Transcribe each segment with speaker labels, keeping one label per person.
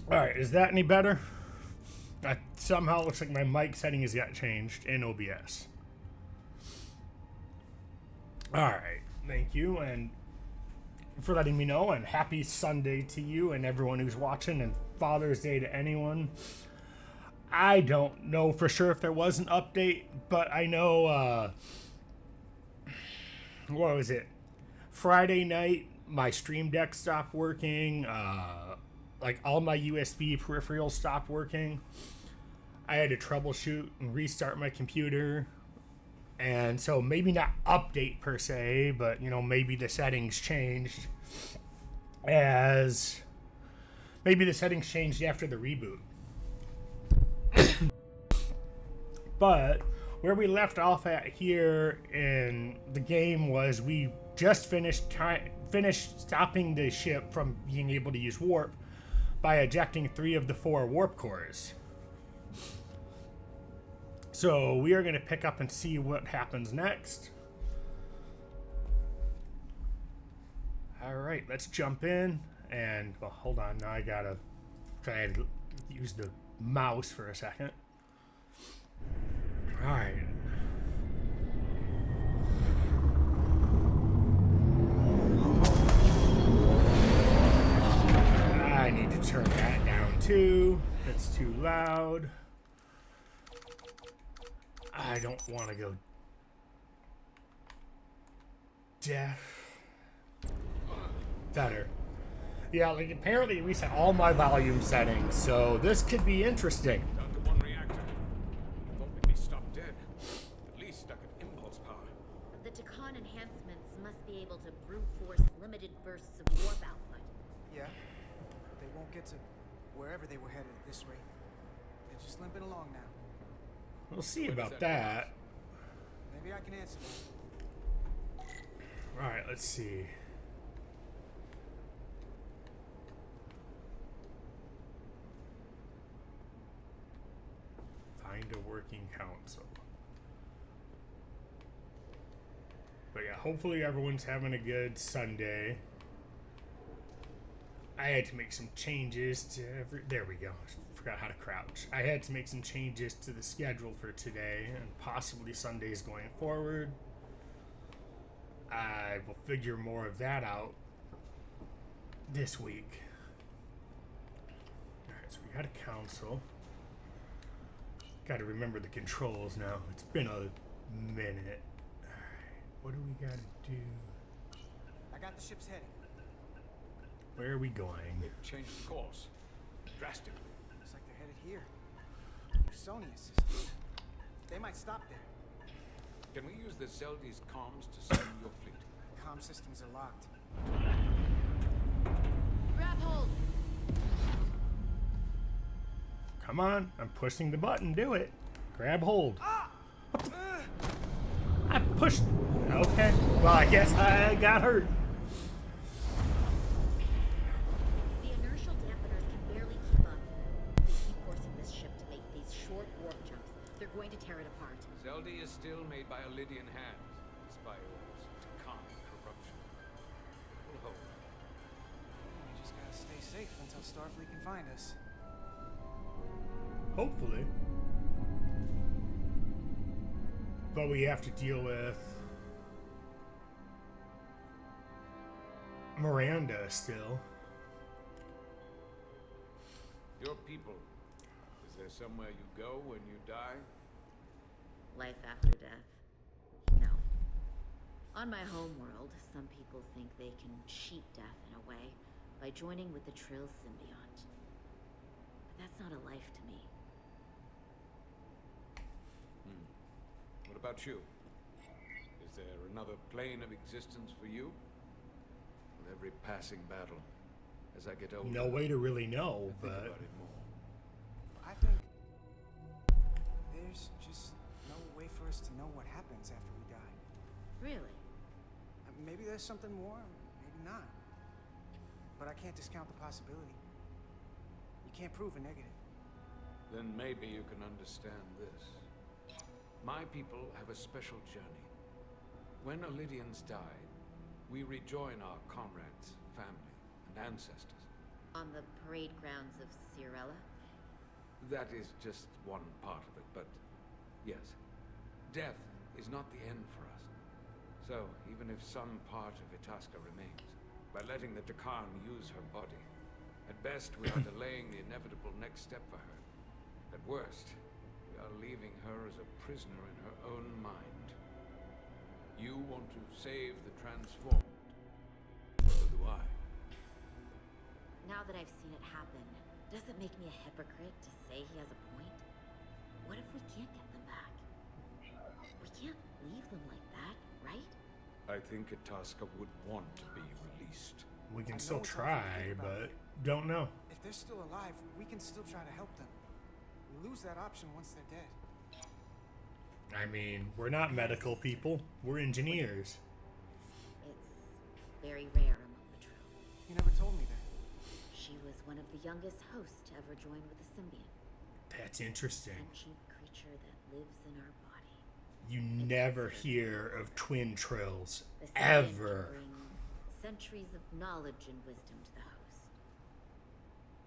Speaker 1: Alright, is that any better? Somehow it looks like my mic settings got changed in OBS. Alright, thank you, and for letting me know, and happy Sunday to you and everyone who's watching, and Father's Day to anyone. I don't know for sure if there was an update, but I know, what was it? Friday night, my Stream Deck stopped working, like all my USB peripherals stopped working. I had to troubleshoot and restart my computer. And so maybe not update per se, but you know, maybe the settings changed as maybe the settings changed after the reboot. But where we left off at here in the game was we just finished stopping the ship from being able to use warp by ejecting 3 of the 4 warp cores. So we are going to pick up and see what happens next. All right, let's jump in. And, well, hold on. Now I got to try to use the mouse for a second. All right. I need to turn that down too. It's too loud. I don't want to go deaf. Better. Yeah, like apparently it reset all my volume settings, so this could be interesting.
Speaker 2: Down to 1 reactor. Thought we'd be stopped dead. At least stuck at impulse power.
Speaker 3: The Takan enhancements must be able to brute force limited bursts of warp output.
Speaker 4: Yeah. They won't get to wherever they were headed at this rate. They're just limping along now.
Speaker 1: We'll see about that.
Speaker 4: Maybe I can answer that.
Speaker 1: Alright, let's see. Find a working council. But yeah, hopefully everyone's having a good Sunday. I had to make some changes to there we go. Forgot how to crouch. I had to make some changes to the schedule for today and possibly Sundays going forward. I will figure more of that out this week. Alright, so we got a council. Got to remember the controls now. It's been a minute. Alright, what do we got to do?
Speaker 4: I got the ship's heading.
Speaker 1: Where are we going?
Speaker 2: They've changed course. Drastically.
Speaker 4: Looks like they're headed here. Sony system. They might stop there.
Speaker 2: Can we use the Zeldy's comms to summon your fleet?
Speaker 4: Comm systems are locked.
Speaker 3: Grab hold!
Speaker 1: Come on, I'm pushing the button. Do it. Grab hold. I pushed. Okay. Well, I guess I got hurt.
Speaker 3: The inertial dampeners can barely keep up. Keep forcing this ship to make these short warp jumps. They're going to tear it apart.
Speaker 2: Zeldy is still made by Lydian hands, despite all this Takan corruption. We'll hold.
Speaker 4: We just gotta stay safe until Starfleet can find us.
Speaker 1: Hopefully. But we have to deal with Miranda still.
Speaker 2: Your people. Is there somewhere you go when you die?
Speaker 3: Life after death? No. On my homeworld, some people think they can cheat death in a way by joining with the Trill symbiont. But that's not a life to me.
Speaker 2: What about you? Is there another plane of existence for you? With every passing battle, as I get older,
Speaker 1: No way to really know,
Speaker 2: I think
Speaker 1: but
Speaker 2: about it more.
Speaker 4: I think there's just no way for us to know what happens after we die.
Speaker 3: Really?
Speaker 4: Maybe there's something more, maybe not. But I can't discount the possibility. You can't prove a negative.
Speaker 2: Then maybe you can understand this. My people have a special journey. When Lydians die, we rejoin our comrades, family, and ancestors.
Speaker 3: On the parade grounds of Cirella?
Speaker 2: That is just one part of it, but yes. Death is not the end for us. So, even if some part of Itasca remains, by letting the Dakan use her body, at best we are delaying the inevitable next step for her. At worst, we are leaving her as a prisoner in her own mind. You want to save the transformed. So do I.
Speaker 3: Now that I've seen it happen, does it make me a hypocrite to say he has a point? What if we can't get them back? We can't leave them like that, right?
Speaker 2: I think Itasca would want to be released.
Speaker 1: We can
Speaker 4: I
Speaker 1: still
Speaker 4: know it's hard to
Speaker 1: try,
Speaker 4: think about
Speaker 1: but don't know.
Speaker 4: If they're still alive, we can still try to help them. We lose that option once they're dead.
Speaker 1: I mean, we're not medical people. We're engineers.
Speaker 3: It's very rare among the Trill.
Speaker 4: You never told me that.
Speaker 3: She was one of the youngest hosts to ever join with a symbiont.
Speaker 1: That's interesting.
Speaker 3: Sentient creature that lives in our body.
Speaker 1: You never hear of twin trills.
Speaker 3: The symbiont
Speaker 1: Ever.
Speaker 3: can bring centuries of knowledge and wisdom to the host.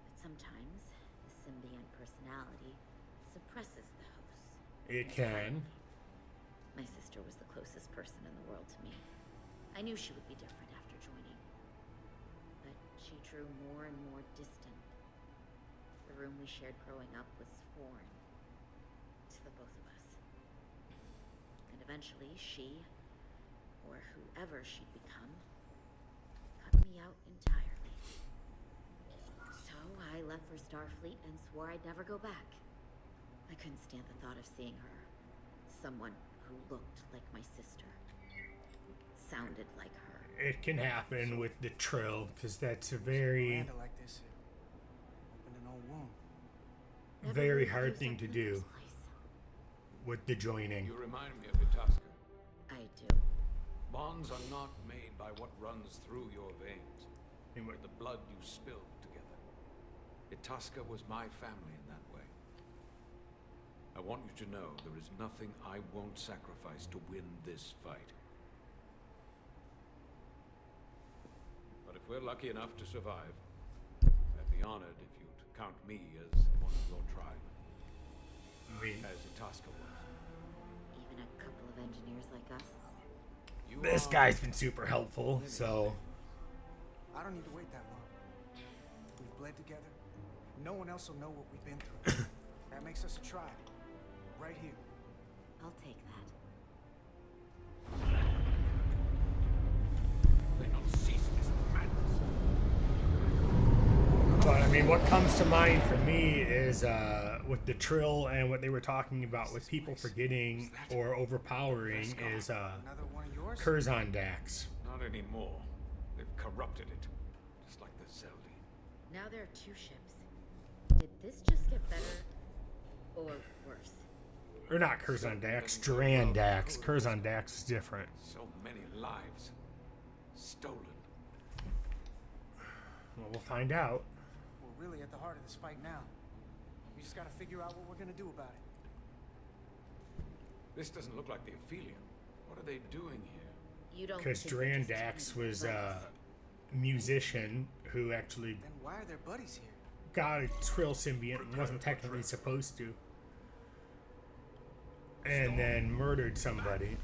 Speaker 3: But sometimes, the symbiont personality suppresses the host.
Speaker 1: It can.
Speaker 3: My sister was the closest person in the world to me. I knew she would be different after joining. But she drew more and more distant. The room we shared growing up was foreign to the both of us. And eventually she, or whoever she'd become, cut me out entirely. So I left for Starfleet and swore I'd never go back. I couldn't stand the thought of seeing her. Someone who looked like my sister. Sounded like her.
Speaker 1: It can happen with the trill, because that's a very,
Speaker 4: Miranda like this, opened an old wound.
Speaker 3: Never
Speaker 1: very
Speaker 3: really
Speaker 1: hard
Speaker 3: used
Speaker 1: thing
Speaker 3: up
Speaker 1: to
Speaker 3: in the
Speaker 1: do
Speaker 3: first place.
Speaker 1: with the joining.
Speaker 2: You remind me of Itasca.
Speaker 3: I do.
Speaker 2: Bonds are not made by what runs through your veins,
Speaker 1: And
Speaker 2: but the blood you spilled together. Itasca was my family in that way. I want you to know there is nothing I won't sacrifice to win this fight. But if we're lucky enough to survive, I'd be honored if you'd count me as one of your tribe, as Itasca was.
Speaker 3: Even a couple of engineers like us.
Speaker 2: You
Speaker 1: This
Speaker 2: are-
Speaker 1: guy's been super helpful, so
Speaker 4: I don't need to wait that long. We've bled together. No one else will know what we've been through. That makes us a tribe. Right here.
Speaker 3: I'll take that.
Speaker 2: They not cease this madness.
Speaker 1: but I mean, what comes to mind for me is with the trill and what they were talking about with people forgetting or overpowering is
Speaker 4: Another one of yours?
Speaker 1: Curzon Dax.
Speaker 2: Not anymore. They've corrupted it, just like the Zeldi.
Speaker 3: Now there are two ships. Did this just get better or worse?
Speaker 1: Or not Curzon Dax, Duran Dax. Curzon Dax is different.
Speaker 2: So many lives stolen.
Speaker 1: Well, we'll find out.
Speaker 4: We're really at the heart of this fight now. We just gotta figure out what we're gonna do about it.
Speaker 2: This doesn't look like the Aphelion. What are they doing here?
Speaker 3: You don't
Speaker 1: Because
Speaker 3: think they're
Speaker 1: Duran
Speaker 3: just
Speaker 1: Dax
Speaker 3: taking
Speaker 1: was
Speaker 3: advice?
Speaker 1: a musician who actually
Speaker 4: Then why are their buddies here?
Speaker 1: got a trill symbiont and wasn't technically supposed to. And then murdered somebody.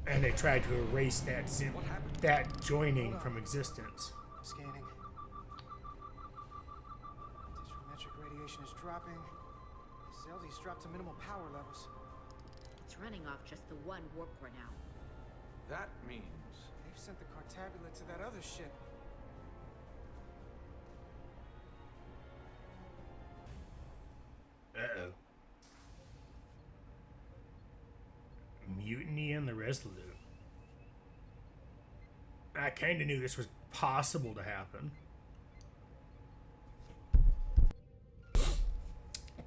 Speaker 1: And they tried to erase that joining from existence.
Speaker 4: Scanning. Disrometric radiation is dropping. Zeldy's dropped to minimal power levels.
Speaker 3: It's running off just the one warp core now.
Speaker 2: That means
Speaker 4: They've sent the Cartabula to that other ship.
Speaker 1: Uh-oh. Mutiny in the Resolute. I kind of knew this was possible to happen.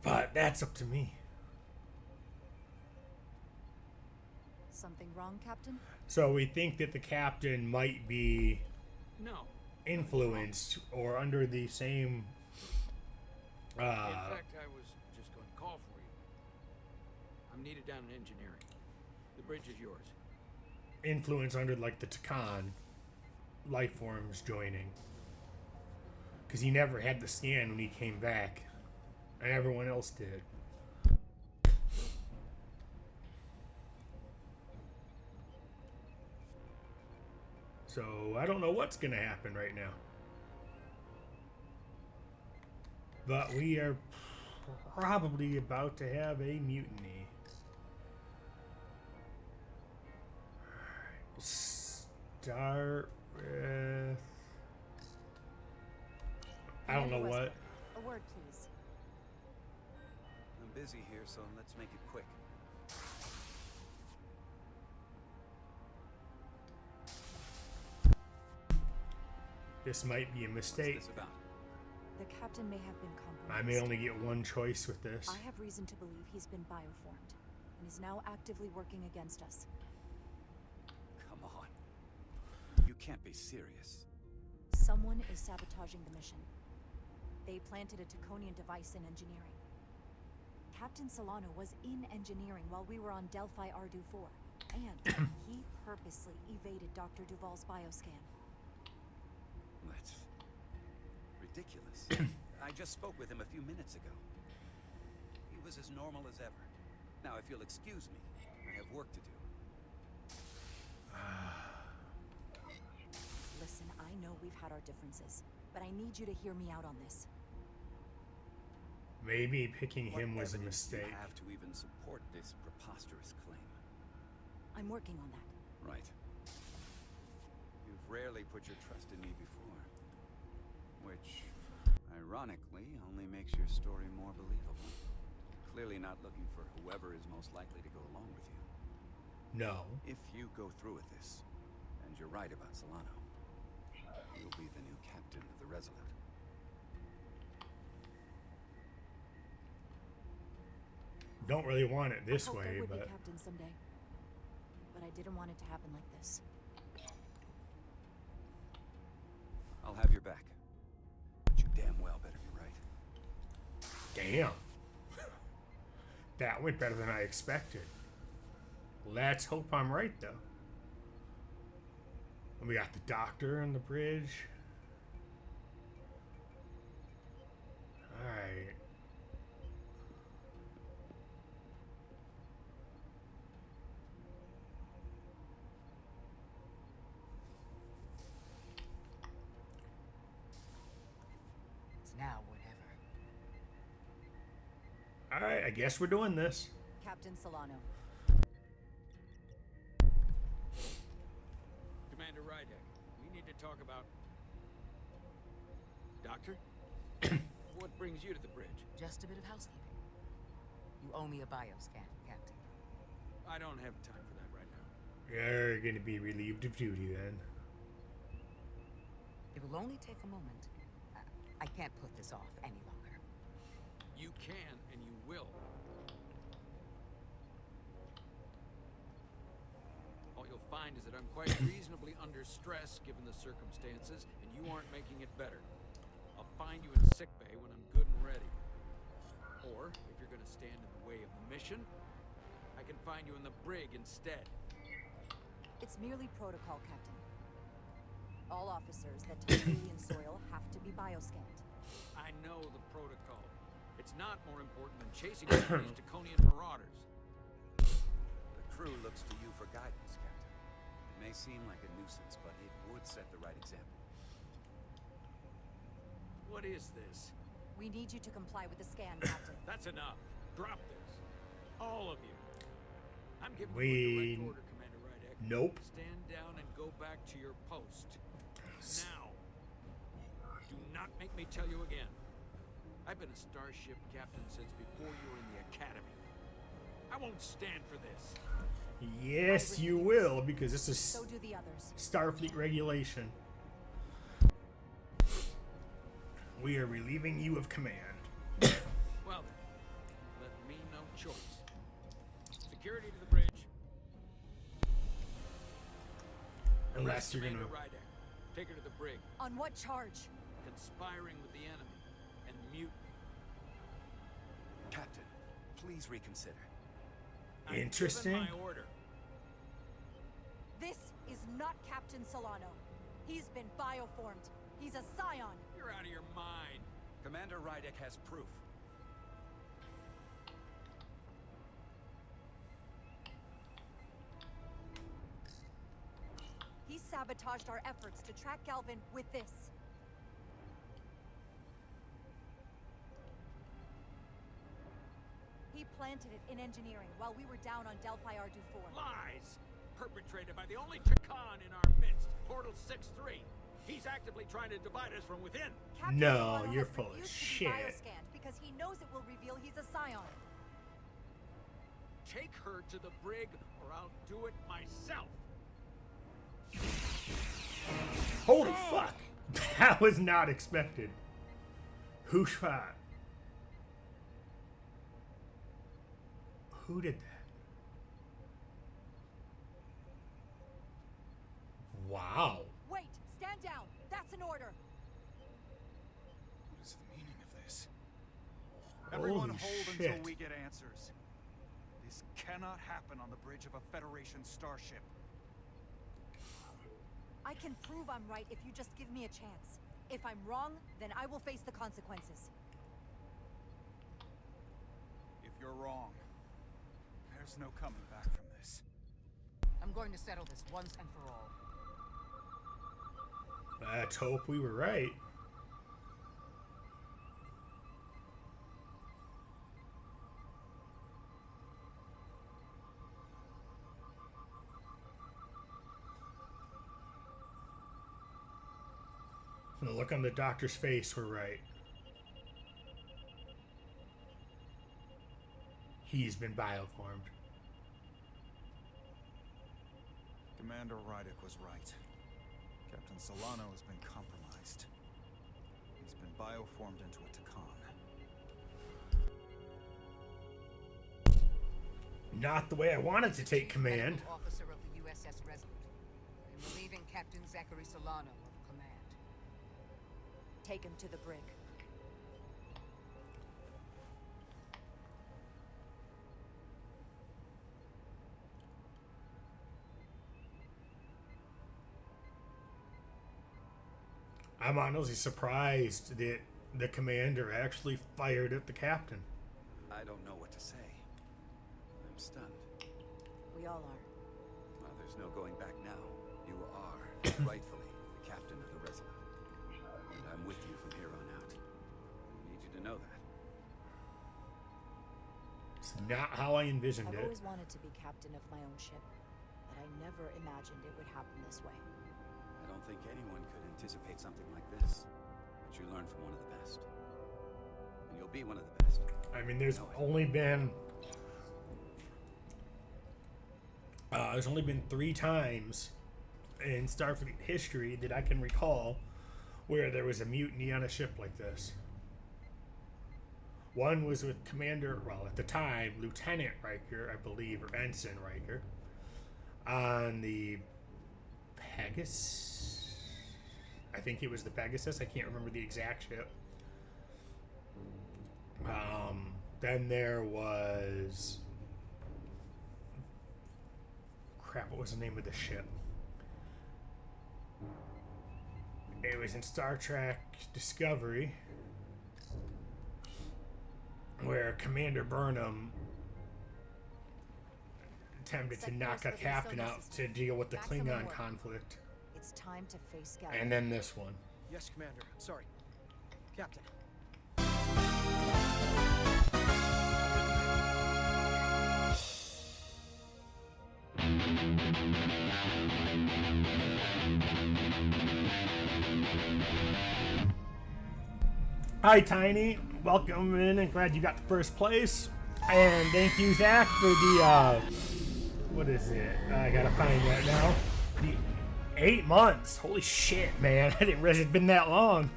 Speaker 1: But that's up to me.
Speaker 5: Something wrong, Captain?
Speaker 1: So we think that the captain might be
Speaker 2: no.
Speaker 1: influenced or under the same
Speaker 2: In fact, I was just going to call for you. I'm needed down in engineering. The bridge is yours.
Speaker 1: influence under like the Takan. life forms joining. Because he never had the scan when he came back. And everyone else did. So, I don't know what's going to happen right now. But we are probably about to have a mutiny. Alright, we'll start with... I don't know what.
Speaker 5: A word, please.
Speaker 6: I'm busy here, so let's make it quick.
Speaker 1: This might be a mistake.
Speaker 6: What's this about?
Speaker 5: The captain may have been compromised.
Speaker 1: I may only get one choice with this.
Speaker 5: I have reason to believe he's been bioformed and is now actively working against us.
Speaker 6: Come on. You can't be serious.
Speaker 5: Someone is sabotaging the mission. They planted a Taconian device in engineering. Captain Solano was in engineering while we were on Delphi Ardu-4, and he purposely evaded Dr. Duval's bioscan.
Speaker 6: That's ridiculous. I just spoke with him a few minutes ago. He was as normal as ever. Now, if you'll excuse me, I have work to do.
Speaker 5: Listen, I know we've had our differences, but I need you to hear me out on this.
Speaker 1: Maybe picking him
Speaker 6: What
Speaker 1: was a
Speaker 6: evidence do you
Speaker 1: mistake.
Speaker 6: have to even support this preposterous claim?
Speaker 5: I'm working on that.
Speaker 6: Right. You've rarely put your trust in me before. Which, ironically, only makes your story more believable. Clearly not looking for whoever is most likely to go along with you.
Speaker 1: No.
Speaker 6: If you go through with this, and you're right about Solano, you'll be the new captain of the Resolute.
Speaker 1: Don't really want it this
Speaker 5: I hoped I
Speaker 1: way,
Speaker 5: would
Speaker 1: but...
Speaker 5: be captain someday, but I didn't want it to happen like this.
Speaker 6: I'll have your back. But you damn well better be right.
Speaker 1: Damn. That went better than I expected. Let's hope I'm right, though. And we got the doctor on the bridge. Alright.
Speaker 7: It's now, whatever.
Speaker 1: Alright, I guess we're doing this.
Speaker 5: Captain Solano.
Speaker 2: Commander Rydek, we need to talk about... Doctor? What brings you to the bridge?
Speaker 7: Just a bit of housekeeping. You owe me a bioscan, Captain.
Speaker 2: I don't have time for that right now.
Speaker 1: You're gonna be relieved of duty then.
Speaker 7: It will only take a moment. I can't put this off any longer.
Speaker 2: You can, and you will. All you'll find is that I'm quite reasonably under stress given the circumstances, and you aren't making it better. I'll find you in sickbay when I'm good and ready. Or, if you're gonna stand in the way of the mission, I can find you in the brig instead.
Speaker 5: It's merely protocol, Captain. All officers that touch alien soil have to be bioscanned.
Speaker 2: I know the protocol. It's not more important than chasing down these Taconian marauders.
Speaker 6: The crew looks to you for guidance, Captain. It may seem like a nuisance, but it would set the right example.
Speaker 2: What is this?
Speaker 5: We need you to comply with the scan, Captain.
Speaker 2: That's enough. Drop this. All of you. I'm giving
Speaker 1: We-
Speaker 2: you a direct order, Commander Rydek.
Speaker 1: Nope.
Speaker 2: Stand down and go back to your post. Now. Do not make me tell you again. I've been a starship captain since before you were in the academy. I won't stand for this.
Speaker 1: Yes, you will, because this is
Speaker 5: So do the others.
Speaker 1: Starfleet regulation. We are relieving you of command.
Speaker 2: Well then, left me no choice. Security to the bridge.
Speaker 1: Unless
Speaker 2: Arrest
Speaker 1: you're
Speaker 2: Commander
Speaker 1: gonna...
Speaker 2: Rydek. Take her to the brig.
Speaker 5: On what charge?
Speaker 2: Conspiring with the enemy and mutiny.
Speaker 6: Captain, please reconsider.
Speaker 2: I've
Speaker 1: Interesting.
Speaker 2: given my order.
Speaker 5: This is not Captain Solano. He's been bioformed. He's a scion.
Speaker 2: You're out of your mind.
Speaker 6: Commander Rydek has proof.
Speaker 5: He sabotaged our efforts to track Galvin with this. He planted it in engineering while we were down on Delphi Ardu 4.
Speaker 2: Lies! Perpetrated by the only Takan in our midst, Portal 6-3. He's actively trying to divide us from within.
Speaker 5: Captain
Speaker 1: No,
Speaker 5: Solano
Speaker 1: you're
Speaker 5: has
Speaker 1: full of
Speaker 5: refused to be
Speaker 1: shit.
Speaker 5: bioscanned because he knows it will reveal he's a scion.
Speaker 2: Take her to the brig, or I'll do it myself.
Speaker 1: Holy fuck! That was not expected. Who shot? Who did that? Wow.
Speaker 5: Wait, stand down. That's an order.
Speaker 4: What is the meaning of this?
Speaker 8: Everyone
Speaker 1: Holy
Speaker 8: hold
Speaker 1: shit.
Speaker 8: until we get answers. This cannot happen on the bridge of a Federation starship.
Speaker 5: I can prove I'm right if you just give me a chance. If I'm wrong, then I will face the consequences.
Speaker 8: If you're wrong, there's no coming back from this.
Speaker 7: I'm going to settle this once and for all.
Speaker 1: Let's hope we were right. The look on the doctor's face were right. He's been bioformed.
Speaker 8: Commander Rydek was right. Captain Solano has been compromised. He's been bioformed into a Takan.
Speaker 1: Not the way I wanted to take command.
Speaker 7: Medical officer of the USS Resolute. I'm relieving Captain Zachary Solano of command.
Speaker 5: Take him to the brig.
Speaker 1: I'm honestly surprised that the commander actually fired at the captain.
Speaker 6: I don't know what to say. I'm stunned.
Speaker 5: We all are.
Speaker 6: Well, there's no going back now. You are rightfully the captain of the Resolute. And I'm with you from here on out. I need you to know that.
Speaker 1: It's not how I envisioned
Speaker 5: I've
Speaker 1: it.
Speaker 5: always wanted to be captain of my own ship, but I never imagined it would happen this way.
Speaker 6: I don't think anyone could anticipate something like this. But you learn from one of the best. And you'll be one of the best.
Speaker 1: I mean, there's only been 3 times in Starfleet history that I can recall where there was a mutiny on a ship like this. One was with Commander, well, at the time, Lieutenant Riker, I believe, or Ensign Riker, on the Pegasus. I think it was the Pegasus. I can't remember the exact ship. Then there was... Crap, what was the name of the ship? It was in Star Trek Discovery, where Commander Burnham attempted to knock a captain out to deal with the Klingon conflict.
Speaker 5: It's time to face Galvin.
Speaker 1: And then this one.
Speaker 4: Yes, Commander. Sorry. Captain.
Speaker 1: Hi, Tiny. Welcome in and glad you got the first place. And thank you, Zach, for the, what is it? I gotta find that now. The 8 months. Holy shit, man. I didn't realize it'd been that long.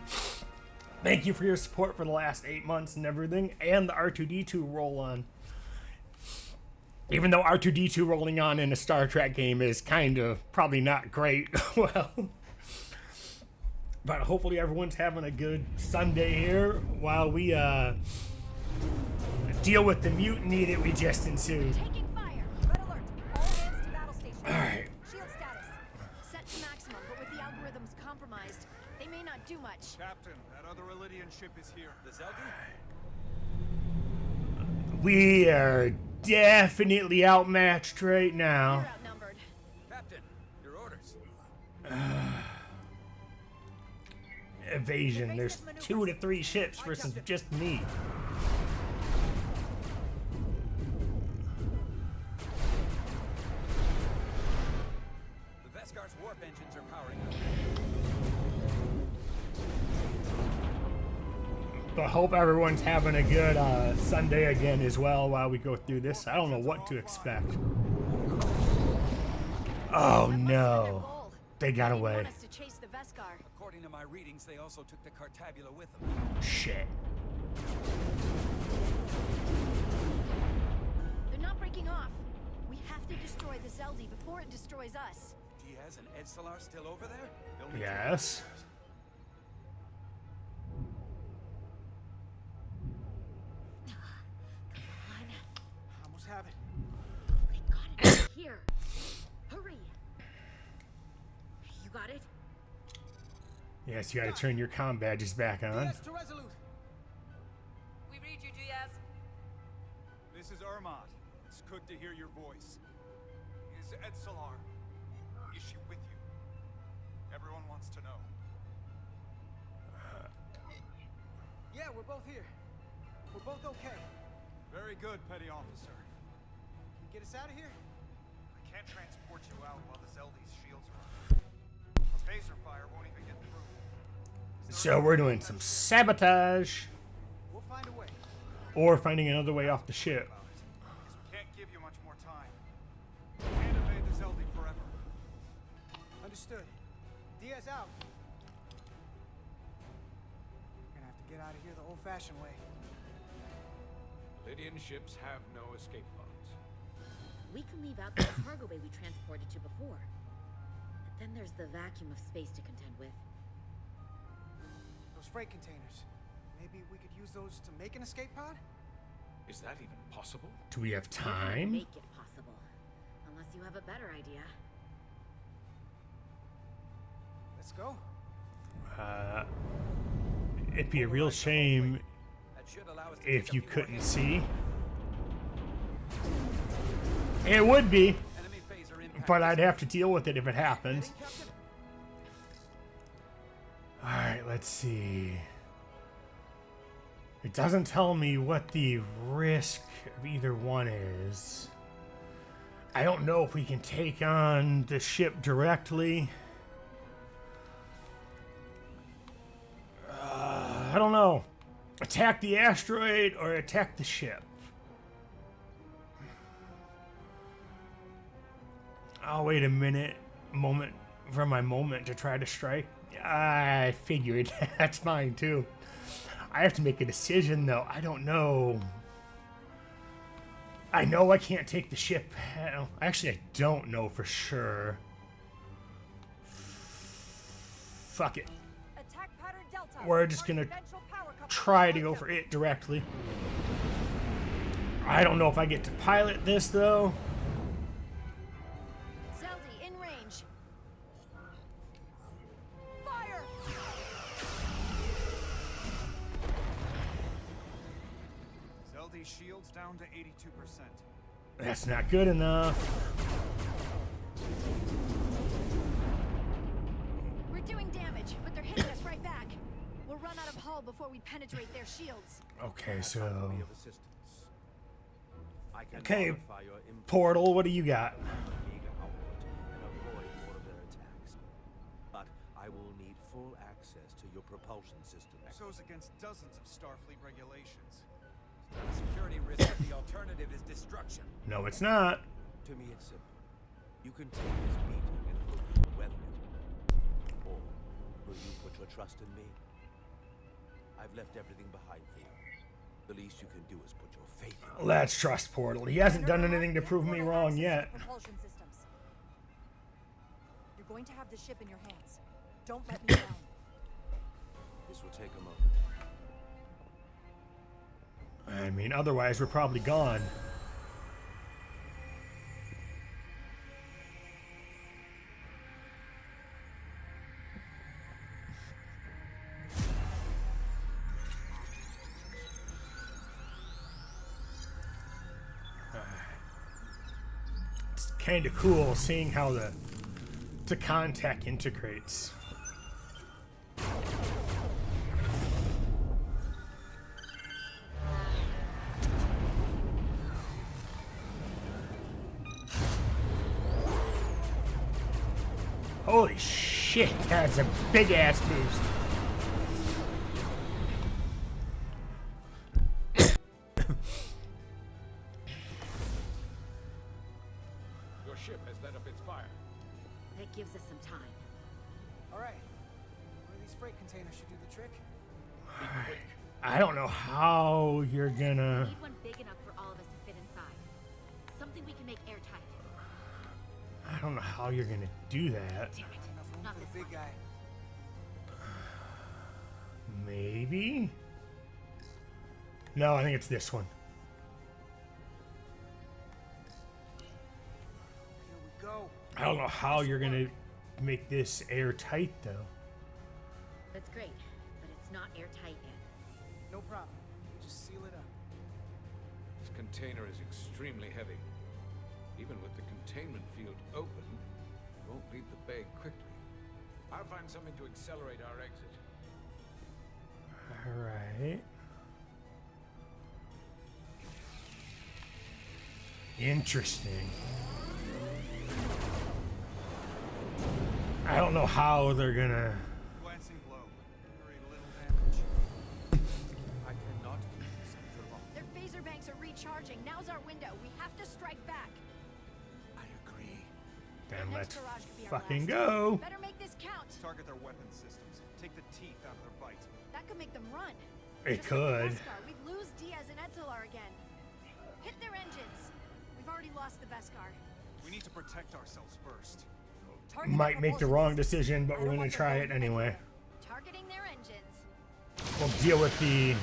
Speaker 1: Thank you for your support for the last 8 months and everything. And the R2-D2 roll on. Even though R2-D2 rolling on in a Star Trek game is kind of probably not great. Well... But hopefully everyone's having a good Sunday here while we deal with the mutiny that we just ensued.
Speaker 5: Taking fire. Red alert. All hands to battle station.
Speaker 1: All right.
Speaker 5: Shield status. Set to maximum, but with the algorithms may not do much.
Speaker 8: Captain, that other Illidian ship is here.
Speaker 6: The Zeldi?
Speaker 1: We are definitely outmatched right
Speaker 5: You're
Speaker 1: now.
Speaker 5: outnumbered.
Speaker 6: Captain, your orders.
Speaker 1: Evasion. There's 2 to 3 ships versus just me.
Speaker 6: The Veskar's warp engines are powering up.
Speaker 1: But hope everyone's having a good Sunday again as well while we go through this. I don't know what to expect. Oh no. They got
Speaker 5: They
Speaker 1: away.
Speaker 5: want us to chase the Veskar.
Speaker 6: According to my readings, they also took the Cartabula with them.
Speaker 1: Shit.
Speaker 5: They're not breaking off. We have to destroy the Zeldi before it destroys us.
Speaker 6: Diaz and Edsalar still over there? They'll need to-
Speaker 1: Yes.
Speaker 4: Almost have it.
Speaker 3: We got it here. Hurry. You got it?
Speaker 1: Yes, you gotta turn your comm badges back on.
Speaker 4: Yes, to Resolute.
Speaker 7: We read you, Diaz.
Speaker 8: This is Ermot. It's good to hear your voice. Is Edsalar? Is she with you? Everyone wants to know.
Speaker 4: Yeah, we're both here. We're both okay.
Speaker 8: Very good, Petty Officer.
Speaker 4: Can you get us out of here?
Speaker 8: I can't transport you out while the Zeldi's shields are up. A phaser fire won't even get through.
Speaker 1: So we're doing some sabotage
Speaker 4: We'll find a way.
Speaker 1: or finding another way off the ship.
Speaker 8: About it, 'cause we can't give you much more time. We can't evade the Zeldi forever.
Speaker 4: Understood. Diaz out. We're gonna have to get out of here the old-fashioned way.
Speaker 2: Lydian ships have no escape pods.
Speaker 3: We can leave out the cargo bay we transported to before. But then there's the vacuum of space to contend with.
Speaker 4: Those freight containers. Maybe we could use those to make an escape pod?
Speaker 2: Is that even possible?
Speaker 1: Do we have
Speaker 3: We can't
Speaker 1: time?
Speaker 3: make it possible. Unless you have a better idea.
Speaker 4: Let's go.
Speaker 1: It'd be a real shame
Speaker 6: That should allow us to
Speaker 1: if
Speaker 6: take a
Speaker 1: you
Speaker 6: few more
Speaker 1: couldn't
Speaker 6: hits.
Speaker 1: see. It would be,
Speaker 6: Enemy phaser impact
Speaker 1: but I'd
Speaker 6: is-
Speaker 1: have to deal with it if it happens.
Speaker 6: Heading, Captain?
Speaker 1: Alright, let's see. It doesn't tell me what the risk of either one is. I don't know if we can take on the ship directly. I don't know. Attack the asteroid or attack the ship? I'll wait a moment for my moment to try to strike. I figured that's fine too. I have to make a decision though. I don't know. I know I can't take the ship. Actually, I don't know for sure. Fuck it.
Speaker 5: Attack pattern Delta.
Speaker 1: We're just gonna
Speaker 5: Ventral power couple
Speaker 1: try to
Speaker 5: behind
Speaker 1: go
Speaker 5: you.
Speaker 1: for it directly. I don't know if I get to pilot this though.
Speaker 5: Zeldi in range. Fire!
Speaker 8: Zeldi's shields down to 82%.
Speaker 1: That's not good enough.
Speaker 5: We're doing damage, but they're hitting us right back. We'll run out of hull before we penetrate their shields.
Speaker 1: Okay, so
Speaker 9: Be of assistance. I can
Speaker 1: Okay,
Speaker 9: modify your impulse
Speaker 1: Portal, what do you got?
Speaker 9: eager output and avoid more of their attacks. But I will need full access to your propulsion systems.
Speaker 8: Goes against dozens of Starfleet regulations.
Speaker 6: Not a security risk. The alternative is destruction.
Speaker 1: No, it's not.
Speaker 9: To me, it's simple. You can take this beating and hope you will weather it. Or will you put your trust in me? I've left everything behind for you. The least you can do is put your faith in me.
Speaker 1: Let's trust Portal. He hasn't done anything to prove me
Speaker 5: Portal
Speaker 1: wrong
Speaker 5: access
Speaker 1: yet.
Speaker 5: to propulsion systems. You're going to have the ship in your hands. Don't let me down.
Speaker 9: This will take a moment.
Speaker 1: I mean, otherwise we're probably gone. kind of cool seeing how the contact integrates. Holy shit, that's a big ass boost.
Speaker 2: Your ship has let up its fire.
Speaker 3: That gives us some time.
Speaker 4: All right. One of these freight containers should do the trick.
Speaker 1: I don't know how you're gonna.
Speaker 3: We need one big enough for all of us to fit inside. Something we can make airtight.
Speaker 1: I don't know how you're gonna do that.
Speaker 3: Damn it.
Speaker 4: Enough room
Speaker 3: Not
Speaker 4: for
Speaker 3: this
Speaker 4: the big
Speaker 3: one.
Speaker 4: guy.
Speaker 1: Maybe? No, I think it's this one.
Speaker 4: Here we go.
Speaker 1: I don't know how you're gonna make this airtight though.
Speaker 3: That's great, but it's not airtight yet.
Speaker 4: No problem. We just seal it up.
Speaker 2: This container is extremely heavy. Even with the containment field open, it won't leave the bay quickly. I'll find something to accelerate our exit.
Speaker 1: Alright. Interesting. I don't know how they're gonna.
Speaker 8: Glancing blow. Very little damage.
Speaker 9: I cannot keep this for long.
Speaker 5: Their phaser banks are recharging. Now's our window. We have to strike back.
Speaker 9: I agree.
Speaker 1: Then
Speaker 5: Next
Speaker 1: let's
Speaker 5: barrage could be our
Speaker 1: fucking
Speaker 5: last.
Speaker 1: go.
Speaker 5: Better make this count.
Speaker 8: Target their weapon systems. Take the teeth out of their bite.
Speaker 5: That could make them run.
Speaker 1: It
Speaker 5: Just
Speaker 1: could.
Speaker 5: Like the Beskar, we'd lose Diaz and Etzelar again. Hit their engines. We've already lost the Beskar.
Speaker 8: We need to protect ourselves first.
Speaker 5: Target the
Speaker 1: Might make the
Speaker 5: propulsion
Speaker 1: wrong
Speaker 5: systems.
Speaker 1: decision, but
Speaker 5: I
Speaker 1: we're
Speaker 5: don't
Speaker 1: gonna
Speaker 5: want them
Speaker 1: try
Speaker 5: going
Speaker 1: it anyway.
Speaker 5: anywhere. Targeting their engines.
Speaker 1: We'll deal with the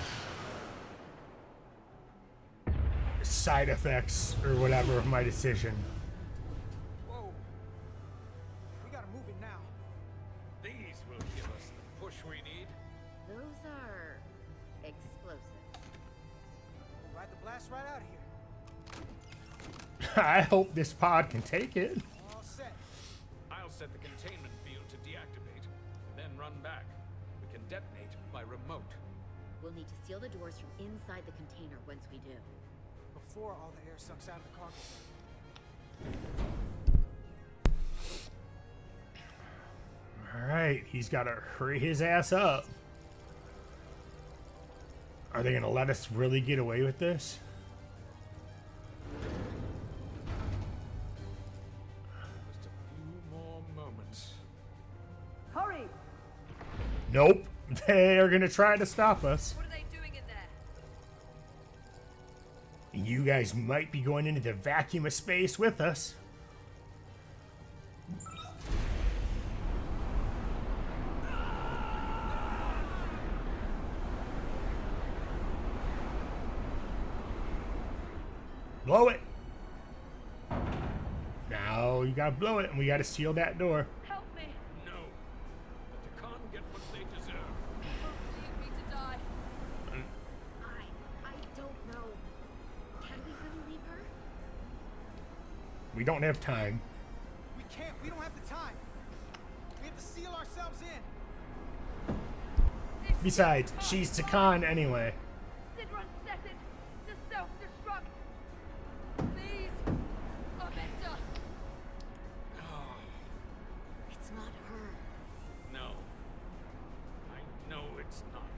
Speaker 1: side effects or whatever of my decision.
Speaker 4: Whoa. We gotta move it now.
Speaker 2: These will give us the push we need.
Speaker 3: Those are explosives.
Speaker 4: We'll ride the blast right out of here.
Speaker 1: I hope this pod can take it.
Speaker 4: All set.
Speaker 2: I'll set the containment field to deactivate, and then run back. We can detonate by remote.
Speaker 3: We'll need to seal the doors from inside the container once we do.
Speaker 4: Before all the air sucks out of the cargo.
Speaker 1: Alright, he's gotta hurry his ass up. Are they gonna let us really get away with this?
Speaker 2: Just a few more moments.
Speaker 5: Hurry!
Speaker 1: Nope. They are gonna try to stop us.
Speaker 5: What are they doing in there?
Speaker 1: You guys might be going into the vacuum of space with us. Blow it. Now you gotta blow it, and we gotta seal that door.
Speaker 5: Help me!
Speaker 2: No. But the Khan get what they deserve.
Speaker 5: Leave me to die.
Speaker 3: I don't know. Can we really leave her?
Speaker 1: We don't have time.
Speaker 4: We can't. We don't have the time. We have to seal ourselves in.
Speaker 1: Besides, she's Takan anyway.
Speaker 5: Sidron, set it to self-destruct. Please, Aventa.
Speaker 3: It's not her.
Speaker 2: No. I know it's not.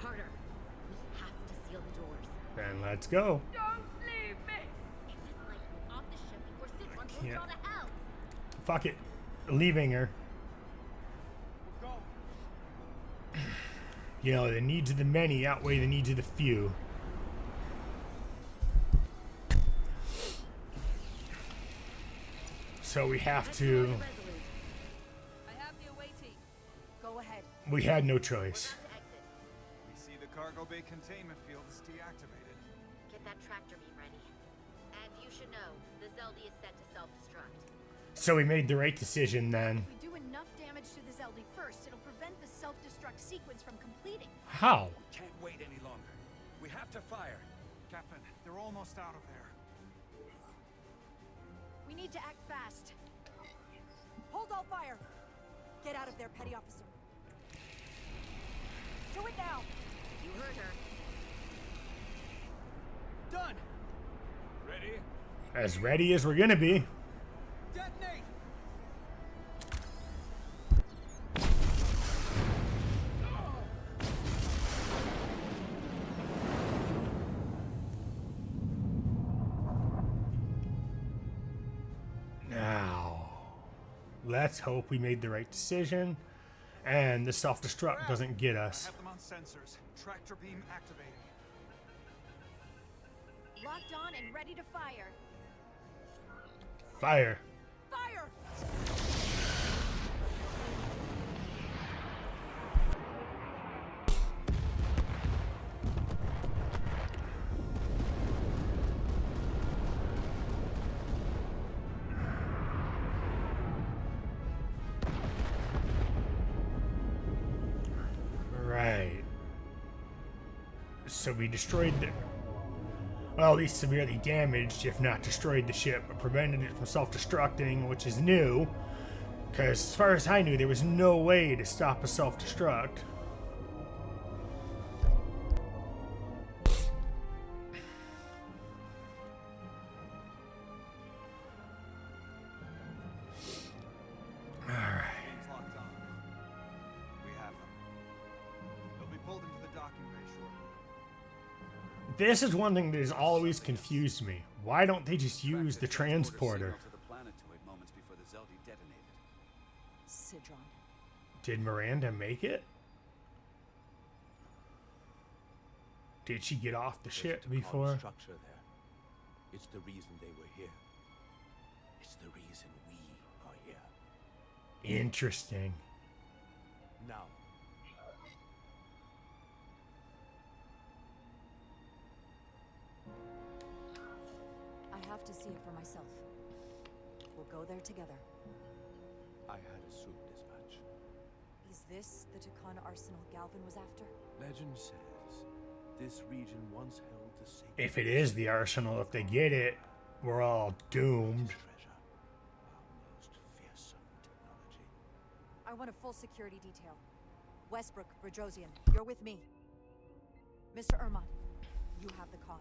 Speaker 3: Carter, we have to seal the doors.
Speaker 1: Then let's go.
Speaker 5: Don't leave me.
Speaker 3: Get this lightning off the ship before Sidron blows it
Speaker 1: can't.
Speaker 3: all to hell.
Speaker 1: Fuck it. Leaving her.
Speaker 4: We're going.
Speaker 1: You know, the needs of the many outweigh the needs of the few. So we have
Speaker 3: Let's
Speaker 1: to.
Speaker 3: go on the Resolute.
Speaker 5: I have the away team. Go ahead.
Speaker 1: We had no choice.
Speaker 3: We're about to exit.
Speaker 8: We see the cargo bay containment field is deactivated.
Speaker 3: Get that tractor beam ready. And you should know, the Zeldy is set to self-destruct.
Speaker 1: So we made the right decision then.
Speaker 5: If we do enough damage to the Zeldy first, it'll prevent the self-destruct sequence from completing.
Speaker 1: How?
Speaker 6: Can't wait any longer. We have to fire.
Speaker 8: Captain, they're almost out of there.
Speaker 5: We need to act fast. Hold all fire. Get out of there, petty officer. Do it now.
Speaker 3: You heard her.
Speaker 8: Done.
Speaker 2: Ready?
Speaker 1: As ready as we're gonna be.
Speaker 8: Detonate.
Speaker 1: Now, let's hope we made the right decision and the self-destruct doesn't get
Speaker 8: I
Speaker 1: us.
Speaker 8: have them on sensors. Tractor beam activating.
Speaker 5: Locked on and ready to fire.
Speaker 1: Fire.
Speaker 5: Fire!
Speaker 1: Right. So we destroyed the... Well, at least severely damaged, if not destroyed the ship, but prevented it from self-destructing, which is new. Because as far as I knew, there was no way to stop a self-destruct.
Speaker 8: Beam's locked on. We have them. They'll be pulled into the docking bay shortly.
Speaker 1: This is one thing that has always confused me. Why don't they just use the transporter?
Speaker 6: To the planetoid moments before the Zeldi detonated.
Speaker 5: Sidron.
Speaker 1: Did Miranda make it? Did she get off the ship
Speaker 9: There's a
Speaker 1: before?
Speaker 9: structure there. It's the reason they were here. It's the reason we are here.
Speaker 1: Interesting.
Speaker 9: Now,
Speaker 5: I have to see it for myself. We'll go there together.
Speaker 9: I had assumed as much.
Speaker 5: Is this the Takan arsenal Galvin was after?
Speaker 9: Legend says this region once held the sacred
Speaker 1: If it is the arsenal, if they get it, we're all doomed.
Speaker 9: treasure, our most fearsome technology.
Speaker 5: I want a full security detail. Westbrook, Resurgence, you're with me. Mr. Ermont, you have the con.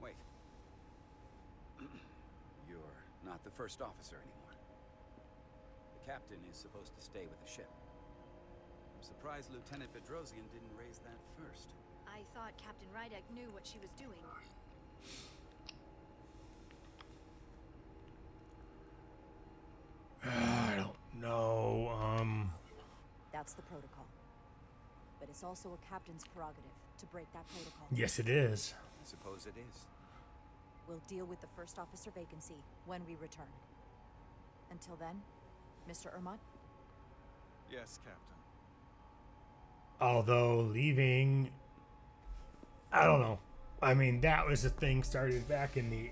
Speaker 6: Wait. You're not the first officer anymore. The captain is supposed to stay with the ship. I'm surprised Lieutenant Bedrosian didn't raise that first.
Speaker 5: I thought Captain Rydek knew what she was doing.
Speaker 1: I don't know.
Speaker 5: That's the protocol. But it's also a captain's prerogative to break that protocol.
Speaker 1: Yes, it is.
Speaker 6: I suppose it is.
Speaker 5: We'll deal with the first officer vacancy when we return. Until then, Mr. Ermont,
Speaker 8: Yes, Captain.
Speaker 1: Although leaving, I don't know. I mean, that was a thing started back in the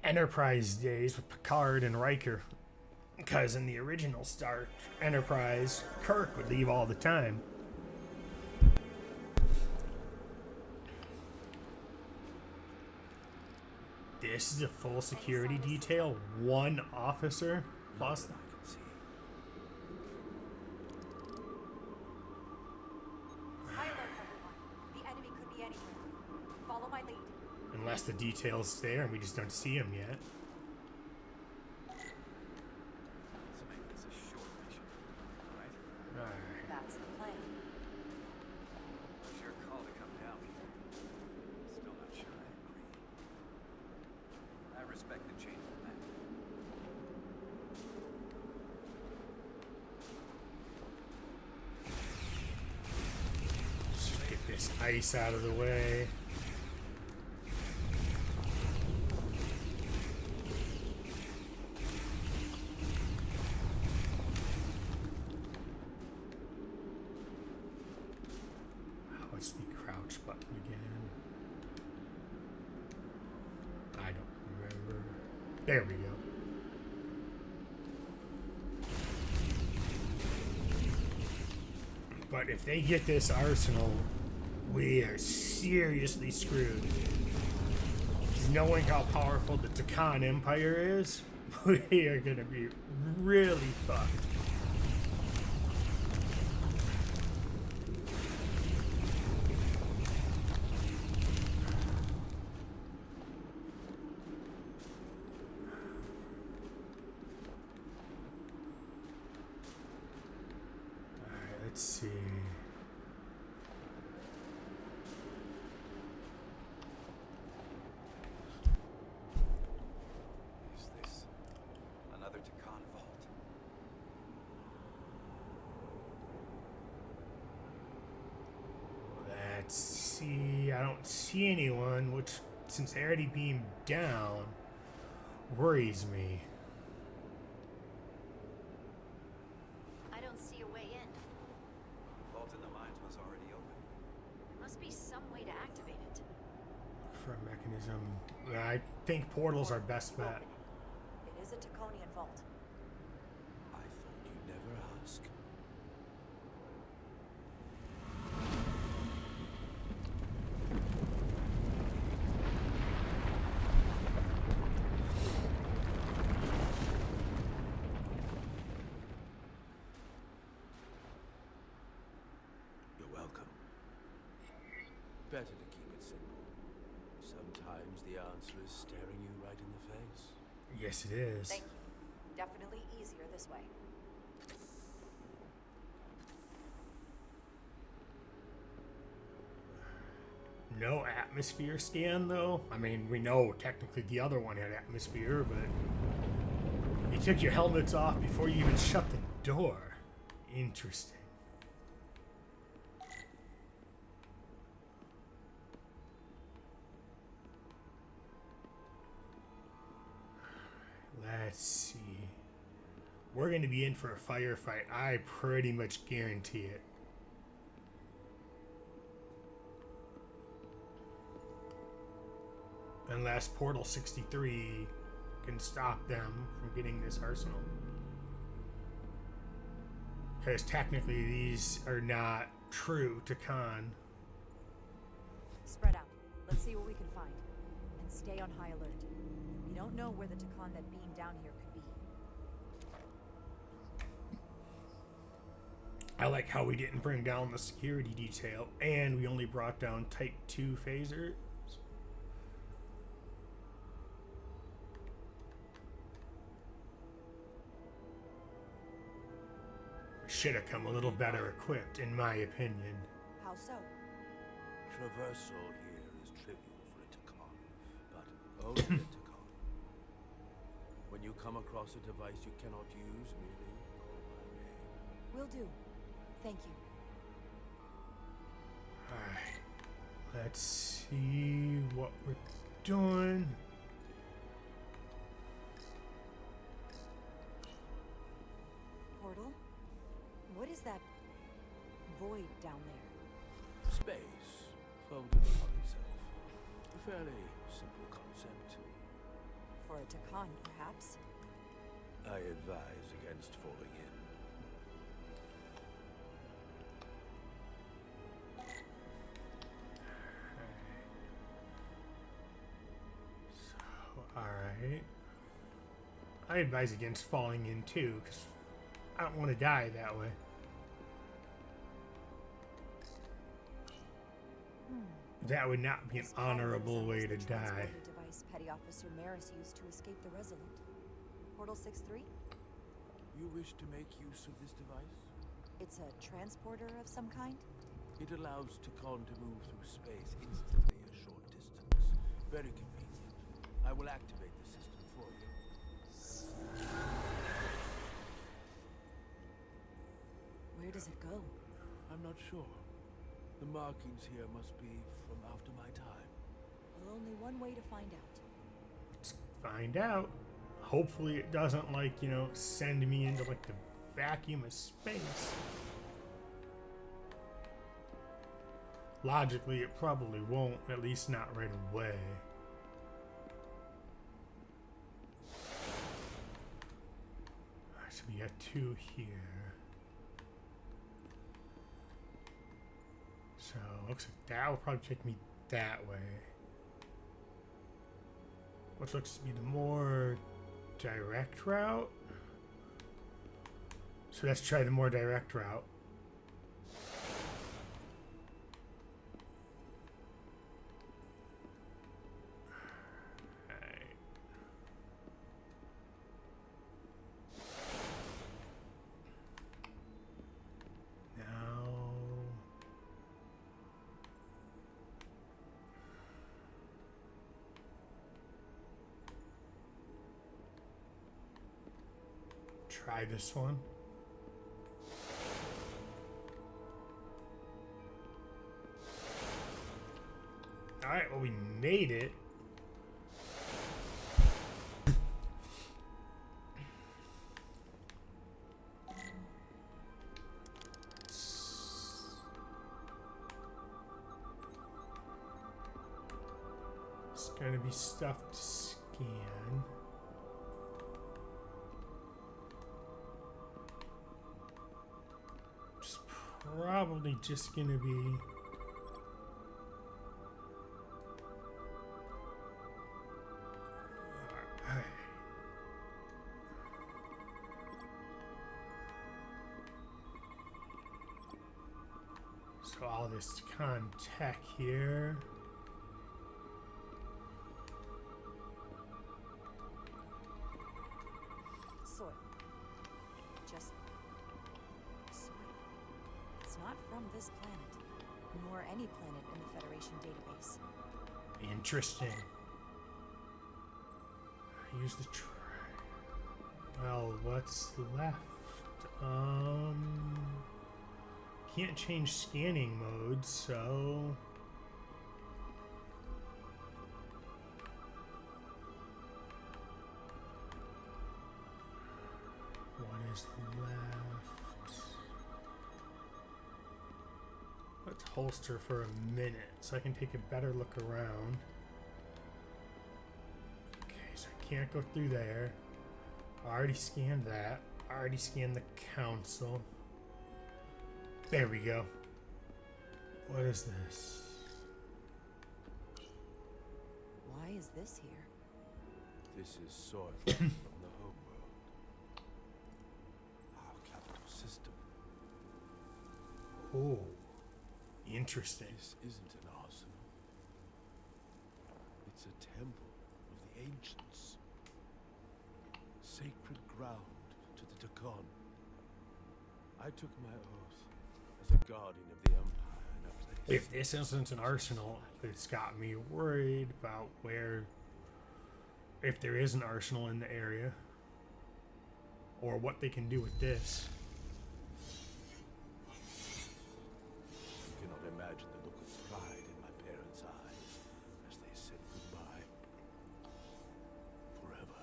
Speaker 1: Enterprise days with Picard and Riker. Because in the original Star Enterprise, Kirk would leave all the time. This is a full security detail. One officer plus.
Speaker 9: I can see.
Speaker 5: high alert, everyone. The enemy could be anywhere. Follow my lead.
Speaker 1: Unless the detail's there and we just don't see him yet.
Speaker 6: Let's make this a short mission. All right?
Speaker 1: Alright.
Speaker 5: That's the plan.
Speaker 6: It was your call to come down here. Still not sure I agree. I respect the change of plan.
Speaker 1: Just get this ice out of the way. What's the crouch button again? I don't remember. There we go. But if they get this arsenal, we are seriously screwed. 'Cause knowing how powerful the Takan Empire is, we are gonna be really fucked. Alright, let's see.
Speaker 6: Is this another Takan vault?
Speaker 1: Let's see. I don't see anyone, which, since they already beamed down, worries me.
Speaker 5: I don't see a way in.
Speaker 6: Vault in the mines was already open.
Speaker 5: There must be some way to activate it.
Speaker 1: For a mechanism, I think portal's our best bet.
Speaker 5: It is a Taconian vault.
Speaker 9: I thought you'd never ask. You're welcome. Better to keep it simple. Sometimes the answer is staring you right in the face.
Speaker 1: Yes, it is.
Speaker 5: Thank you. Definitely easier this way.
Speaker 1: No atmosphere scan, though. I mean, we know technically the other one had atmosphere, but you took your helmets off before you even shut the door. Interesting. Let's see. We're going to be in for a firefight. I pretty much guarantee it. Unless Portal 63 can stop them from getting this arsenal. Because technically these are not true to Khan.
Speaker 5: Spread out. Let's see what we can find. And stay on high alert. We don't know where the Takan that beamed down here could be.
Speaker 1: I like how we didn't bring down the security detail, and we only brought down Type 2 phasers. Should have come a little better equipped, in my opinion.
Speaker 5: How so?
Speaker 9: Traversal here is trivial for a Takan, but only a Takan. When you come across a device you cannot use, merely call my name.
Speaker 5: Will do. Thank you.
Speaker 1: Alright. Let's see what we're doing.
Speaker 5: Portal? What is that void down there?
Speaker 9: Space, folded upon itself. A fairly simple concept.
Speaker 5: For a Takan, perhaps?
Speaker 9: I advise against falling in.
Speaker 1: Alright. I advise against falling in too, because I don't want to die that way. That would not be an
Speaker 5: This probably
Speaker 1: honorable way to
Speaker 5: resembles the
Speaker 1: die.
Speaker 5: transporter device Petty Officer Maris used to escape the Resolute. Portal 6-3?
Speaker 9: You wish to make use of this device?
Speaker 5: It's a transporter of some kind?
Speaker 9: It allows Takan to move through space instantly a short distance. Very convenient. I will activate the system for you.
Speaker 5: Where does it go?
Speaker 9: I'm not sure. The markings here must be from after my time.
Speaker 5: Well, only one way to find out.
Speaker 1: Let's find out. Hopefully it doesn't, like, you know, send me into, like, the vacuum of space. Logically, it probably won't, at least not right away. Alright, so we got 2 here. So, looks like that will probably take me that way. What looks to be the more direct route. So let's try the more direct route. Alright. Now try this one. Alright, well, we made it. It's gonna be stuff to scan. It's probably just gonna be so all this con-tech here.
Speaker 5: Soil. Just soil. It's not from this planet, nor any planet in the Federation database.
Speaker 1: Interesting. Use the well, what's left? Can't change scanning modes, so what is left? Let's holster for a minute so I can take a better look around. Okay, so I can't go through there. I already scanned that. I already scanned the council. There we go. What is this?
Speaker 5: Why is this here?
Speaker 9: This is soil from the homeworld. Our capital system.
Speaker 1: Oh, interesting.
Speaker 9: This isn't an arsenal. It's a temple of the ancients. Sacred ground to the Takon. I took my oath as a guardian of the Empire in a place.
Speaker 1: If this isn't an arsenal, it's got me worried about where, if there is an arsenal in the area, or what they can do with this.
Speaker 9: You cannot imagine the look of pride in my parents' eyes as they said goodbye. Forever.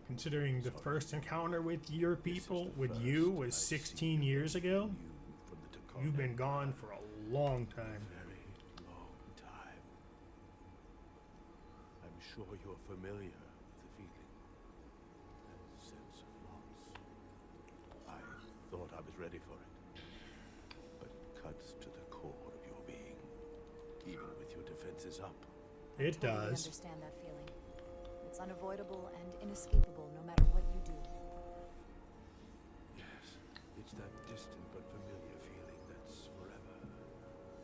Speaker 1: Considering the first encounter with your people, with you, was 16 years ago,
Speaker 9: From the Takon.
Speaker 1: you've been gone for a long time.
Speaker 9: Very long time. I'm sure you're familiar with the feeling. That sense of loss. I thought I was ready for it. But it cuts to the core of your being. Even with your defenses up.
Speaker 1: It
Speaker 5: Totally
Speaker 1: does.
Speaker 5: understand that feeling. It's unavoidable and inescapable no matter what you do.
Speaker 9: Yes, it's that distant but familiar feeling that's forever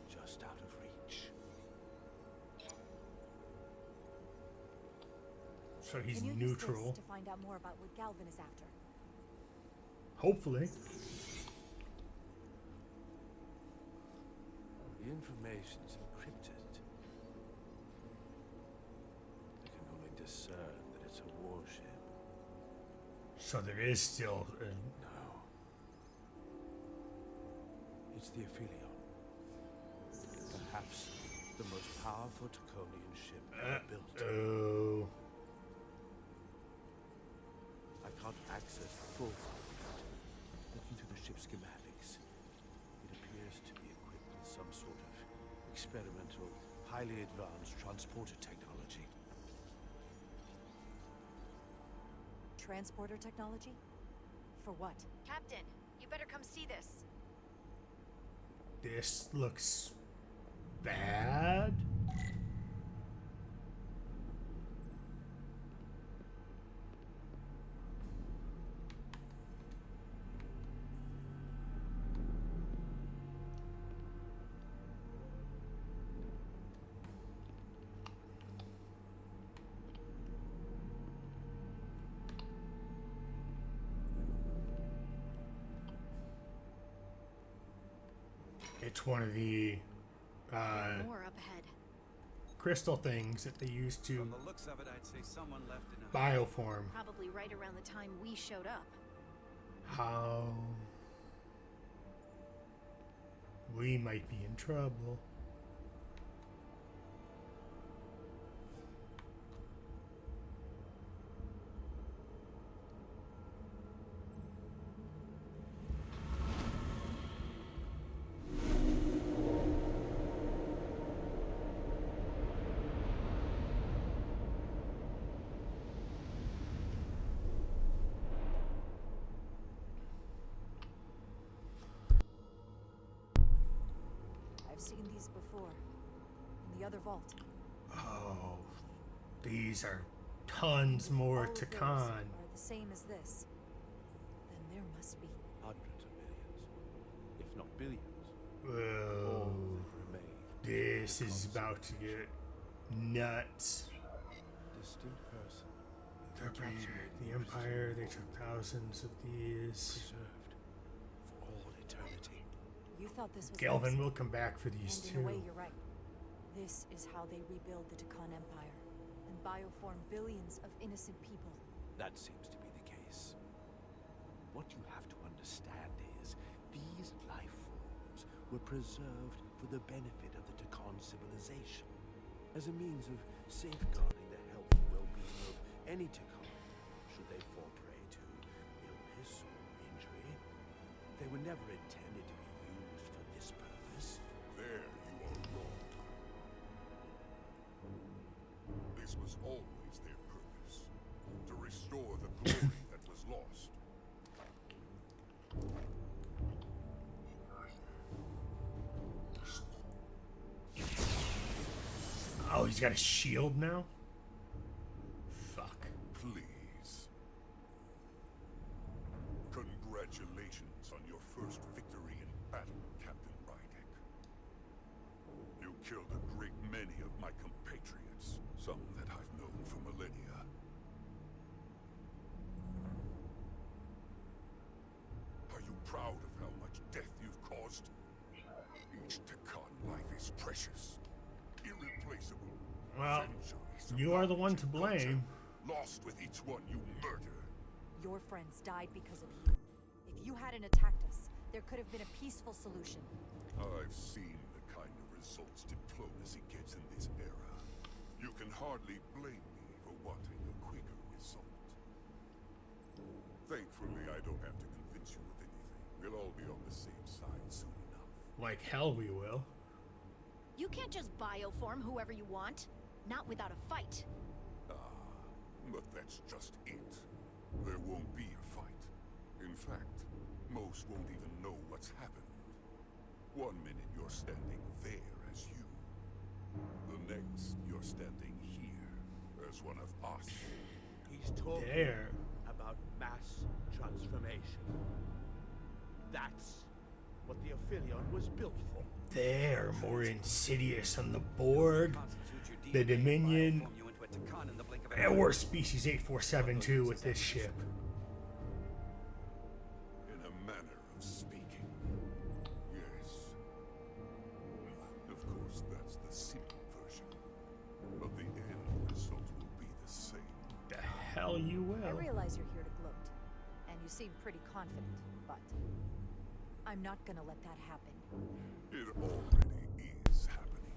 Speaker 9: just out of reach.
Speaker 1: So he's
Speaker 5: Can you use
Speaker 1: neutral.
Speaker 5: this to find out more about what Galvin is after?
Speaker 1: Hopefully.
Speaker 9: The information's encrypted. I can only discern that it's a warship.
Speaker 1: So there is still.
Speaker 9: No. It's the Aphelion. Perhaps the most powerful Taconian ship ever built.
Speaker 1: Oh.
Speaker 9: I can't access the full file yet. Looking through the ship's schematics, it appears to be equipped with some sort of experimental, highly advanced transporter technology.
Speaker 5: Transporter technology? For what?
Speaker 10: Captain, you better come see this.
Speaker 1: This looks bad. It's one of the
Speaker 5: More up ahead.
Speaker 1: crystal things that they use to
Speaker 6: From the looks of it, I'd say someone left in a
Speaker 1: bioform.
Speaker 5: Probably right around the time we showed up.
Speaker 1: How we might be in trouble.
Speaker 5: I've seen these before. In the other vault.
Speaker 1: Oh, these are tons more
Speaker 5: All
Speaker 1: to
Speaker 5: of those
Speaker 1: con.
Speaker 5: are the same as this. Then there must be.
Speaker 9: Hundreds of millions, if not billions.
Speaker 1: Whoa,
Speaker 9: All that remain.
Speaker 1: this is about to get nuts.
Speaker 9: Distinct person.
Speaker 1: The Empire, they took thousands of these.
Speaker 9: Preserved for all eternity.
Speaker 5: You thought this was
Speaker 1: Galvin
Speaker 5: easy.
Speaker 1: will come back for these
Speaker 5: And in
Speaker 1: too.
Speaker 5: a way, you're right. This is how they rebuild the Takan Empire and bioform billions of innocent people.
Speaker 9: That seems to be the case. What you have to understand is, these life forms were preserved for the benefit of the Takan civilization, as a means of safeguarding the health and well-being of any Takan, should they fall prey to illness or injury. They were never intended to be used for this purpose.
Speaker 10: There you are wrong. This was always their purpose, to restore the glory that was lost.
Speaker 1: Oh, he's got a shield now? Fuck.
Speaker 10: Please. Congratulations on your first victory in battle, Captain Rydek. You killed a great many of my compatriots, some that I've known for millennia. Are you proud of how much death you've caused? Each Takan life is precious, irreplaceable.
Speaker 1: Well,
Speaker 10: Centuries of
Speaker 1: you are the one
Speaker 10: knowledge
Speaker 1: to
Speaker 10: and culture
Speaker 1: blame.
Speaker 10: lost with each one you murder.
Speaker 5: Your friends died because of you. If you hadn't attacked us, there could have been a peaceful solution.
Speaker 10: I've seen the kind of results diplomacy gets in this era. You can hardly blame me for wanting a quicker result. Thankfully, I don't have to convince you of anything. We'll all be on the same side soon enough.
Speaker 1: Like hell we will.
Speaker 5: You can't just bioform whoever you want. Not without a fight.
Speaker 10: But that's just it. There won't be a fight. In fact, most won't even know what's happened. One minute you're standing there as you. The next you're standing here as one of us.
Speaker 9: He's talking
Speaker 1: There.
Speaker 9: about mass transformation. That's what the Aphelion was built for.
Speaker 1: They're more insidious on the board.
Speaker 6: Constitute your
Speaker 1: The
Speaker 6: DNA,
Speaker 1: Dominion.
Speaker 6: bioform you into a Takan in the blink of an
Speaker 1: And
Speaker 6: eye.
Speaker 1: we're species 8472 with this ship.
Speaker 10: In a manner of speaking. Yes. Of course, that's the simple version. But the end result will be the same.
Speaker 1: The hell you
Speaker 5: I
Speaker 1: will.
Speaker 5: realize you're here to gloat. And you seem pretty confident, but I'm not gonna let that happen.
Speaker 10: It already is happening.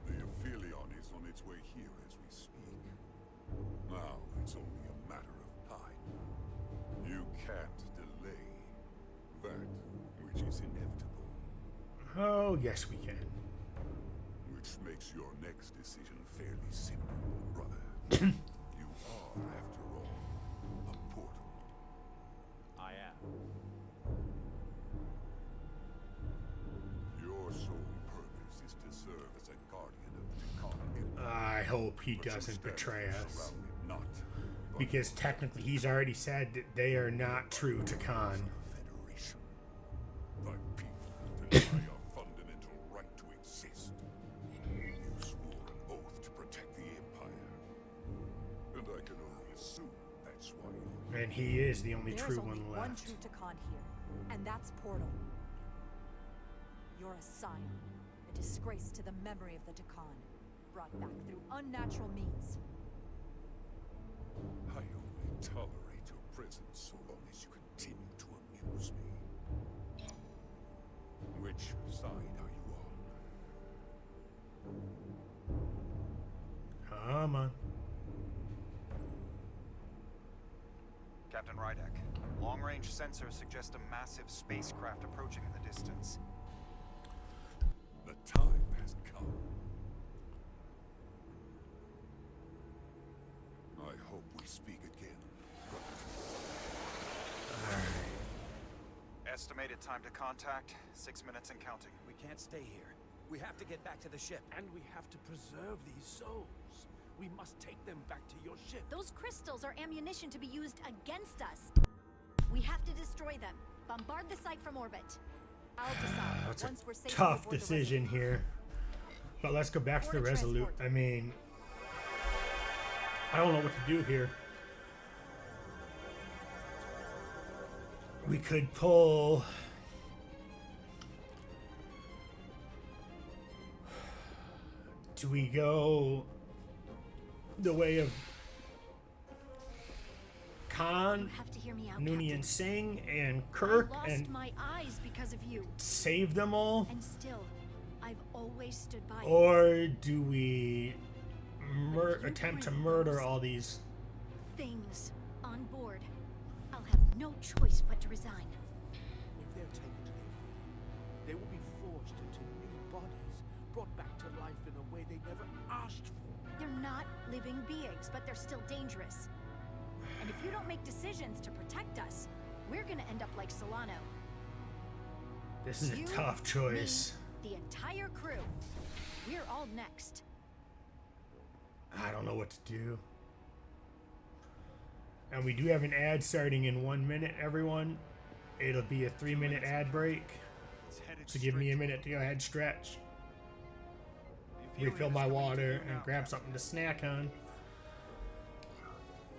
Speaker 10: The Aphelion is on its way here as we speak. Now it's only a matter of time. You can't delay that which is inevitable.
Speaker 1: Oh, yes we can.
Speaker 10: Which makes your next decision fairly simple, brother. You are, after all, a portal.
Speaker 9: I am.
Speaker 10: Your sole purpose But you
Speaker 1: doesn't
Speaker 10: stand
Speaker 1: betray
Speaker 10: here
Speaker 1: us.
Speaker 10: surrounded not by
Speaker 1: Because technically he's already said that they are not true to Khan.
Speaker 10: the Federation. Thy people deny our fundamental right to exist. You swore an oath to protect the Empire. And I can only assume that's why you're
Speaker 1: And he is the only
Speaker 5: There's
Speaker 1: true
Speaker 5: only
Speaker 1: one
Speaker 5: one
Speaker 1: left.
Speaker 5: true Takan here, and that's Portal. You're a scion, a disgrace to the memory of the Takan, brought back through unnatural means.
Speaker 10: I only tolerate your presence so long as you continue to amuse me. Which side are you on?
Speaker 1: Come on.
Speaker 8: Captain Rydek, long-range sensors suggest a massive spacecraft approaching in the distance.
Speaker 10: The time has come. I hope we speak again.
Speaker 8: Estimated time to contact, 6 minutes and counting.
Speaker 9: We can't stay here. We have to get back to the ship.
Speaker 11: And we have to preserve these souls. We must take them back to your ship.
Speaker 12: Those crystals are ammunition to be used against us. We have to destroy them. Bombard the site from orbit.
Speaker 5: I'll decide
Speaker 1: That's
Speaker 5: once we're
Speaker 1: a
Speaker 5: safely
Speaker 1: tough
Speaker 5: aboard the
Speaker 1: decision here. But let's go back to the
Speaker 5: Order
Speaker 1: Resolute.
Speaker 5: transport.
Speaker 1: I mean, I don't know what to do here. We could pull... Do we go the way of Khan,
Speaker 12: You have to hear me out,
Speaker 1: Noonien
Speaker 12: Captain.
Speaker 1: Singh, and Kirk,
Speaker 12: I lost
Speaker 1: and
Speaker 12: my eyes because of you.
Speaker 1: save them all?
Speaker 12: And still, I've always stood by you.
Speaker 1: Or do we
Speaker 12: But if you
Speaker 1: attempt to
Speaker 12: bring
Speaker 1: murder
Speaker 12: those
Speaker 1: all these?
Speaker 12: things on board, I'll have no choice but to resign.
Speaker 11: If they're taken to their fate, they will be forced into new bodies, brought back to life in a way they never asked for.
Speaker 12: They're not living beings, but they're still dangerous. And if you don't make decisions to protect us, we're gonna end up like Solano.
Speaker 1: This is a
Speaker 12: You,
Speaker 1: tough choice.
Speaker 12: Me, the entire crew. We're all next.
Speaker 1: I don't know what to do. And we do have an ad starting in 1 minute, everyone. It'll be a 3-minute ad break.
Speaker 8: It's headed
Speaker 1: So give me a
Speaker 8: straight
Speaker 1: minute to go ahead, stretch,
Speaker 8: The Infuriate
Speaker 1: refill
Speaker 8: is
Speaker 1: my
Speaker 8: coming to
Speaker 1: water,
Speaker 8: you
Speaker 1: and
Speaker 8: now,
Speaker 1: grab
Speaker 8: Captain.
Speaker 1: something to snack on.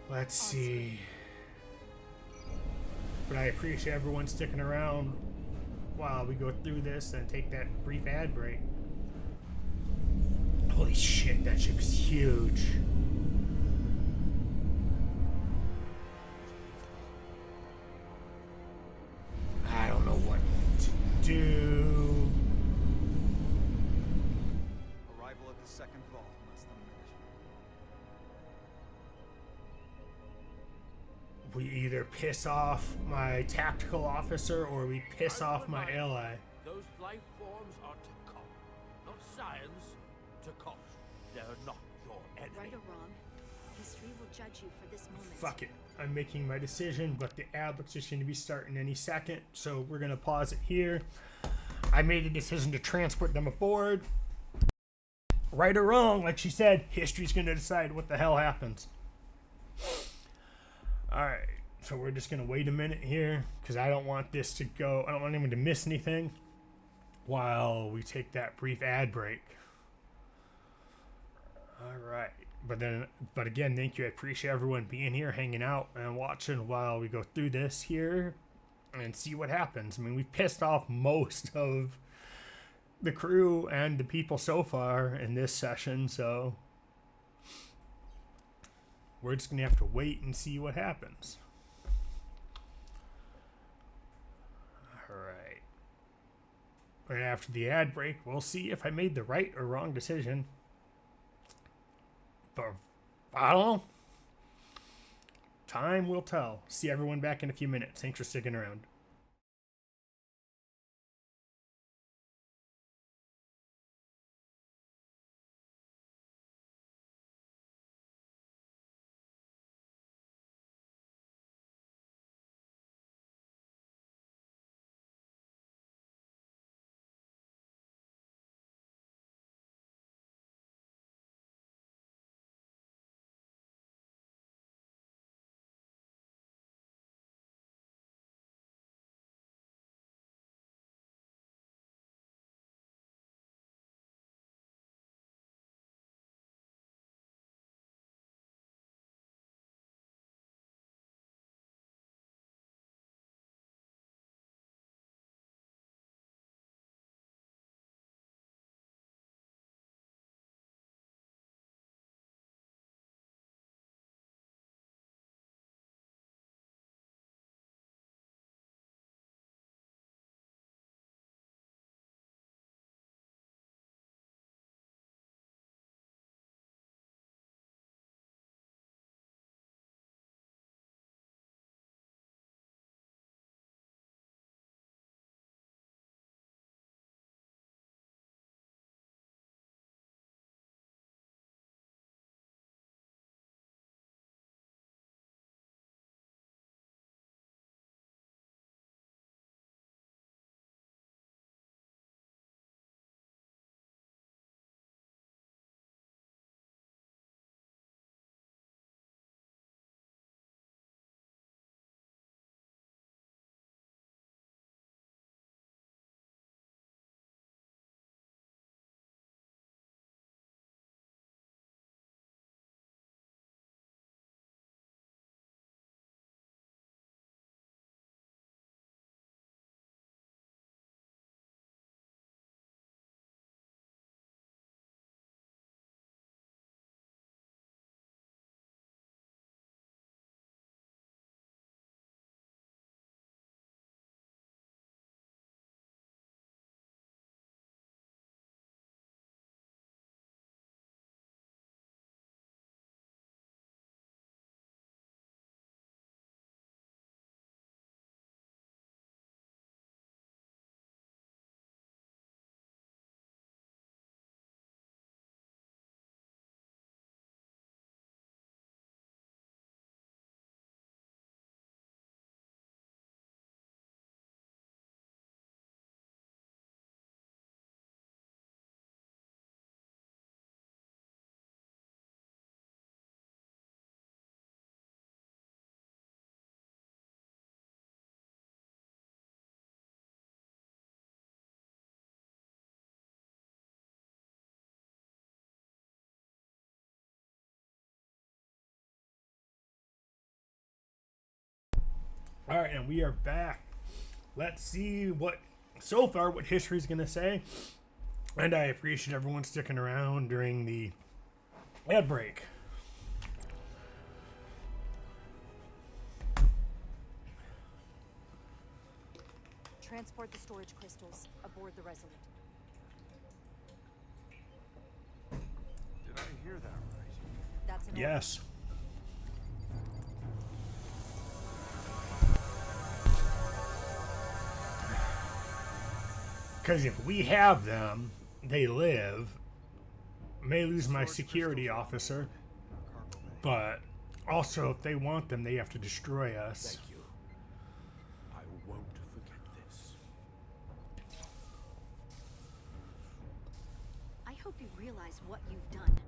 Speaker 1: Let's see. But I appreciate everyone sticking around while we go through this and take that brief ad break. Holy shit, that ship is huge. I don't know what to do.
Speaker 8: Arrival at the second vault in less than a minute.
Speaker 1: We either piss off my tactical officer or we piss off my ally.
Speaker 11: Those life forms are Takan, not science. Takan. They're not your enemy.
Speaker 12: Right or wrong, history will judge you for this moment.
Speaker 1: Fuck it. I'm making my decision, but the ad looks just going to be starting any second, so we're going to pause it here. I made the decision to transport them aboard. Right or wrong, like she said, history's going to decide what the hell happens. Alright, so we're just going to wait a minute here, because I don't want this to go, I don't want anyone to miss anything while we take that brief ad break. Alright. But again, thank you. I appreciate everyone being here, hanging out, and watching while we go through this here and see what happens. I mean, we've pissed off most of the crew and the people so far in this session, so we're just gonna have to wait and see what happens. Alright. And after the ad break, we'll see if I made the right or wrong decision. But I don't know. Time will tell. See everyone back in a few minutes. Thanks for sticking around. All right, and we are back. Let's see what history's going to say. And I appreciate everyone sticking around during the ad break.
Speaker 5: Transport the storage crystals aboard the Resolute.
Speaker 8: Did I hear that right?
Speaker 5: That's an
Speaker 1: Yes. Because if we have them, they live. May lose my security officer, but also if they want them, they have to destroy us.
Speaker 11: Thank you. I won't forget this.
Speaker 12: I hope you realize what you've done.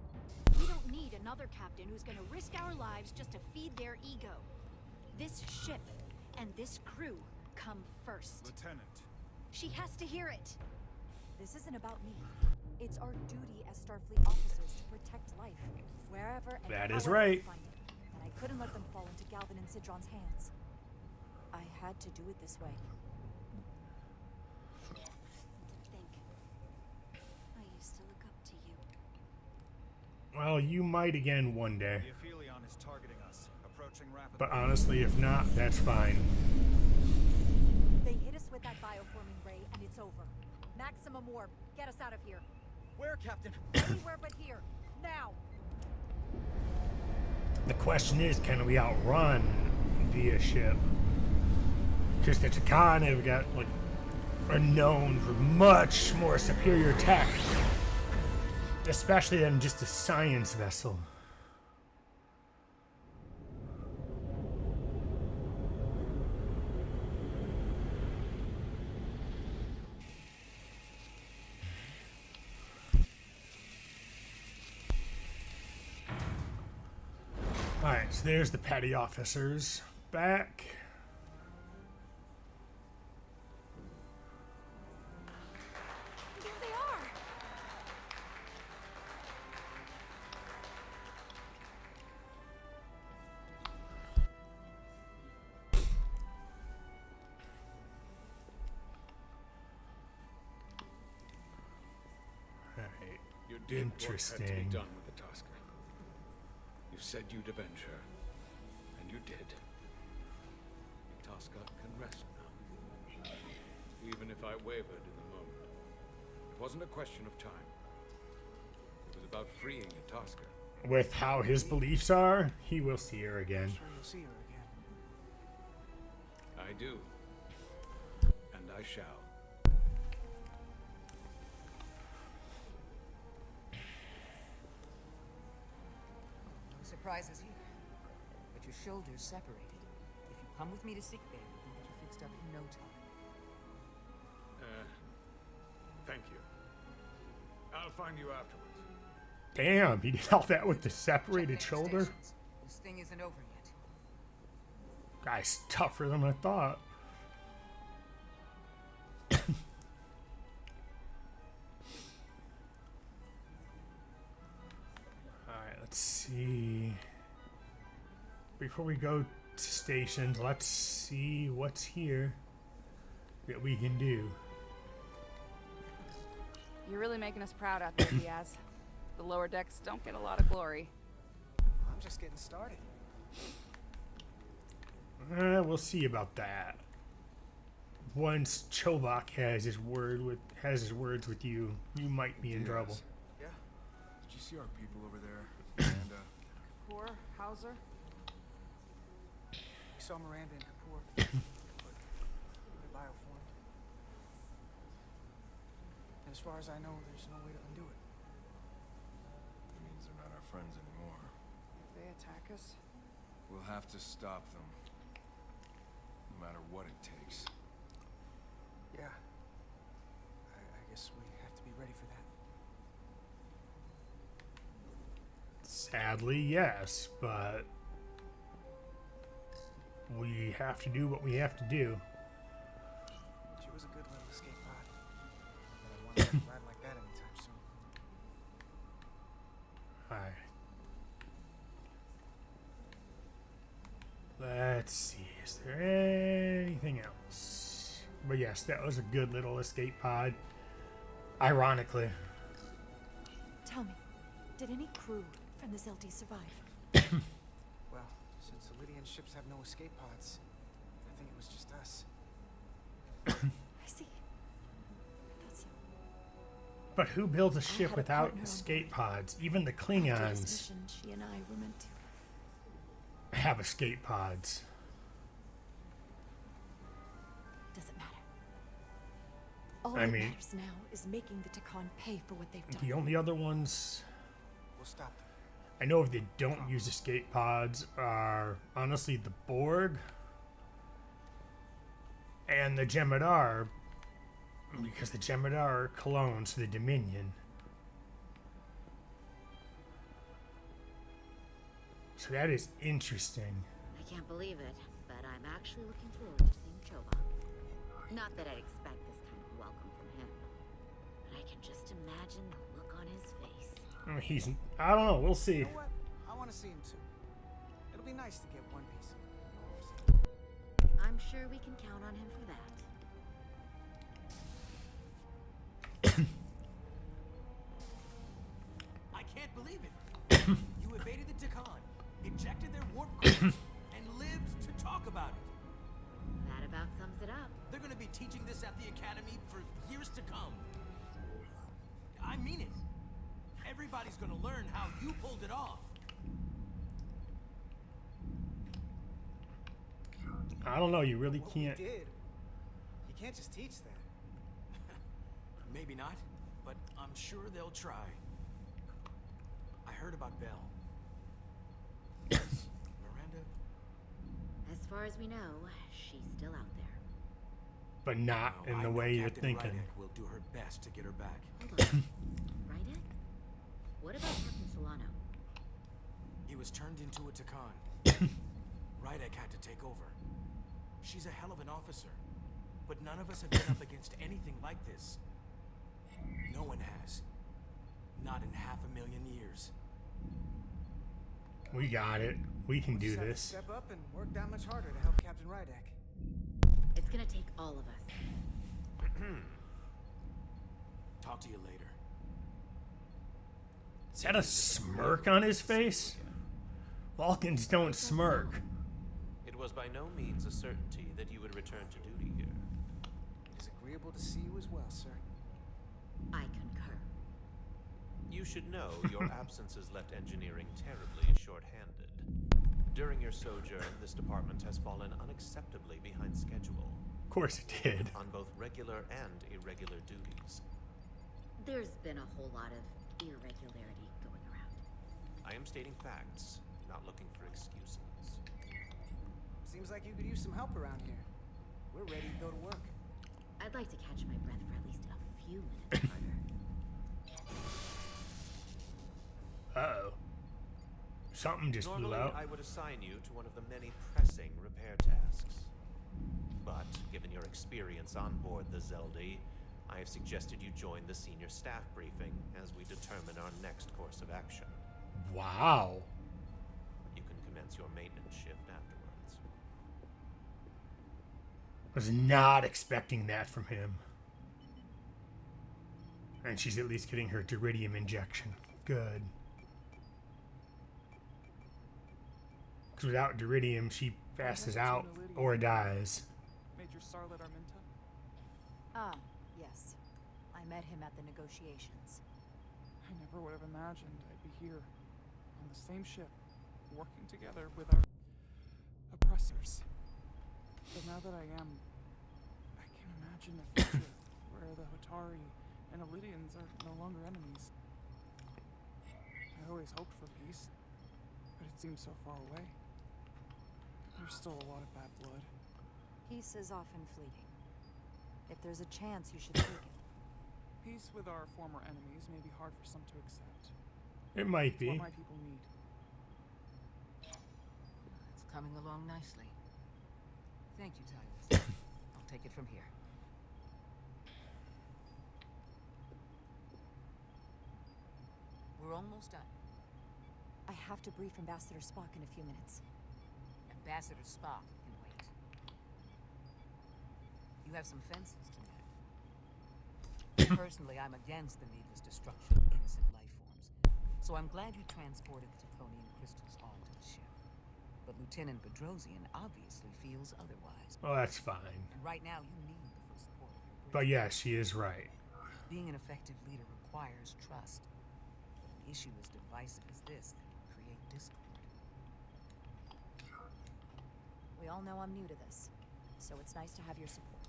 Speaker 12: We don't need another captain who's gonna risk our lives just to feed their ego. This ship and this crew come first.
Speaker 8: Lieutenant.
Speaker 12: She has to hear it.
Speaker 5: This isn't about me. It's our duty as Starfleet officers to protect life, wherever and
Speaker 1: That is
Speaker 5: however
Speaker 1: right.
Speaker 5: we find it. And I couldn't let them fall into Galvin and Sidron's hands. I had to do it this way.
Speaker 12: Think. I used to look up to you.
Speaker 1: Well, you might again one day.
Speaker 8: The Aphelion is targeting us, approaching rapidly.
Speaker 1: But honestly, if not, that's fine.
Speaker 5: They hit us with that bioforming ray, and it's over. Maximum warp. Get us out of here.
Speaker 8: Where, Captain?
Speaker 5: Anywhere but here. Now.
Speaker 1: The question is, can we outrun via ship? Because the Takan have got, like, are known for much more superior tech. Especially than just a science vessel. Alright, so there's the petty officers back.
Speaker 12: There they are.
Speaker 1: Alright,
Speaker 2: You did what had to
Speaker 1: interesting.
Speaker 2: be done with the Tasker. You said you'd avenge her, and you did. Tasker can rest now. Even if I wavered in the moment. It wasn't a question of time. It was about freeing a Tasker.
Speaker 1: With how his beliefs are, he will see her again.
Speaker 4: Sure you'll see her again.
Speaker 2: I do. And I shall.
Speaker 7: No surprises here. But your shoulders separated. If you come with me to sickbay, we can get you fixed up in no time.
Speaker 2: Thank you. I'll find you afterwards.
Speaker 1: Damn, he did all that with the separated
Speaker 7: Check
Speaker 1: shoulder.
Speaker 7: stations. This thing isn't over yet.
Speaker 1: Guy's tougher than I thought. Alright, let's see. Before we go to stations, let's see what's here that we can do.
Speaker 13: You're really making us proud out there, Diaz. The lower decks don't get a lot of glory.
Speaker 4: I'm just getting started.
Speaker 1: We'll see about that. Once Chobak has his words with you, you might be in trouble.
Speaker 8: Yeah? Did you see our people over there? Miranda?
Speaker 13: Poor Hauser?
Speaker 4: We saw Miranda and Kapoor. But they're bioformed. And as far as I know, there's no way to undo it.
Speaker 8: That means they're not our friends anymore.
Speaker 13: If they attack us?
Speaker 8: We'll have to stop them. No matter what it takes.
Speaker 4: Yeah. I guess we have to be ready for that.
Speaker 1: Sadly, yes, but we have to do what we have to do.
Speaker 4: She was a good little escape pod. But I want to ride like that anytime soon.
Speaker 1: Alright. Let's see, is there anything else. But yes, that was a good little escape pod. Ironically.
Speaker 5: Tell me, did any crew from the Zelti survive?
Speaker 4: Well, since the Lydian ships have no escape pods, I think it was just us.
Speaker 5: I see. That's...
Speaker 1: But who builds a ship
Speaker 5: had a
Speaker 1: without
Speaker 5: partner on
Speaker 1: escape pods? Even the
Speaker 5: After this
Speaker 1: Klingons
Speaker 5: mission, she and I were meant to...
Speaker 1: have escape pods.
Speaker 5: Doesn't matter. All
Speaker 1: I
Speaker 5: that
Speaker 1: mean-
Speaker 5: matters now is making the Takan pay for what they've done.
Speaker 1: The only other ones
Speaker 4: We'll stop them.
Speaker 1: I know if they don't use escape pods are honestly the Borg and the Jem'Hadar, because the Jem'Hadar are clones to the Dominion. So that is interesting.
Speaker 3: I can't believe it, but I'm actually looking forward to seeing Chobok. Not that I'd expect this kind of welcome from him, but I can just imagine the look on his face.
Speaker 1: I don't know, we'll see.
Speaker 4: You know what? I want to see him too. It'll be nice to get one piece of him.
Speaker 3: I'm sure we can count on him for that.
Speaker 9: I can't believe it. You evaded the Takan, ejected their warp core, and lived to talk about it.
Speaker 3: That about sums it up.
Speaker 9: They're gonna be teaching this at the Academy for years to come. I mean it. Everybody's gonna learn how you pulled it off.
Speaker 1: I don't know, you really
Speaker 4: What
Speaker 1: can't.
Speaker 4: we did, you can't just teach that.
Speaker 9: Maybe not, but I'm sure they'll try. I heard about Belle. Miranda?
Speaker 3: As far as we know, she's still out there.
Speaker 1: But not
Speaker 9: Well,
Speaker 1: in
Speaker 9: I
Speaker 1: the
Speaker 9: know
Speaker 1: way you're
Speaker 9: Captain
Speaker 1: thinking.
Speaker 9: Rydek will do her best to get her back.
Speaker 3: Hold on. Rydek? What about Captain Solano?
Speaker 9: He was turned into a Takan. Rydek had to take over. She's a hell of an officer, but none of us have been up against anything like this. No one has. Not in 500,000 years.
Speaker 1: We got it. We can do
Speaker 4: Just have to
Speaker 1: this.
Speaker 4: step up and work that much harder to help Captain Rydek.
Speaker 3: It's gonna take all of us.
Speaker 9: Talk to you later.
Speaker 1: Is that a smirk on his face? Vulcans don't smirk.
Speaker 14: It was by no means a certainty that you would return to duty here.
Speaker 4: It is agreeable to see you as well, sir.
Speaker 3: I concur.
Speaker 14: You should know your absences left engineering terribly short-handed. During your sojourn, this department has fallen unacceptably behind schedule.
Speaker 1: Of course it did.
Speaker 14: On both regular and irregular duties.
Speaker 3: There's been a whole lot of irregularity going around.
Speaker 14: I am stating facts, not looking for excuses.
Speaker 4: Seems like you could use some help around here. We're ready to go to work.
Speaker 3: I'd like to catch my breath for at least a few minutes harder.
Speaker 1: Uh-oh. Something just blew
Speaker 14: Normally,
Speaker 1: out.
Speaker 14: I would assign you to one of the many pressing repair tasks. But, given your experience on board the Zeldi, I have suggested you join the senior staff briefing as we determine our next course of action.
Speaker 1: Wow.
Speaker 14: You can commence your maintenance shift afterwards.
Speaker 1: Was not expecting that from him. And she's at least getting her duridium injection. Good. Because without duridium, she passes out or dies.
Speaker 13: Major Sarlet Arminta?
Speaker 5: Ah, yes. I met him at the negotiations.
Speaker 13: I never would have imagined I'd be here, on the same ship, working together with our oppressors. But now that I am, I can imagine a future where the Hotari and Elidians are no longer enemies. I always hoped for peace, but it seems so far away. There's still a lot of bad blood.
Speaker 5: Peace is often fleeting. If there's a chance, you should take it.
Speaker 13: Peace with our former enemies may be hard for some to accept.
Speaker 1: It might
Speaker 13: It's
Speaker 1: be.
Speaker 13: what my people need.
Speaker 7: It's coming along nicely. Thank you, Tyrus. I'll take it from here. We're almost done.
Speaker 5: I have to brief Ambassador Spock in a few minutes.
Speaker 7: Ambassador Spock can wait. You have some fences to mend. Personally, I'm against the needless destruction of innocent life forms. So I'm glad you transported the Taconian crystals onto the ship. But Lieutenant Bedrosian obviously feels otherwise.
Speaker 1: Oh, that's fine.
Speaker 7: And right now, you need the full support of your group.
Speaker 1: But yeah, she is right.
Speaker 7: Being an effective leader requires trust. But an issue as divisive as this can create discord.
Speaker 5: We all know I'm new to this, so it's nice to have your support.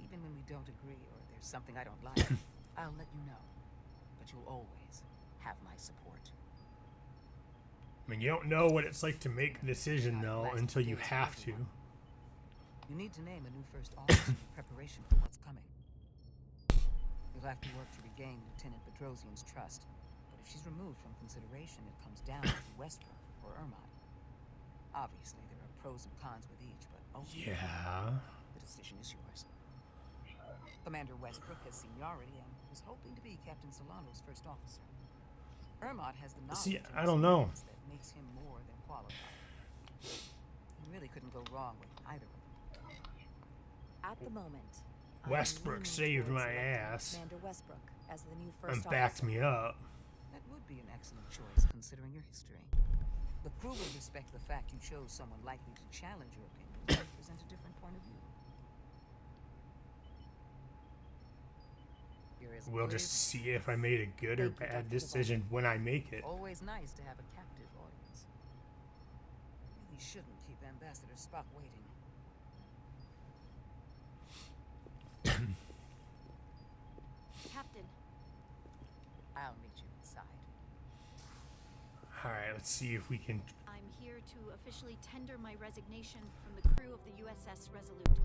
Speaker 7: Even when we don't agree or there's something I don't like, I'll let you know. But you'll always have my support.
Speaker 1: I mean, you don't know what it's like to make a decision, though, until you have to.
Speaker 7: You need to name a new first officer in preparation for what's coming. You'll have to work to regain Lieutenant Bedrosian's trust. But if she's removed from consideration, it comes down to Westbrook or Ermont. Obviously, there are pros and cons with each, but ultimately, the decision is yours. Commander Westbrook has seniority and was hoping to be Captain Solano's first officer. Ermont has the knowledge.
Speaker 1: See, I don't know.
Speaker 7: That makes him more than qualified. You really couldn't go wrong with either of them.
Speaker 5: At the moment,
Speaker 1: Westbrook saved my ass
Speaker 5: Commander Westbrook as the new first
Speaker 1: and backed me up.
Speaker 7: That would be an excellent choice, considering your history. The crew will respect the fact you chose someone likely to challenge your opinions and present a different point of view.
Speaker 1: We'll just see if I made a good or bad decision when I make it.
Speaker 7: Always nice to have a captive audience. Really shouldn't keep Ambassador Spock waiting.
Speaker 12: Captain.
Speaker 7: I'll meet you inside.
Speaker 1: Alright, let's see if we can...
Speaker 12: I'm here to officially tender my resignation from the crew of the USS Resolute.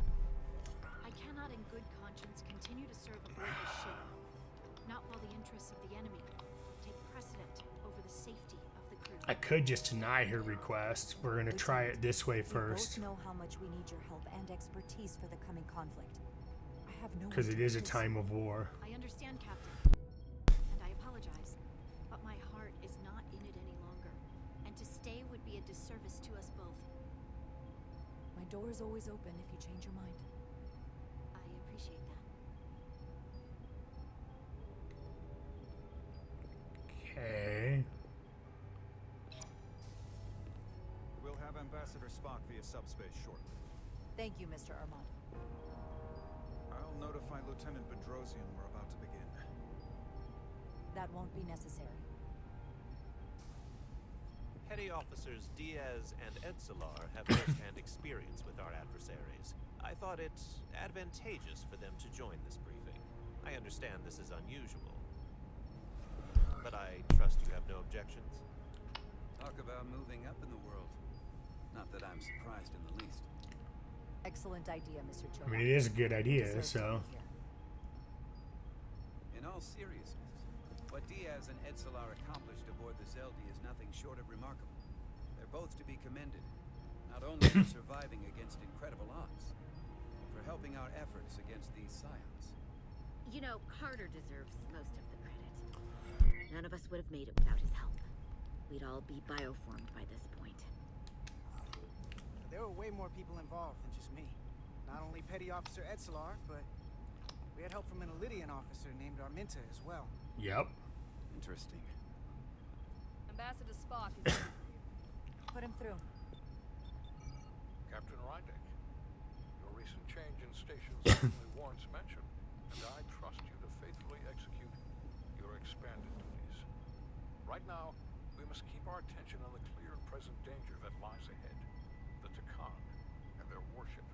Speaker 12: I cannot in good conscience continue to serve aboard this ship. Not while the interests of the enemy take precedent over the safety of the crew.
Speaker 1: I could just deny her request. We're going to try it this way first.
Speaker 5: We both know how much we need your help and expertise for the coming conflict. I have no...
Speaker 1: Because it is a time of war.
Speaker 12: I understand, Captain. And I apologize. But my heart is not in it any longer. And to stay would be a disservice to us both.
Speaker 5: My door is always open if you change your mind.
Speaker 12: I appreciate that.
Speaker 1: Okay.
Speaker 8: We'll have Ambassador Spock via subspace shortly.
Speaker 5: Thank you, Mr. Ermont.
Speaker 8: I'll notify Lieutenant Bedrosian we're about to begin.
Speaker 5: That won't be necessary.
Speaker 14: Petty Officers Diaz and Edsolar have first-hand experience with our adversaries. I thought it advantageous for them to join this briefing. I understand this is unusual, but I trust you have no objections?
Speaker 6: Talk about moving up in the world. Not that I'm surprised in the least.
Speaker 5: Excellent idea, Mr. Cho.
Speaker 1: I mean, it is a good idea, so...
Speaker 6: In all seriousness, what Diaz and Edsolar accomplished aboard the Zeldi is nothing short of remarkable. They're both to be commended, not only for surviving against incredible odds, but for helping our efforts against these scions.
Speaker 3: You know, Carter deserves most of the credit. None of us would have made it without his help. We'd all be bioformed by this point.
Speaker 4: There were way more people involved than just me. Not only Petty Officer Edsolar, but we had help from an Elydian officer named Arminta as well.
Speaker 1: Yep.
Speaker 6: Interesting.
Speaker 5: Ambassador Spock is here. Put him through.
Speaker 10: Captain Rydek, your recent change in station certainly warrants mention, and I trust you to faithfully execute your expanded duties. Right now, we must keep our attention on the clear and present danger that lies ahead. The Takan and their warship.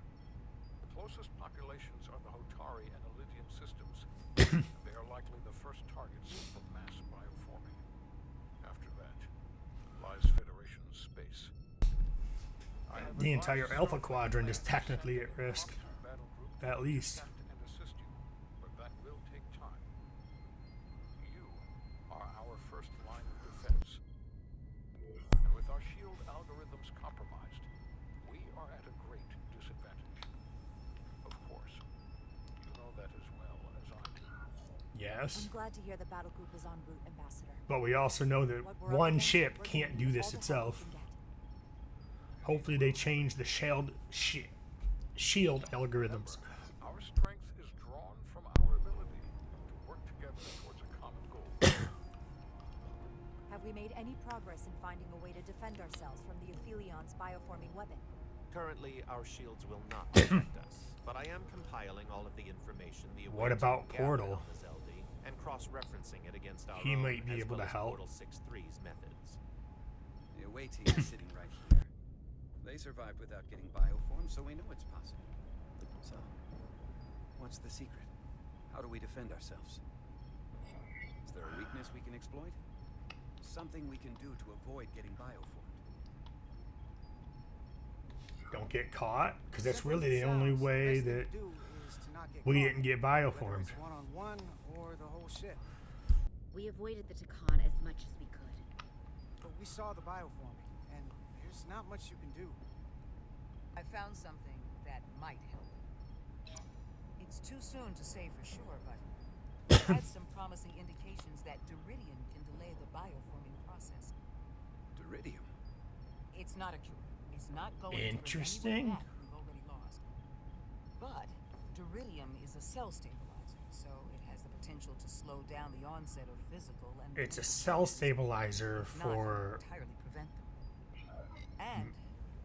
Speaker 10: The closest populations are the Hotari and Elydian systems, and they are likely the first targets for mass bioforming. After that lies Federation space.
Speaker 1: The entire Alpha Quadrant is technically at risk. At least.
Speaker 10: And assist you, but that will take time. You are our first line of defense. And with our shield algorithms compromised, we are at a great disadvantage. Of course, you know that as well as I do.
Speaker 1: Yes.
Speaker 5: I'm glad to hear the battle group is en route, Ambassador.
Speaker 1: But we also know that one ship can't do this itself. Hopefully they change the shield algorithms.
Speaker 5: we made any progress in finding a way to defend ourselves from the Aphilion's bioforming weapon?
Speaker 14: Currently, our shields will not protect us, but I am compiling all of the information the
Speaker 1: What about Portal?
Speaker 14: on the Zeldi and cross-referencing it against our
Speaker 1: He
Speaker 14: own,
Speaker 1: might be
Speaker 14: as
Speaker 1: able
Speaker 14: well
Speaker 1: to
Speaker 14: as
Speaker 1: help.
Speaker 14: Portal 6-3's methods.
Speaker 6: The away team is sitting right here. They survived without getting bioformed, so we know it's possible. So, what's the secret? How do we defend ourselves? Is there a weakness we can exploit? Something we can do to avoid getting bioformed?
Speaker 1: Don't get caught, because that's really the only way that we didn't get bioformed.
Speaker 4: One-on-one or the whole ship.
Speaker 3: We avoided the Takan as much as we could.
Speaker 4: But we saw the bioforming, and there's not much you can do.
Speaker 7: I found something that might help. It's too soon to say for sure, but I've had some promising indications that Duridium can delay the bioforming process.
Speaker 6: Duridium?
Speaker 7: It's not a cure. It's not going
Speaker 1: Interesting.
Speaker 7: to bring anyone back we've already lost. But Duridium is a cell stabilizer, so it has the potential to slow down the onset of physical and
Speaker 1: It's a
Speaker 7: mental
Speaker 1: cell
Speaker 7: changes,
Speaker 1: stabilizer
Speaker 7: not
Speaker 1: for...
Speaker 7: entirely prevent them. And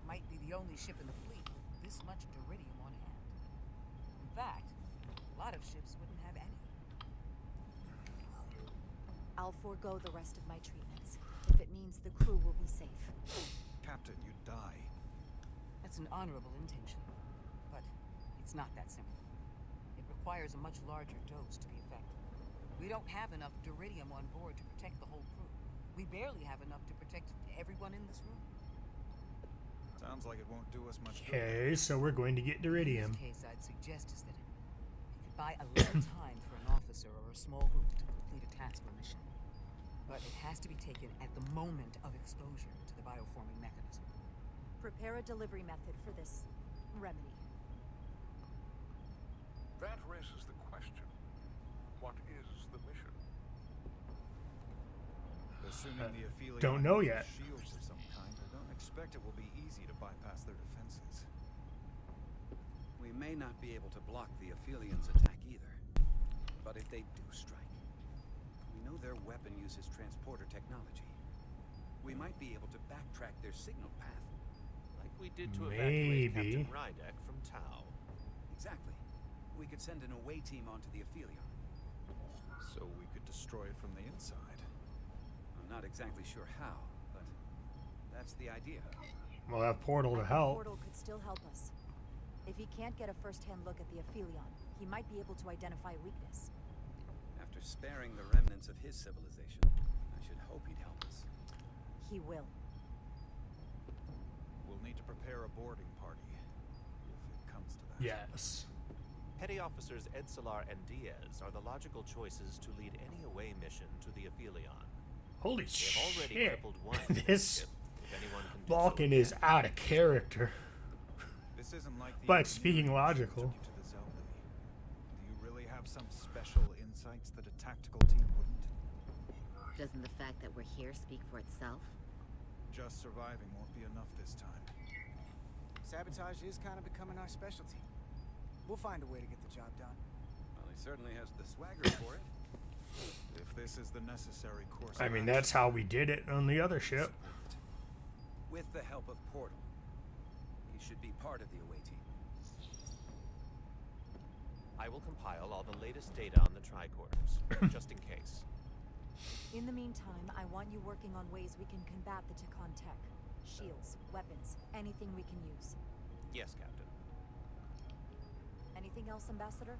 Speaker 7: might be the only ship in the fleet with this much Duridium on hand. In fact, a lot of ships wouldn't have any.
Speaker 5: I'll forego the rest of my treatments, if it means the crew will be safe.
Speaker 8: Captain, you'd die.
Speaker 7: That's an honorable intention, but it's not that simple. It requires a much larger dose to be effective. We don't have enough Duridium on board to protect the whole crew. We barely have enough to protect everyone in this room.
Speaker 8: Sounds like it won't do us much good.
Speaker 1: Okay, so we're going to get Duridium.
Speaker 7: In this case, I'd suggest is that you could buy a little time for an officer or a small group to complete a task or mission. But it has to be taken at the moment of exposure to the bioforming mechanism.
Speaker 5: Prepare a delivery method for this remedy.
Speaker 10: That raises the question. What is the mission?
Speaker 8: Assuming the Aphelion
Speaker 1: don't know
Speaker 8: uses
Speaker 1: yet.
Speaker 8: shields of some kind, I don't expect it will be easy to bypass their defenses.
Speaker 6: We may not be able to block the Aphelions' attack either. But if they do strike, we know their weapon uses transporter technology. We might be able to backtrack their signal path.
Speaker 14: Like we did to evacuate
Speaker 1: Maybe.
Speaker 14: Captain Rydek from Tau.
Speaker 6: Exactly. We could send an away team onto the Aphelion.
Speaker 8: So we could destroy it from the inside.
Speaker 6: I'm not exactly sure how, but that's the idea.
Speaker 1: We'll have Portal to
Speaker 5: I think
Speaker 1: help.
Speaker 5: Portal could still help us. If he can't get a first-hand look at the Aphelion, he might be able to identify a weakness.
Speaker 6: After sparing the remnants of his civilization, I should hope he'd help us.
Speaker 5: He will.
Speaker 8: We'll need to prepare a boarding party, if it comes to that.
Speaker 1: Yes.
Speaker 14: Petty Officers Edsalar and Diaz are the logical choices to lead any away mission to the Aphelion.
Speaker 1: Holy
Speaker 14: They've already
Speaker 1: shit.
Speaker 14: crippled one
Speaker 1: This
Speaker 14: ship. If anyone can do
Speaker 1: Vulcan
Speaker 14: so
Speaker 1: is
Speaker 14: again.
Speaker 1: out of character.
Speaker 8: This isn't like the
Speaker 1: But
Speaker 8: engineering
Speaker 1: speaking
Speaker 8: mission
Speaker 1: logical.
Speaker 8: took you to the Zelda. Do you really have some special insights that a tactical team wouldn't?
Speaker 3: Doesn't the fact that we're here speak for itself?
Speaker 8: Just surviving won't be enough this time.
Speaker 4: Sabotage is kind of becoming our specialty. We'll find a way to get the job done.
Speaker 6: Well, he certainly has the swagger for it.
Speaker 8: If this is the necessary course
Speaker 1: I
Speaker 8: of
Speaker 1: mean,
Speaker 8: action,
Speaker 1: that's how we did it on the other ship.
Speaker 6: With the help of Portal, he should be part of the away team.
Speaker 14: I will compile all the latest data on the tricorders, just in case.
Speaker 5: In the meantime, I want you working on ways we can combat the Takan tech. Shields, weapons, anything we can use.
Speaker 14: Yes, Captain.
Speaker 5: Anything else, Ambassador?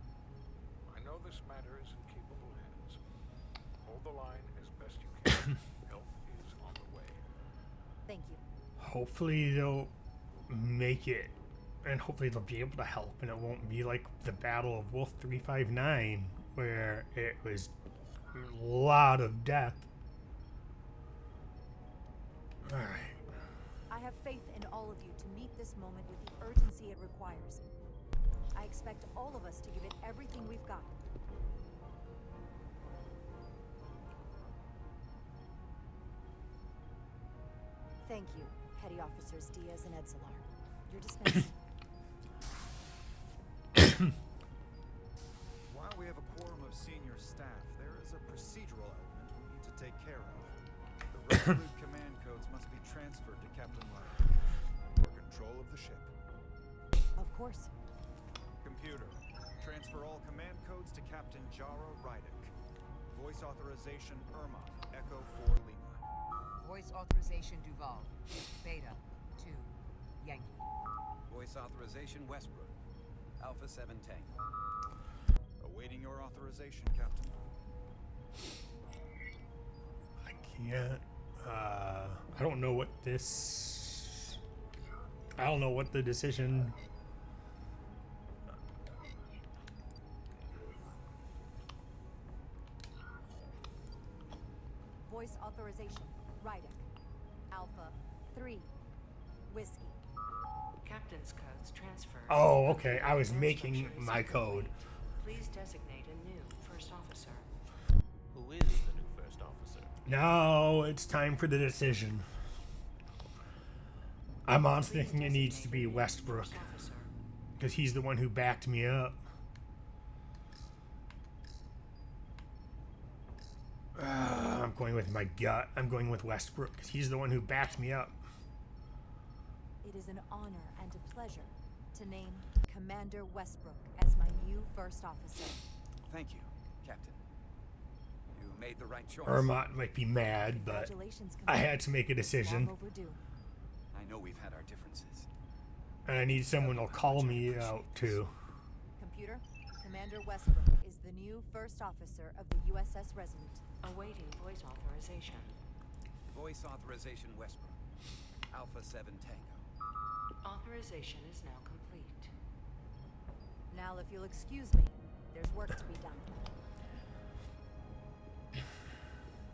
Speaker 10: I know this matter is in capable hands. Hold the line as best you can. Help is on the way.
Speaker 5: Thank you.
Speaker 1: Hopefully they'll make it, and hopefully they'll be able to help, and it won't be like the Battle of Wolf 359, where it was a lot of death. Alright.
Speaker 5: I have faith in all of you to meet this moment with the urgency it requires. I expect all of us to give it everything we've got. Thank you, Petty Officers Diaz and Edsalar. You're dismissed.
Speaker 8: while we have a quorum of senior staff, there is a procedural element we need to take care of. The Resolute command codes must be transferred to Captain Ryder for control of the ship.
Speaker 5: Of course.
Speaker 8: Computer, transfer all command codes to Captain Jaro Rydick. Voice authorization Irma, Echo 4 Lima.
Speaker 7: Voice authorization Duval. Beta 2 Yankee.
Speaker 6: Voice authorization Westbrook. Alpha 7 Tango.
Speaker 8: Awaiting your authorization, Captain.
Speaker 1: I can't. I don't know what this. I don't know what the decision.
Speaker 5: Voice authorization Rydick. Alpha 3 Whiskey.
Speaker 15: Captain's codes transferred.
Speaker 1: Oh, okay. I was making my code.
Speaker 15: Please designate a new first officer.
Speaker 14: Who is the new first officer?
Speaker 1: Now it's time for the decision. I'm on thinking it needs to be Westbrook, because he's the one who backed me up. I'm going with my gut. I'm going with Westbrook, because he's the one who backed me up.
Speaker 5: It is an honor and a pleasure to name Commander Westbrook as my new first officer.
Speaker 6: Thank you, Captain. You made the right choice.
Speaker 1: Ermot might be mad, but I had to make a decision.
Speaker 5: Long overdue.
Speaker 6: I know we've had our differences.
Speaker 1: And I need someone to call me out, too.
Speaker 5: Computer, Commander Westbrook is the new first officer of the USS Resolute.
Speaker 15: Awaiting voice authorization.
Speaker 6: Voice authorization Westbrook. Alpha 7 Tango.
Speaker 15: Authorization is now complete.
Speaker 5: Now, if you'll excuse me, there's work to be done.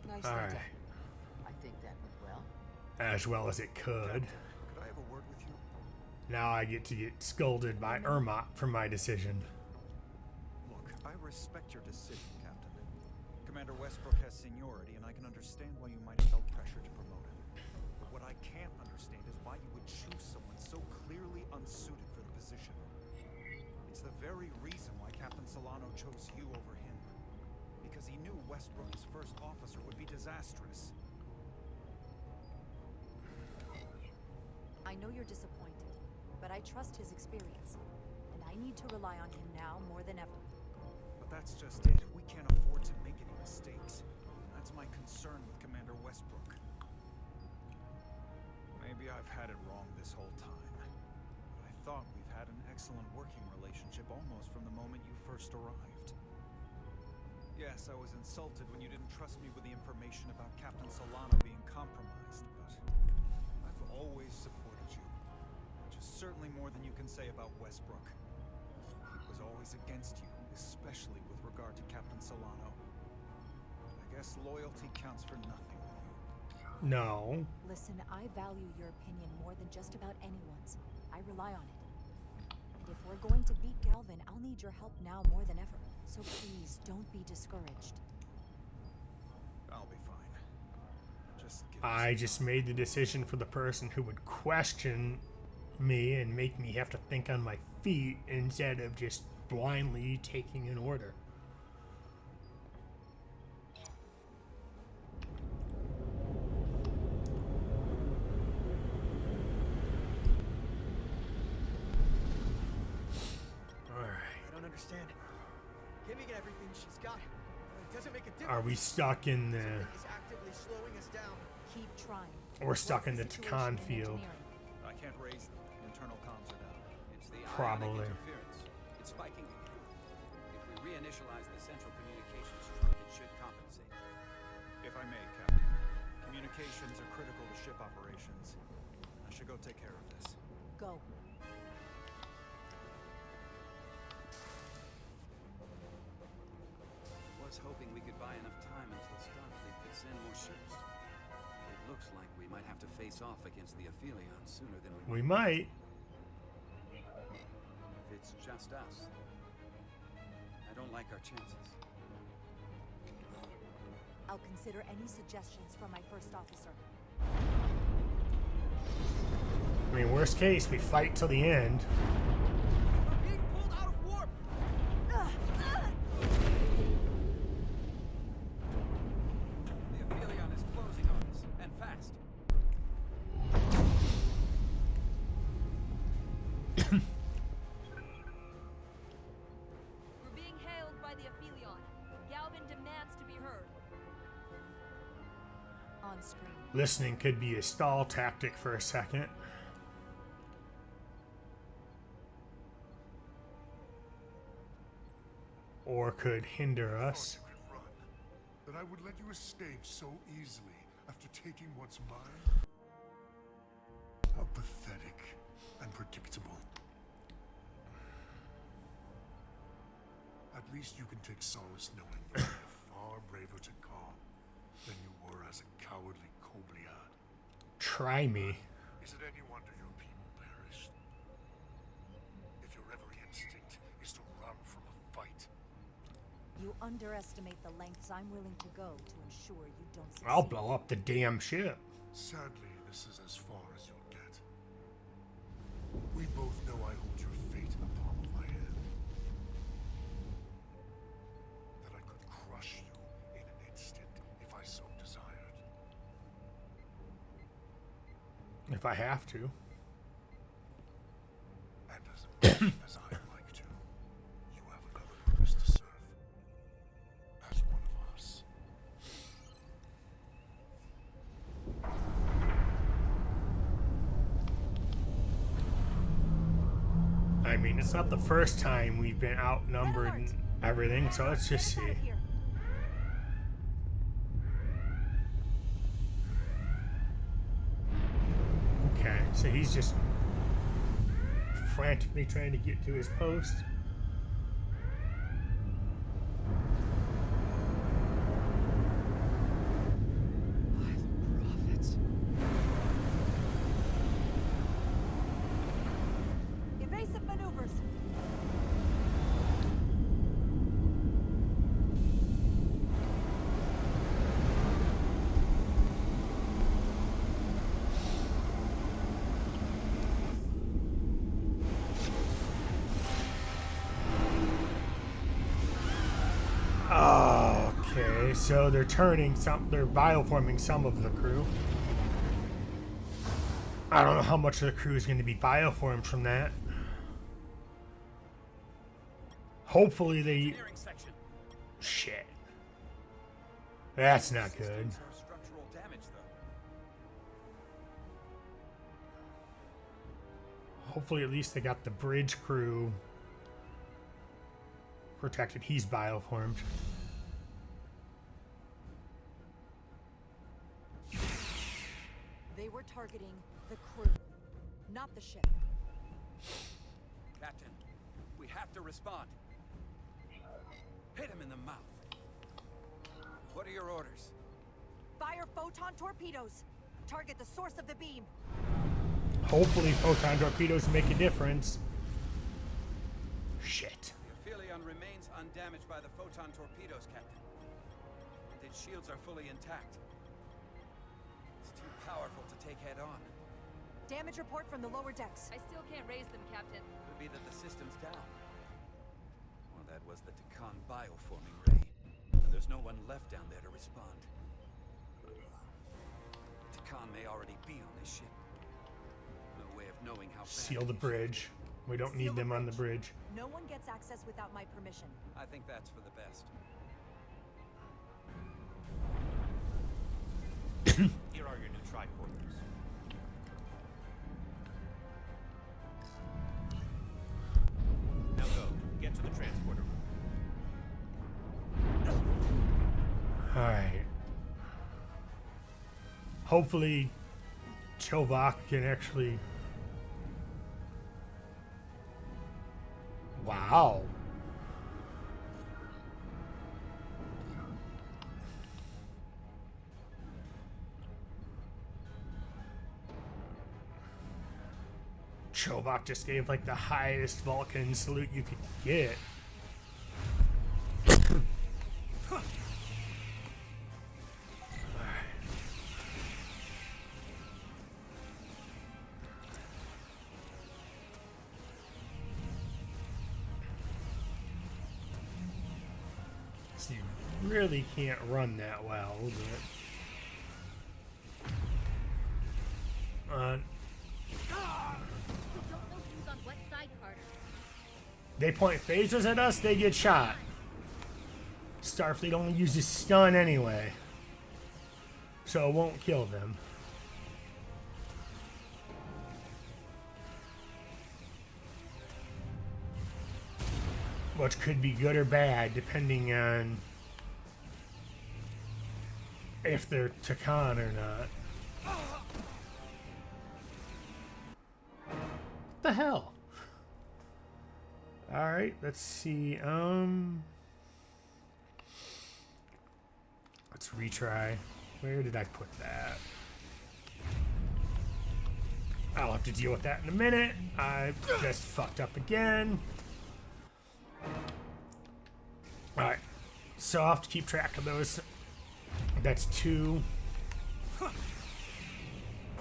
Speaker 7: Nicely
Speaker 1: All
Speaker 7: done.
Speaker 1: right.
Speaker 7: I think that went well.
Speaker 1: As well as it could.
Speaker 8: Could I have a word with you?
Speaker 1: Now I get to get scolded by Ermot for my decision.
Speaker 8: Look, I respect your decision, Captain. Commander Westbrook has seniority, and I can understand why you might have felt pressure to promote him. But what I can't understand is why you would choose someone so clearly unsuited for the position. It's the very reason why Captain Solano chose you over him. Because he knew Westbrook as first officer would be disastrous.
Speaker 5: I know you're disappointed, but I trust his experience, and I need to rely on him now more than ever.
Speaker 8: But that's just it. We can't afford to make any mistakes. That's my concern with Commander Westbrook. Maybe I've had it wrong this whole time. But I thought we've had an excellent working relationship almost from the moment you first arrived. Yes, I was insulted when you didn't trust me with the information about Captain Solano being compromised, but I've always supported you. Which is certainly more than you can say about Westbrook. He was always against you, especially with regard to Captain Solano. I guess loyalty counts for nothing with you.
Speaker 1: No.
Speaker 5: Listen, I value your opinion more than just about anyone's. I rely on it. And if we're going to beat Galvin, I'll need your help now more than ever. So please, don't be discouraged.
Speaker 8: I'll be fine.
Speaker 1: I just made the decision for the person who would question me and make me have to think on my feet instead of just blindly taking an order.
Speaker 4: I don't understand. Giving everything she's got, it doesn't make a difference.
Speaker 1: Are we stuck in the...
Speaker 4: Something is actively slowing us down.
Speaker 5: Keep trying.
Speaker 1: We're stuck in the Takan field.
Speaker 8: I can't raise them. Internal comms are down.
Speaker 6: It's the
Speaker 1: Probably.
Speaker 6: ionic interference. It's spiking again. If we reinitialize the central communications trunk, it should compensate.
Speaker 8: If I may, Captain. Communications are critical to ship operations. I should go take care of this.
Speaker 5: Go.
Speaker 6: I was hoping we could buy enough time until Starfleet could send more ships. It looks like we might have to face off against the Aphelion sooner than
Speaker 1: We might.
Speaker 6: If it's just us, I don't like our chances.
Speaker 5: I'll consider any suggestions from my first officer.
Speaker 1: I mean, worst case, we fight till the end.
Speaker 4: We're being pulled out of warp!
Speaker 6: The Aphelion is closing on us, and
Speaker 5: We're being hailed by the Aphelion. Galvin demands to be heard. On screen.
Speaker 1: Listening could be a stall tactic for a second. Or could hinder us.
Speaker 10: You could run, that I would let you escape so easily after taking what's mine? How pathetic and predictable. At least you can take solace knowing that you're far braver to call than you were as a cowardly Kobliad.
Speaker 1: Try me.
Speaker 10: Is it any wonder your people perished? If your every instinct is to run from a fight.
Speaker 5: You underestimate the lengths I'm willing to go to ensure you don't succeed.
Speaker 1: I'll blow up the damn ship.
Speaker 10: Sadly, this is as far as you'll get. We both know I hold your fate in the palm of my hand. That I could crush you in an instant if I so desired.
Speaker 1: If I have to.
Speaker 10: And as much as I'd like to, you have another purpose to serve. As one of us.
Speaker 1: I mean, it's not the first time we've been outnumbered and everything, so let's just see. Okay, so he's just frantically trying to get to his post.
Speaker 5: Evasive maneuvers.
Speaker 1: Okay, so they're bioforming some of the crew. I don't know how much of the crew is going to be bioformed from that. Hopefully they... Shit. That's not good.
Speaker 6: Structural damage, though.
Speaker 1: Hopefully at least they got the bridge crew protected. He's bioformed.
Speaker 5: They were targeting the crew, not the ship.
Speaker 6: Captain, we have to respond. Hit him in the mouth. What are your orders?
Speaker 5: Fire photon torpedoes. Target the source of the beam.
Speaker 1: Hopefully photon torpedoes make a difference. Shit.
Speaker 6: The Aphelion remains undamaged by the photon torpedoes, Captain. And its shields are fully intact. It's too powerful to take head on.
Speaker 5: Damage report from the lower decks.
Speaker 16: I still can't raise them, Captain.
Speaker 6: Could be that the system's down. Well, that was the Takan bioforming ray. And there's no one left down there to respond. Takan may already be on this ship. No way of knowing how fast.
Speaker 1: Seal the bridge. We don't need them on the bridge.
Speaker 5: No one gets access without my permission.
Speaker 6: I think that's for the best.
Speaker 14: Here are your new tricorders. Now go. Get to the transporter room.
Speaker 1: Alright. Hopefully Chovak can actually... Wow. Chovak just gave like the highest Vulcan salute you could get. So you really can't run that well, but
Speaker 3: You don't know who's on what side
Speaker 1: They point phasers at us, they get shot. Starfleet only uses stun anyway, so it won't kill them. Which could be good or bad, depending on if they're Takan or not. What the hell? Alright, let's see. Let's retry. Where did I put that? I'll have to deal with that in a minute. I just fucked up again. Alright, so I'll have to keep track of those. That's 2.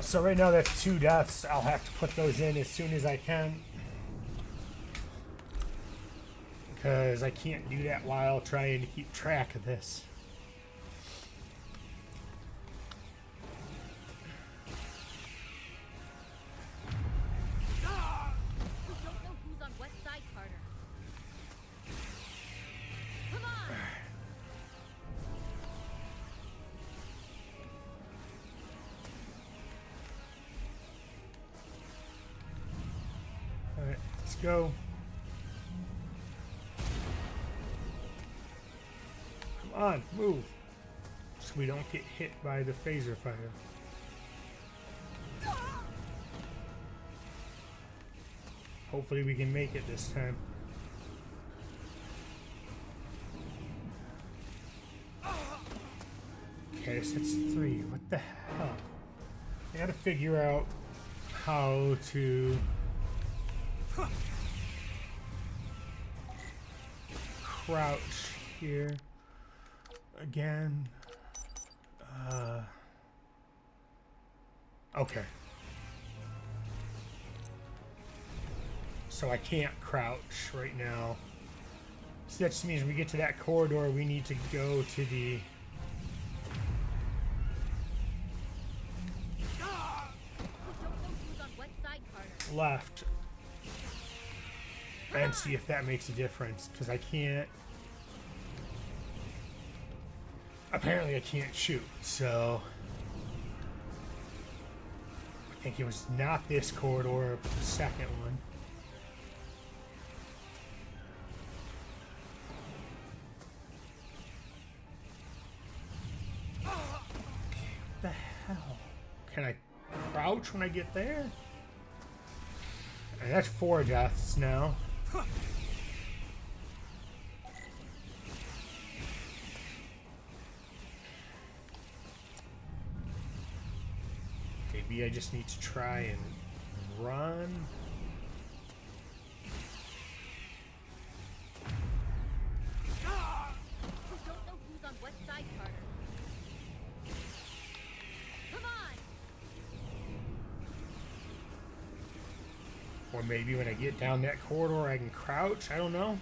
Speaker 1: So right now that's 2 deaths. I'll have to put those in as soon as I can, because I can't do that while trying to keep track of this. Go. Come on, move. So we don't get hit by the phaser fire. Hopefully we can make it this time. Okay, so that's 3. What the hell? I gotta figure out how to crouch here again. Okay. So I can't crouch right now. So that just means when we get to that corridor, we need to go to the left and see if that makes a difference, because I can't, apparently I can't shoot, so I think it was not this corridor, but the second one. What the hell? Can I crouch when I get there? And that's 4 deaths now. Maybe I just need to try and run. Or maybe when I get down that corridor I can crouch, I don't know.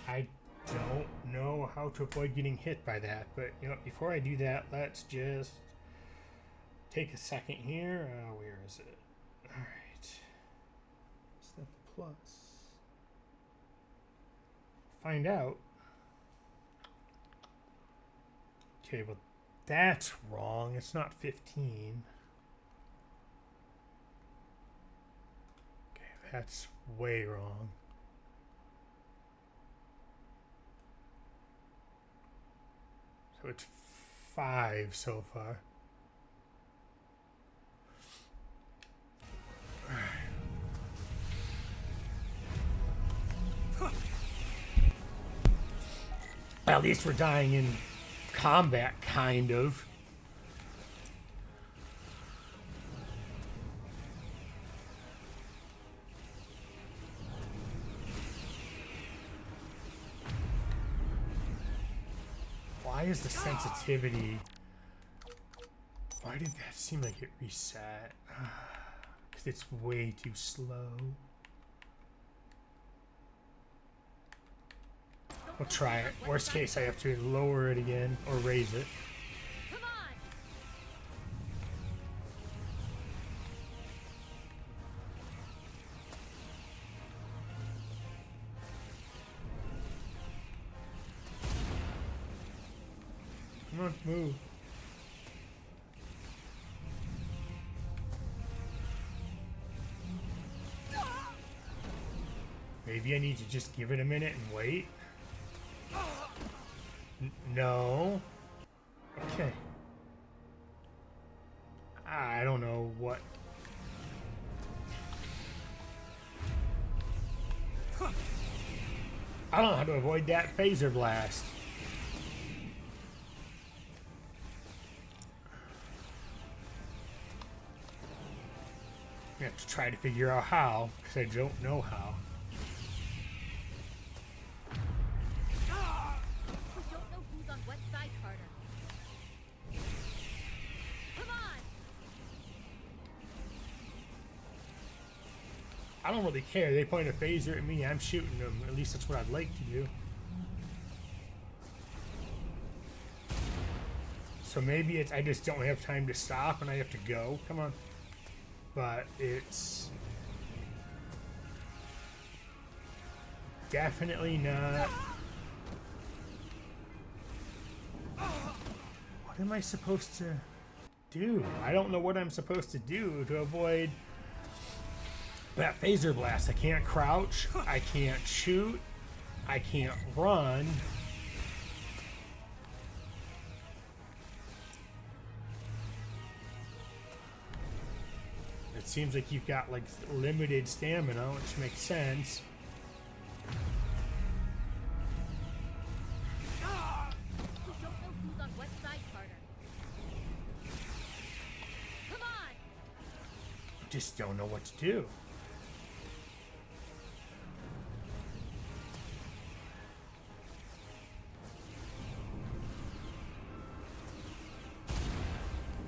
Speaker 1: I don't know how to avoid getting hit by that, but you know, before I do that, let's just take a second here. Where is it? All right. What's the plus? Find out. Okay, well, that's wrong. It's not 15. Okay, that's way wrong. So it's 5 so far. At least we're dying in combat, kind of. Why is the sensitivity Why did that seem like it reset? Because it's way too slow. We'll try it. Worst case, I have to lower it again or raise it.
Speaker 12: Come on!
Speaker 1: Come on, move. Maybe I need to just give it a minute and wait. No. Okay. I don't know what. I don't know how to avoid that phaser blast. I have to try to figure out how, because I don't know how.
Speaker 12: We don't know who's on what side, Carter. Come on!
Speaker 1: I don't really care. They point a phaser at me, I'm shooting them. At least that's what I'd like to do. So maybe it's I just don't have time to stop and I have to go. Come on. But it's definitely not. What am I supposed to do? I don't know what I'm supposed to do to avoid that phaser blast. I can't crouch. I can't shoot. I can't run. It seems like you've got like limited stamina, which makes sense.
Speaker 12: We don't know who's on what side, Carter. Come on!
Speaker 1: Just don't know what to do.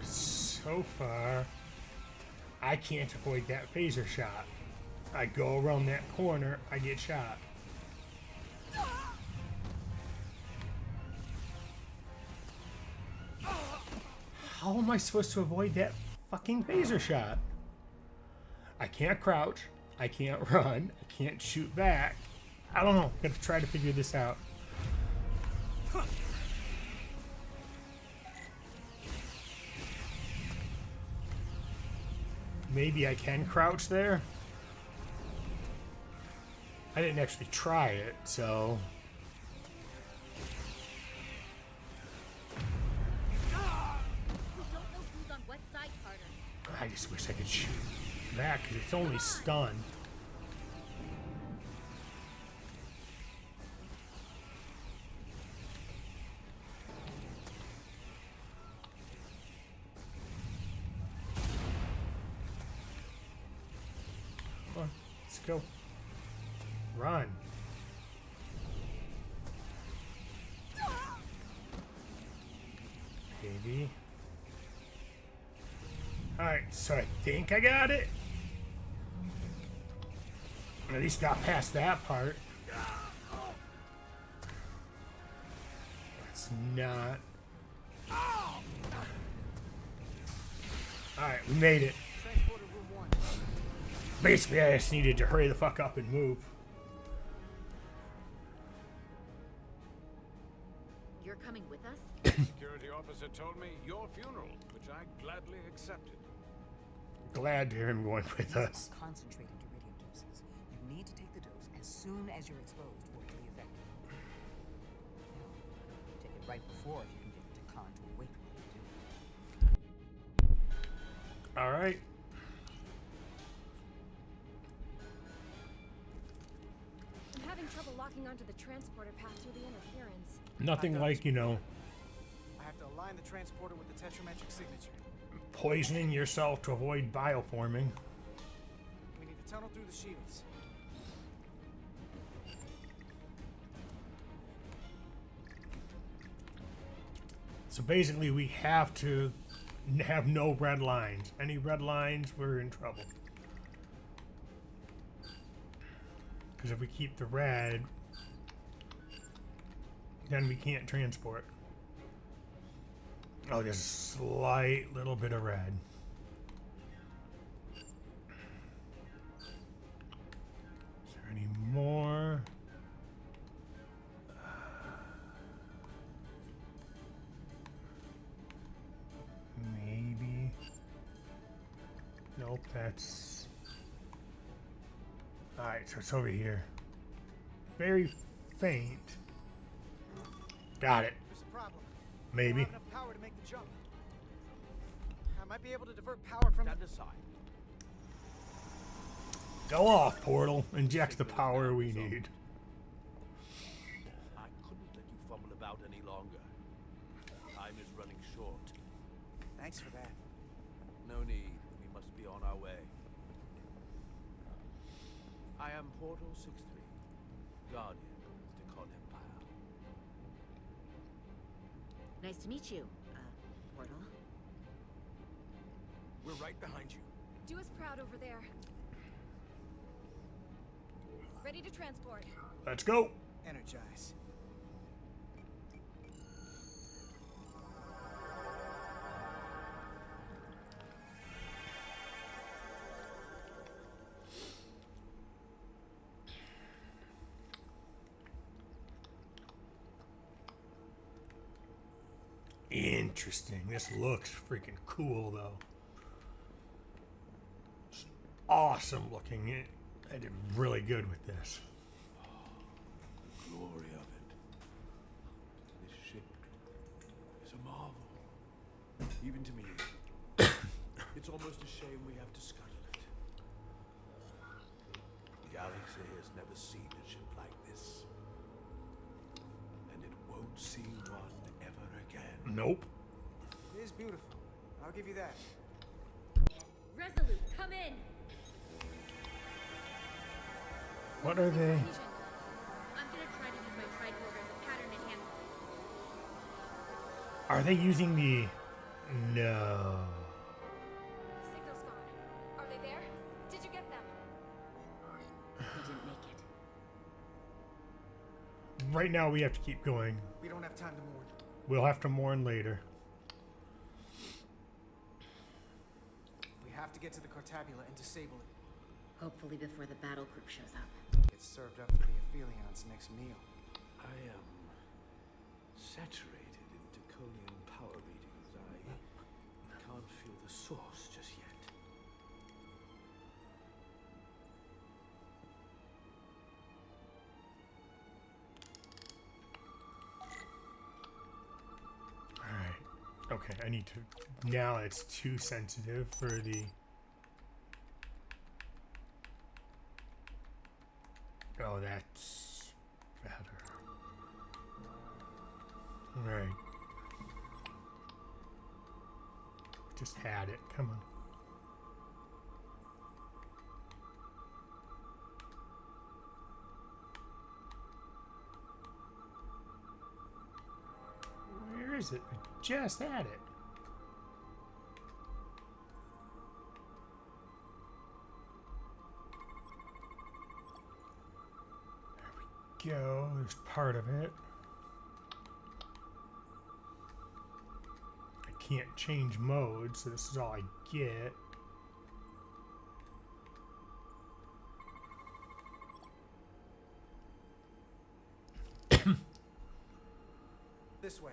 Speaker 1: So far, I can't avoid that phaser shot. I go around that corner, I get shot. How am I supposed to avoid that fucking phaser shot? I can't crouch, I can't run, I can't shoot back. I don't know, I'm gonna try to figure this out. Maybe I can crouch there. I didn't actually try it, so.
Speaker 12: We don't know who's on what side, Carter.
Speaker 1: I just wish I could shoot that because it's only stun. Come on, let's go. Run. Baby. Alright, so I think I got it. At least got past that part. It's not. Alright, we made it.
Speaker 4: Transporter room 1.
Speaker 1: Basically, I just needed to hurry the fuck up and move.
Speaker 3: You're coming with us?
Speaker 2: Security officer told me your funeral, which I gladly accepted.
Speaker 1: Glad to hear him going with us.
Speaker 7: Concentrated iridium doses. You need to take the dose as soon as you're exposed for it to be effective. Take it right before if you can get into Khan to awaken when you do.
Speaker 1: All right.
Speaker 16: I'm having trouble locking onto the transporter path through the interference.
Speaker 1: Nothing like, you know,
Speaker 4: I have to align the transporter with the tetrametric signature.
Speaker 1: poisoning yourself to avoid bioforming.
Speaker 4: We need to tunnel through the shields.
Speaker 1: So basically, we have to have no red lines. Any red lines, we're in trouble. Because if we keep the red, then we can't transport. Oh, there's a slight little bit of red. Is there any more? Maybe. Nope, that's... Alright, so it's over here. Very faint. Got it.
Speaker 4: There's a problem.
Speaker 1: Maybe.
Speaker 4: I don't have enough power to make the jump. I might be able to divert power from...
Speaker 9: Stand aside.
Speaker 1: Go off, portal. Inject the power we need.
Speaker 9: I couldn't let you fumble about any longer. Time is running short.
Speaker 4: Thanks for that.
Speaker 9: No need. We must be on our way. I am Portal 6-3, Guardian of the Con Empire.
Speaker 3: Nice to meet you, Portal.
Speaker 11: We're right behind you.
Speaker 16: Do us proud over there. Ready to transport.
Speaker 1: Let's go.
Speaker 4: Energize.
Speaker 1: Interesting. This looks freaking cool, though. It's awesome looking. I did really good with this.
Speaker 9: The glory of it. This ship is a marvel. Even to me. It's almost a shame we have to scuttle it. The galaxy has never seen a ship like this. And it won't see one ever again.
Speaker 1: Nope.
Speaker 4: It is beautiful. I'll give you that.
Speaker 16: Resolute, come in.
Speaker 1: What are they?
Speaker 16: I'm gonna try to use my tricorder as a pattern enhancer.
Speaker 1: Are they using the... No.
Speaker 16: The signal's gone. Are they there? Did you get them?
Speaker 3: They didn't make it.
Speaker 1: Right now we have to keep going.
Speaker 4: We don't have time to mourn.
Speaker 1: We'll have to mourn later.
Speaker 4: We have to get to the Cartabula and disable it.
Speaker 3: Hopefully before the battle group shows up.
Speaker 4: It's served up for the Aphelions' next meal.
Speaker 9: I am saturated in Draconian power readings. I can't feel the source just yet.
Speaker 1: Alright. Okay, I need to... Now it's too sensitive for the... Oh, that's better. Alright. Just had it. Come on. Where is it? I just had it. Go. There's part of it. I can't change mode, so this is all I get.
Speaker 4: This way.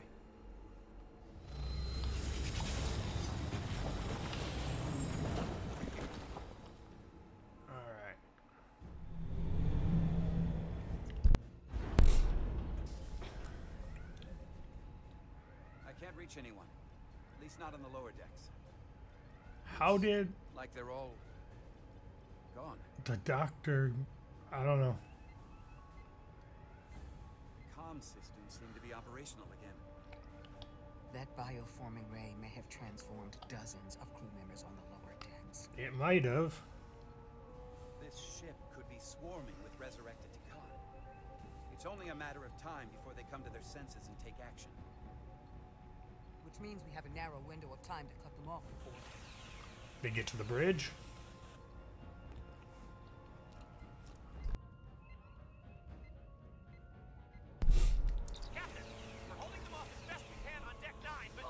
Speaker 1: Alright.
Speaker 6: I can't reach anyone. At least not on the lower decks.
Speaker 1: How did
Speaker 6: Like they're all gone.
Speaker 1: the doctor... I don't know.
Speaker 6: Comm systems seem to be operational again.
Speaker 7: That bioforming ray may have transformed dozens of crew members on the lower decks.
Speaker 1: It might have.
Speaker 6: This ship could be swarming with resurrected Tikan. It's only a matter of time before they come to their senses and take action. Would
Speaker 7: Which means we have a narrow window of time to cut them off before
Speaker 1: they get to the bridge.
Speaker 17: Captain, we're holding them off as best we can on deck 9, but...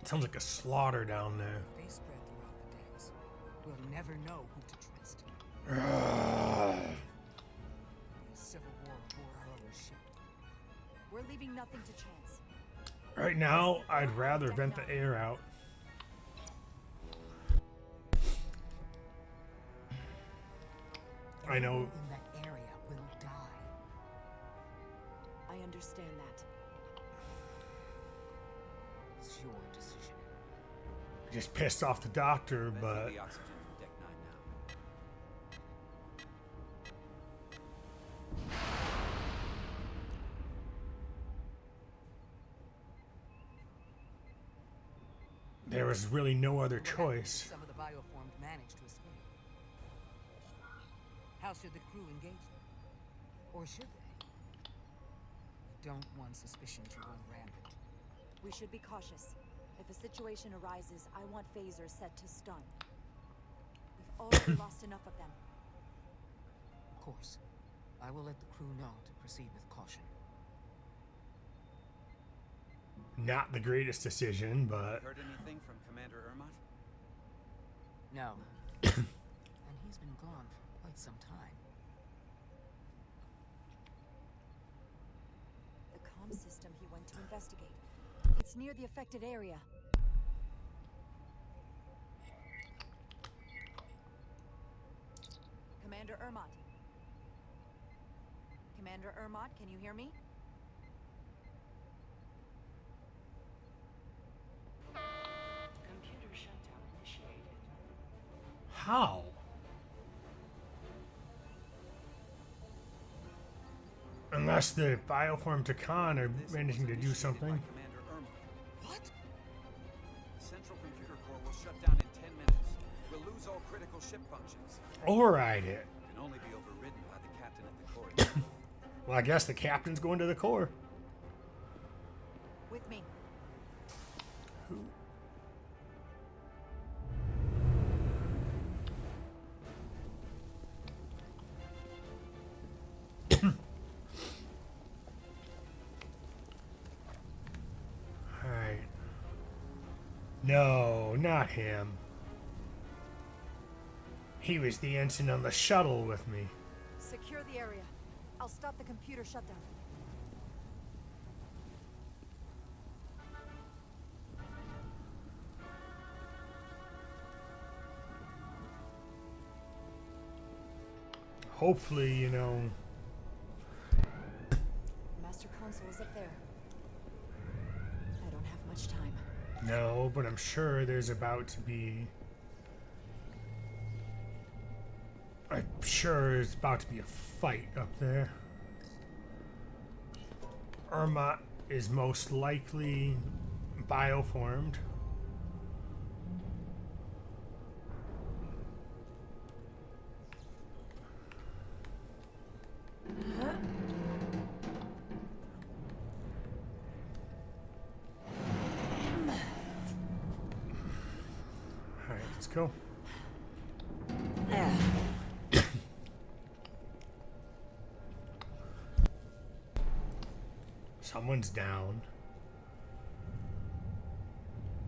Speaker 1: It sounds like a slaughter down there.
Speaker 7: they spread throughout the decks. We'll never know who to trust. Civil war aboard our other ship.
Speaker 5: We're leaving nothing to chance.
Speaker 1: Right now, I'd rather vent the air out. I know.
Speaker 7: In that area will die.
Speaker 5: I understand that.
Speaker 7: It's your decision.
Speaker 1: Just pissed off the doctor, but
Speaker 6: The oxygen from deck 9 now.
Speaker 1: there was really no other choice.
Speaker 7: Some of the bioformed managed to escape. How should the crew engage them? Or should they? We don't want suspicion to run rampant.
Speaker 5: We should be cautious. If a situation arises, I want phasers set to stun. We've already lost enough of them.
Speaker 7: Of course. I will let the crew know to proceed with caution.
Speaker 1: Not the greatest decision, but
Speaker 6: Heard anything from Commander Ermont?
Speaker 7: No. And he's been gone for quite some time.
Speaker 5: The comm system he went to investigate. It's near the affected area. Commander Ermont. Commander Ermont, can you hear me?
Speaker 15: Computer shutdown initiated.
Speaker 1: how? Unless the bioform Takan are managing to do something.
Speaker 6: Commander Ermont. What? The central computer core will shut down in 10 minutes. We'll lose all critical ship functions.
Speaker 1: Override it.
Speaker 6: Can only be overridden by the captain at the core.
Speaker 1: Well, I guess the captain's going to the core.
Speaker 5: With me.
Speaker 1: Alright. No, not him. He was the ensign on the shuttle with me.
Speaker 5: Secure the area. I'll stop the computer shutdown.
Speaker 1: Hopefully, you know.
Speaker 5: Master console is up there. I don't have much time.
Speaker 1: No, but I'm sure there's about to be. I'm sure there's about to be a fight up there. Ermont is most likely bioformed. Alright, let's go. Someone's down.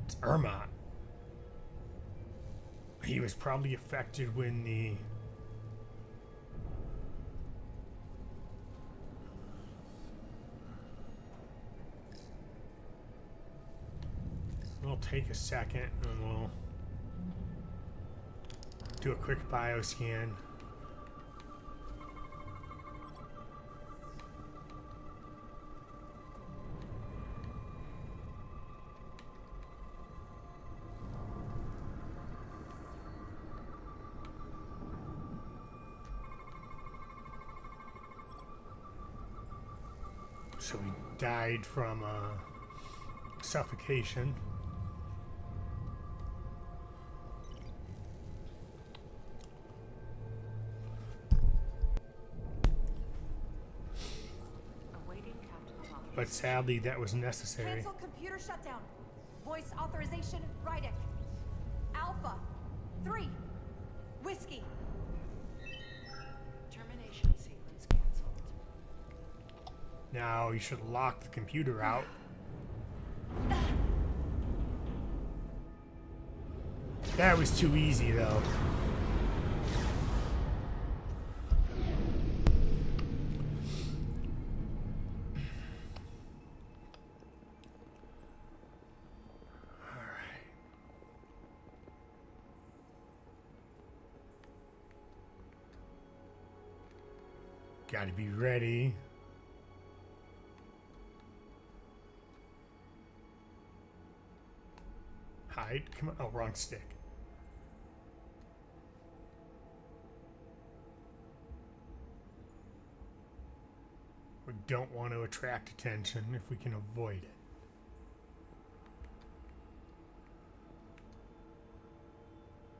Speaker 1: It's Ermont. He was probably affected when the We'll take a second and we'll do a quick bioscan. So he died from suffocation. But sadly, that was necessary.
Speaker 5: Cancel computer shutdown. Voice authorization, Rydick. Alpha 3. Whiskey.
Speaker 15: Termination sequence cancelled.
Speaker 1: Now you should lock the computer out. That was too easy, though. Gotta be ready. Hide? Come on. Oh, wrong stick. We don't want to attract attention if we can avoid it.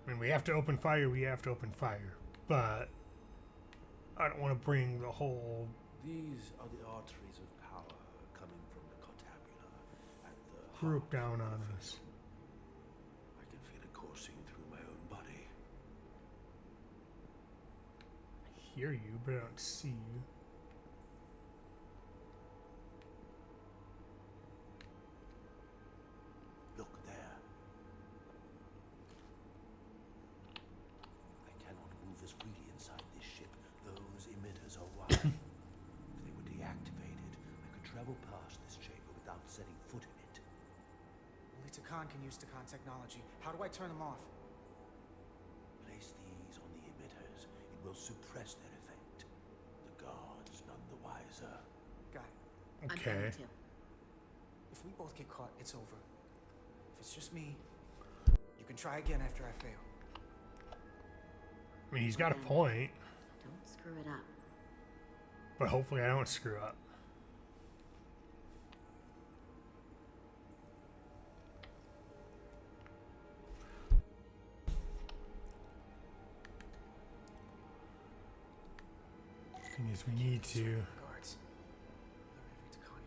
Speaker 1: I mean, we have to open fire, but I don't want to bring the whole
Speaker 9: These are the arteries of power coming from the cortabula at the
Speaker 1: group down on us.
Speaker 9: I can feel it coursing through my own body.
Speaker 1: I hear you, but I don't see you.
Speaker 9: Look there. I cannot move as freely inside this ship. Those emitters are wild. If they were deactivated, I could travel past this chamber without setting foot in it.
Speaker 4: Only Takan can use Takan technology. How do I turn them off?
Speaker 9: Place these on the emitters. It will suppress their effect. The guards none the wiser.
Speaker 4: Got it.
Speaker 1: Okay.
Speaker 4: If we both get caught, it's over. If it's just me, you can try again after I fail.
Speaker 1: I mean, he's got a point,
Speaker 3: Don't screw it up.
Speaker 1: but hopefully I don't screw up. Thing is, we need to.
Speaker 4: Guards. Let Takan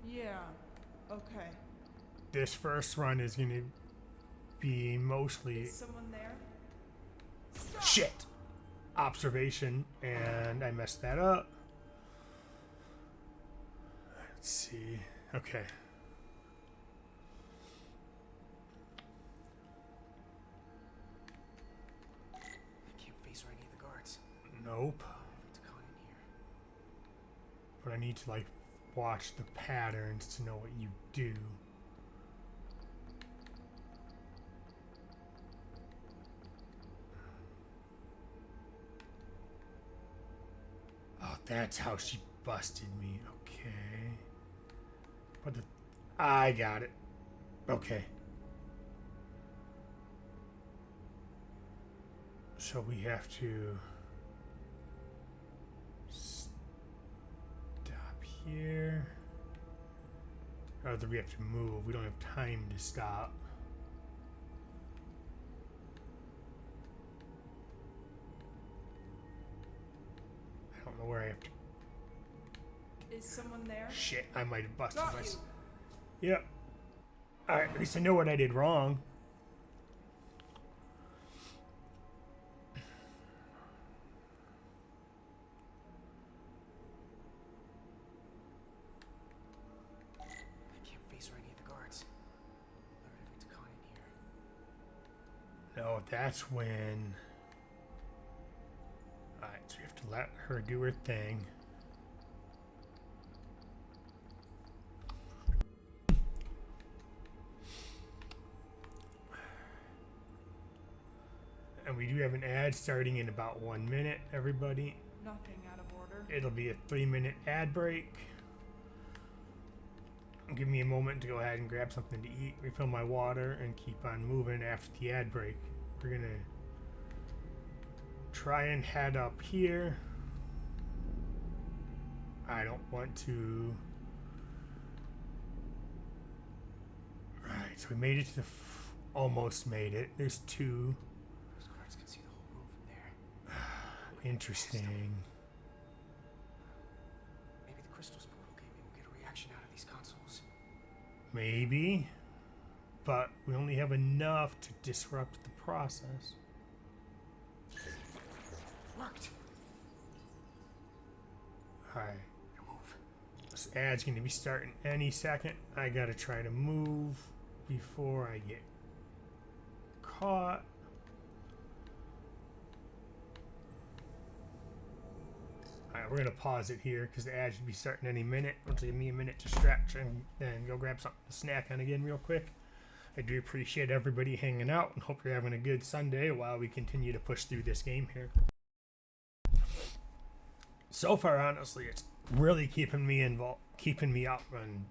Speaker 4: in here.
Speaker 13: Yeah. Okay.
Speaker 1: This first run is going to be mostly
Speaker 13: Is someone there?
Speaker 1: shit observation, and I messed that up. Let's see. Okay.
Speaker 4: I can't face or any of the guards.
Speaker 1: Nope.
Speaker 4: Takan in here.
Speaker 1: But I need to like watch the patterns to know what you do. Oh, that's how she busted me. Okay. But I got it. Okay. So we have to stop here. Or do we have to move? We don't have time to stop. I don't know where I have to.
Speaker 13: Is someone there?
Speaker 1: Shit, I might have busted
Speaker 13: Got
Speaker 1: myself.
Speaker 13: you.
Speaker 1: Yep. Alright, at least I know what I did wrong.
Speaker 4: I can't face or any of the guards. Let Takan in here.
Speaker 1: No, that's when. Alright, so you have to let her do her thing. And we do have an ad starting in about 1 minute, everybody.
Speaker 13: Nothing out of order.
Speaker 1: It'll be a 3-minute ad break. Give me a moment to go ahead and grab something to eat, refill my water, and keep on moving after the ad break. We're gonna try and head up here. I don't want to. Alright, so we made it to the. Almost made it. There's 2.
Speaker 4: Those guards guards can see the whole room from there.
Speaker 1: Interesting.
Speaker 4: Maybe the crystal's portal gaming will get a reaction out of these consoles.
Speaker 1: Maybe. But we only have enough to disrupt the process.
Speaker 4: Worked.
Speaker 1: Alright. This ad's going to be starting any second. I gotta try to move before I get caught. Alright, we're gonna pause it here because the ad should be starting any minute. It'll give me a minute to stretch and then go grab something to snack on again real quick. I do appreciate everybody hanging out and hope you're having a good Sunday while we continue to push through this game here. So far, honestly, it's really keeping me involved, keeping me up, and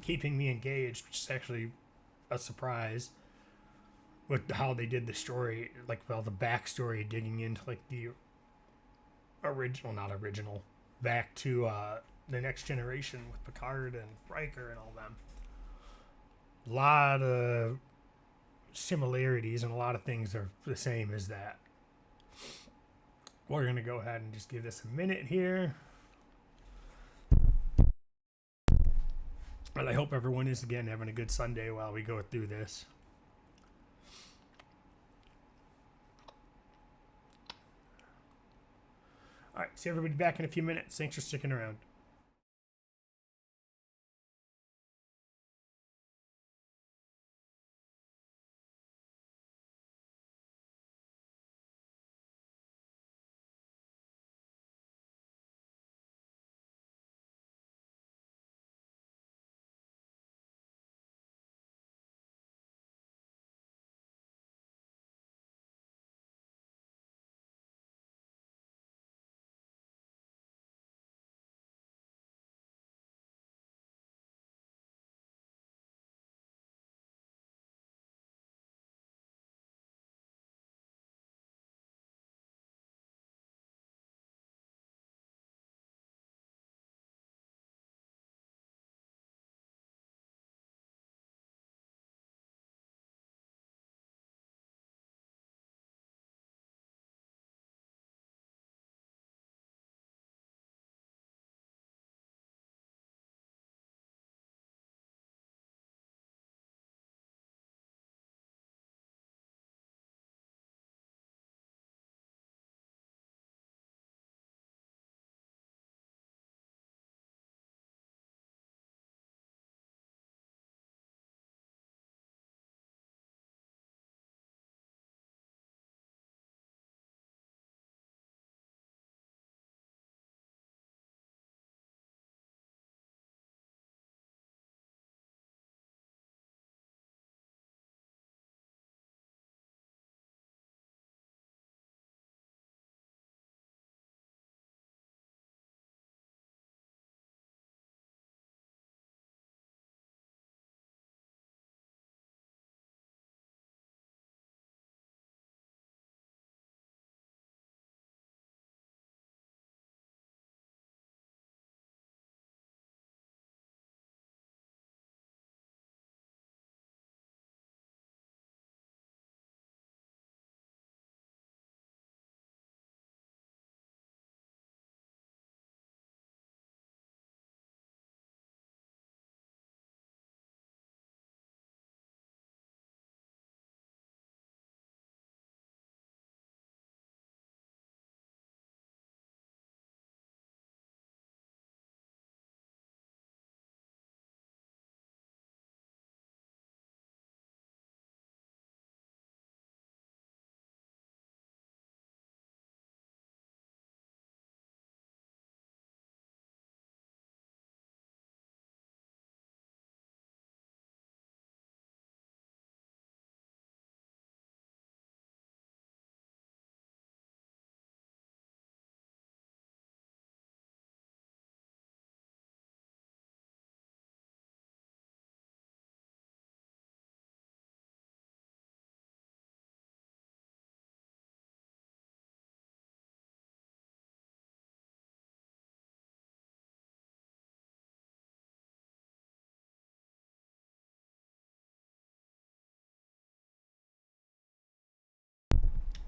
Speaker 1: keeping me engaged, which is actually a surprise with how they did the story, like, well, the backstory, digging into, like, the original, back to the Next Generation with Picard and Riker and all them. A lot of similarities and a lot of things are the same as that. We're going to go ahead and just give this a minute here. And I hope everyone is, again, having a good Sunday while we go through this. All right, see everybody back in a few minutes. Thanks for sticking around.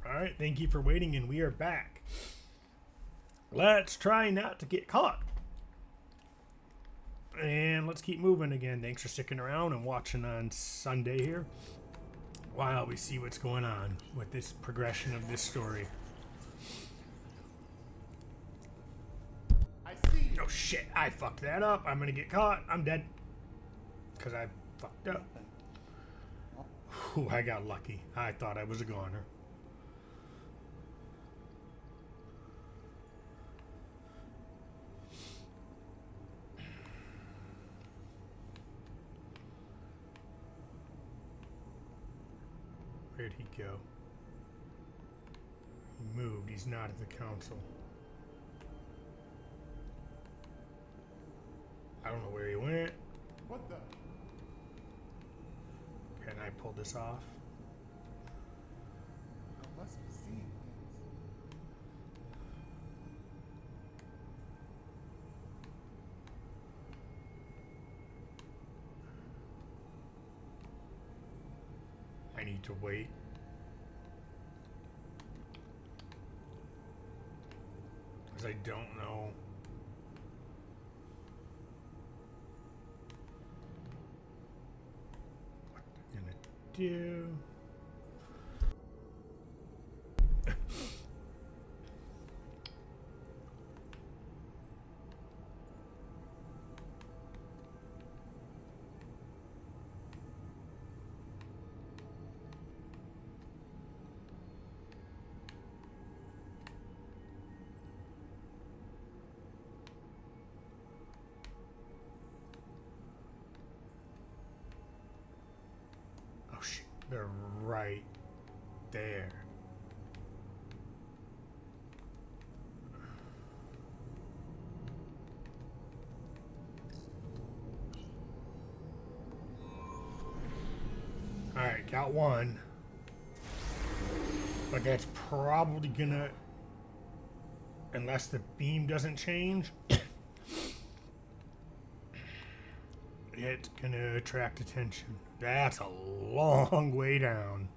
Speaker 1: Alright, thank you for waiting, and we are back. Let's try not to get caught. And let's keep moving again. Thanks for sticking around and watching on Sunday here while we see what's going on with this progression of this story.
Speaker 18: I see.
Speaker 1: Oh shit, I fucked that up. I'm gonna get caught. I'm dead. Because I fucked up. Ooh, I got lucky. I thought I was a goner. Where'd he go? He moved. He's not at the council. I don't know where he went.
Speaker 18: What the?
Speaker 1: Can I pull this off?
Speaker 18: I must be seeing things.
Speaker 1: I need to wait. Because I don't know. What they're gonna do. Oh shit, they're right there. Alright, got one. But that's probably gonna, unless the beam doesn't change, it's gonna attract attention. That's a long way down.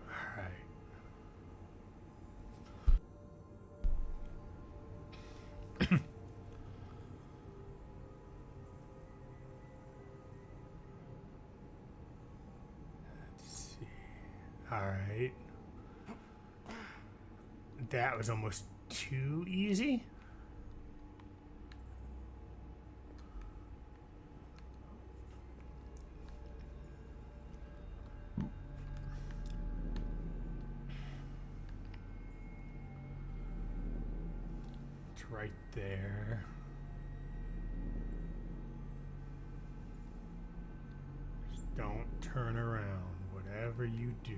Speaker 1: Alright. Let's see. Alright. That was almost too easy. It's right there. Just don't turn around, whatever you do.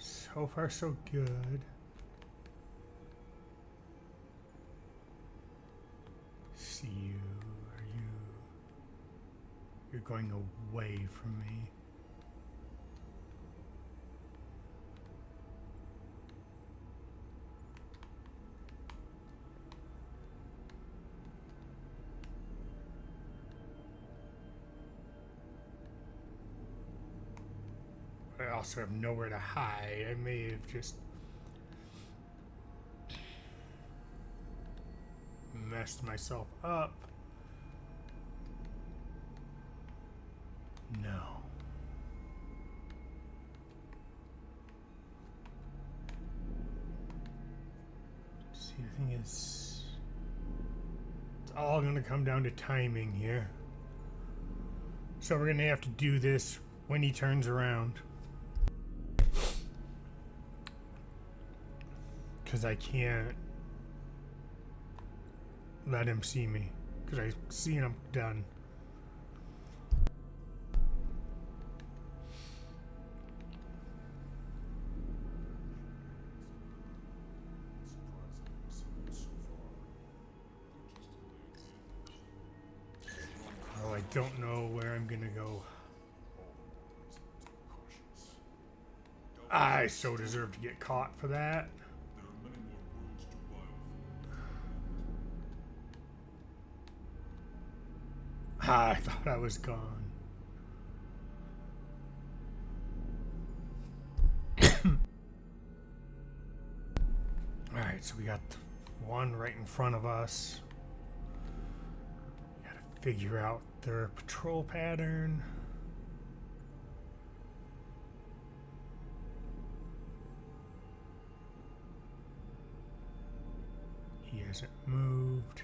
Speaker 1: So far, so good. See you. Are you? You're going away from me. I also have nowhere to hide. I may have just messed myself up. No. See, the thing is, it's all gonna come down to timing here. So we're gonna have to do this when he turns around. Because I can't let him see me. Because I see him done. don't know where I'm gonna go. I so deserve to get caught for that. I thought I was gone. Alright, so we got one right in front of us. Gotta figure out their patrol pattern. He hasn't moved.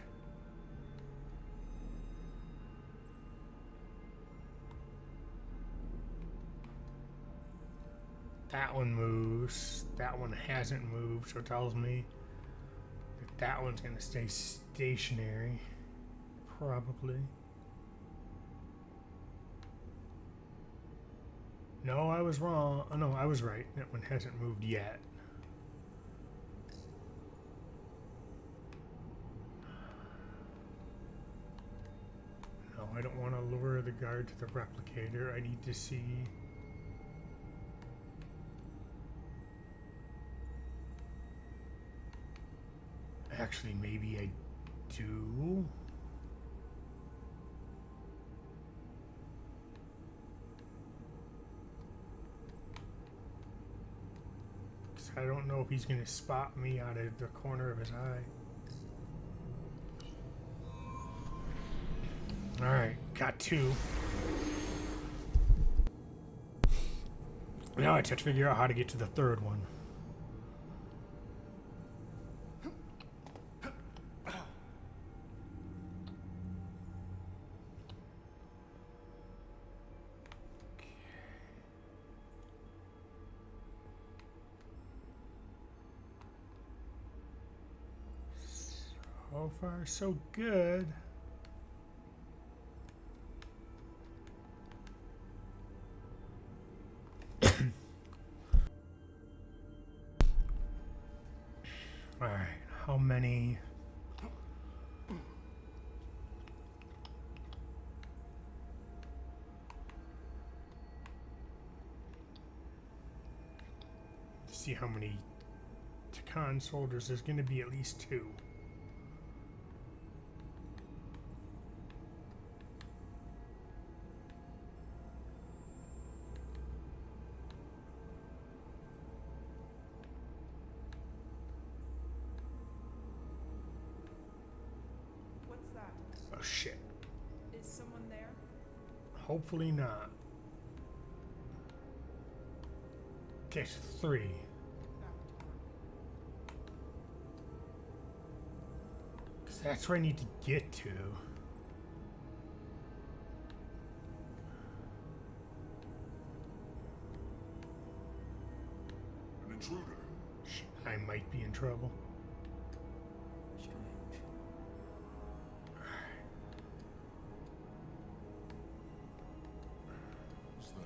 Speaker 1: That one moves. That one hasn't moved, so it tells me that that one's gonna stay stationary. Probably. No, I was wrong. Oh, no, I was right. That one hasn't moved yet. No, I don't want to lure the guard to the replicator. I need to see. Actually, maybe I do. Because I don't know if he's going to spot me out of the corner of his eye. Alright, got two. Now I just have to figure out how to get to the third one. So far, so good. All right, how many? See how many Takan soldiers. There's going to be at least two.
Speaker 19: What's that?
Speaker 1: Oh shit.
Speaker 19: Is someone there?
Speaker 1: Hopefully not. Okay, so three. Because that's where I need to get to.
Speaker 10: An intruder.
Speaker 1: I might be in trouble.
Speaker 10: Who's that?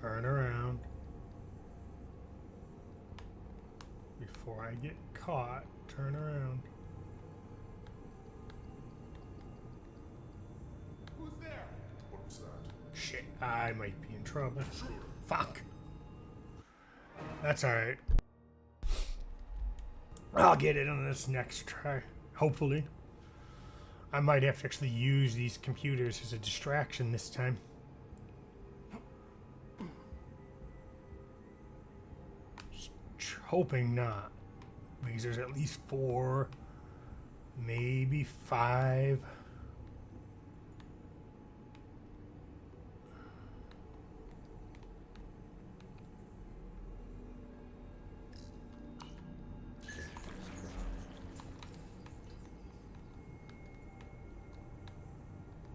Speaker 1: Turn around. Before I get caught, turn around.
Speaker 10: Who's there? What was that?
Speaker 1: Shit, I might be in trouble. Fuck. That's alright. I'll get it on this next try. Hopefully. I might have to actually use these computers as a distraction this time. Hoping not. Because there's at least 4, maybe 5.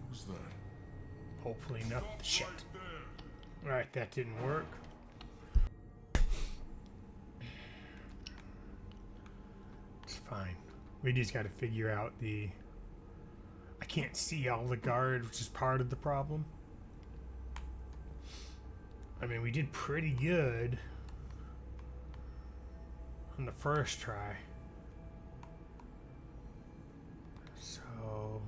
Speaker 10: Who's that?
Speaker 1: Hopefully not. Shit. Alright, that didn't work. It's fine. We just got to figure out the I can't see all the guards, which is part of the problem. I mean, we did pretty good on the first try. So...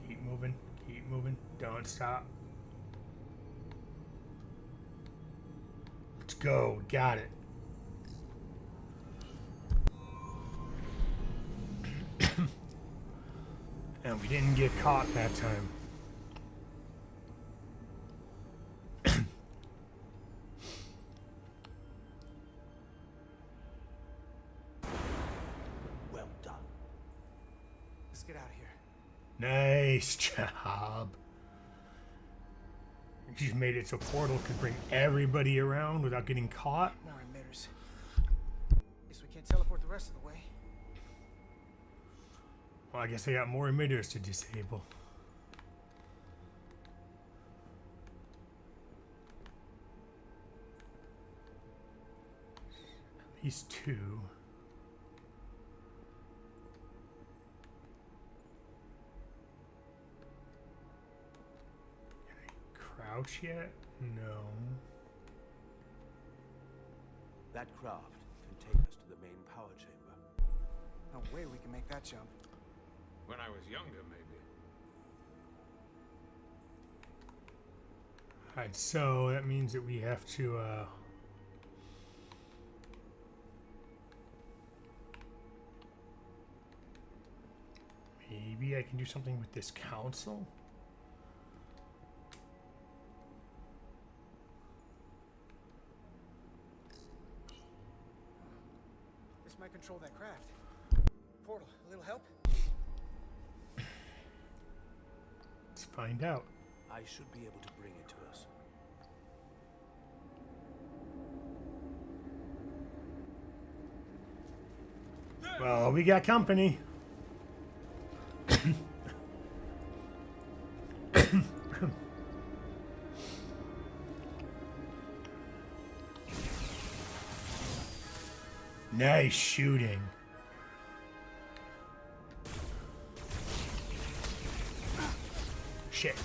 Speaker 1: Keep moving, don't stop. Let's go, we got it. And we didn't get caught that time.
Speaker 11: Well done. Let's get out of here.
Speaker 1: Nice job. You just made it so Portal could bring everybody around without getting caught.
Speaker 4: More emitters. Guess we can't teleport the rest of the way.
Speaker 1: Well, I guess I got more emitters to disable. At least 2. Crouch yet? No.
Speaker 11: That craft can take us to the main power chamber.
Speaker 4: No way we can make that jump.
Speaker 2: When I was younger, maybe.
Speaker 1: Alright, so that means that we have to, maybe I can do something with this council?
Speaker 4: This might control that craft. Portal, a little help?
Speaker 1: Let's find out.
Speaker 11: I should be able to bring it to us.
Speaker 1: Well, we got company. Nice shooting. Shit.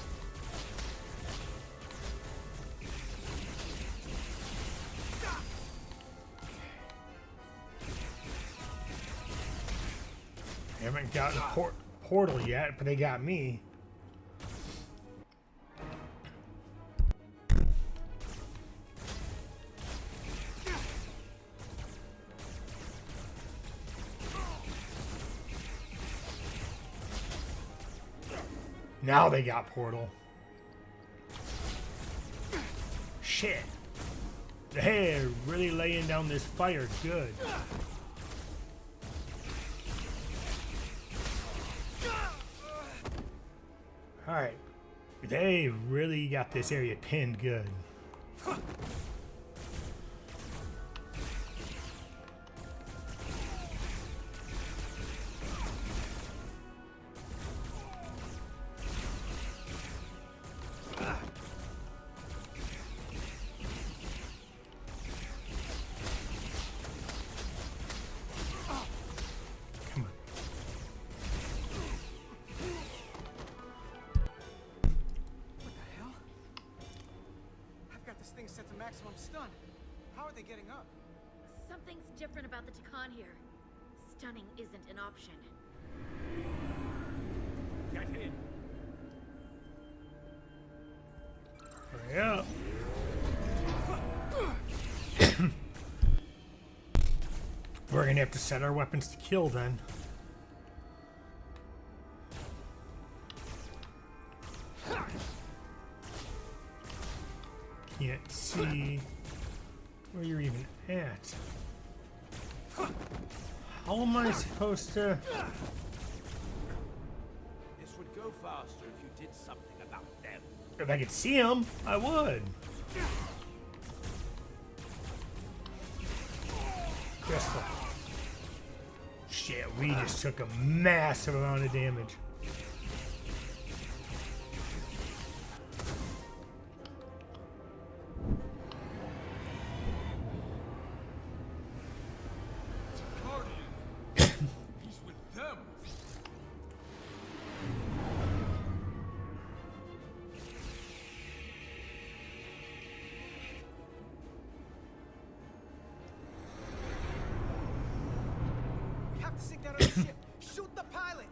Speaker 1: I haven't gotten a portal yet, but they got me. Now they got portal. Shit. They're really laying down this fire good. Alright. They really got this area pinned good.
Speaker 4: Set to maximum stun. How are they getting up?
Speaker 3: Something's different about the Takan here. Stunning isn't an option.
Speaker 17: Get in.
Speaker 1: Yeah. We're gonna have to set our weapons to kill then. Can't see where you're even at. How am I supposed to...
Speaker 11: This would go faster if you did something about them.
Speaker 1: If I could see them, I would. Crystal. Shit, we just took a massive amount of damage.
Speaker 4: sink that other ship. Shoot the pilot.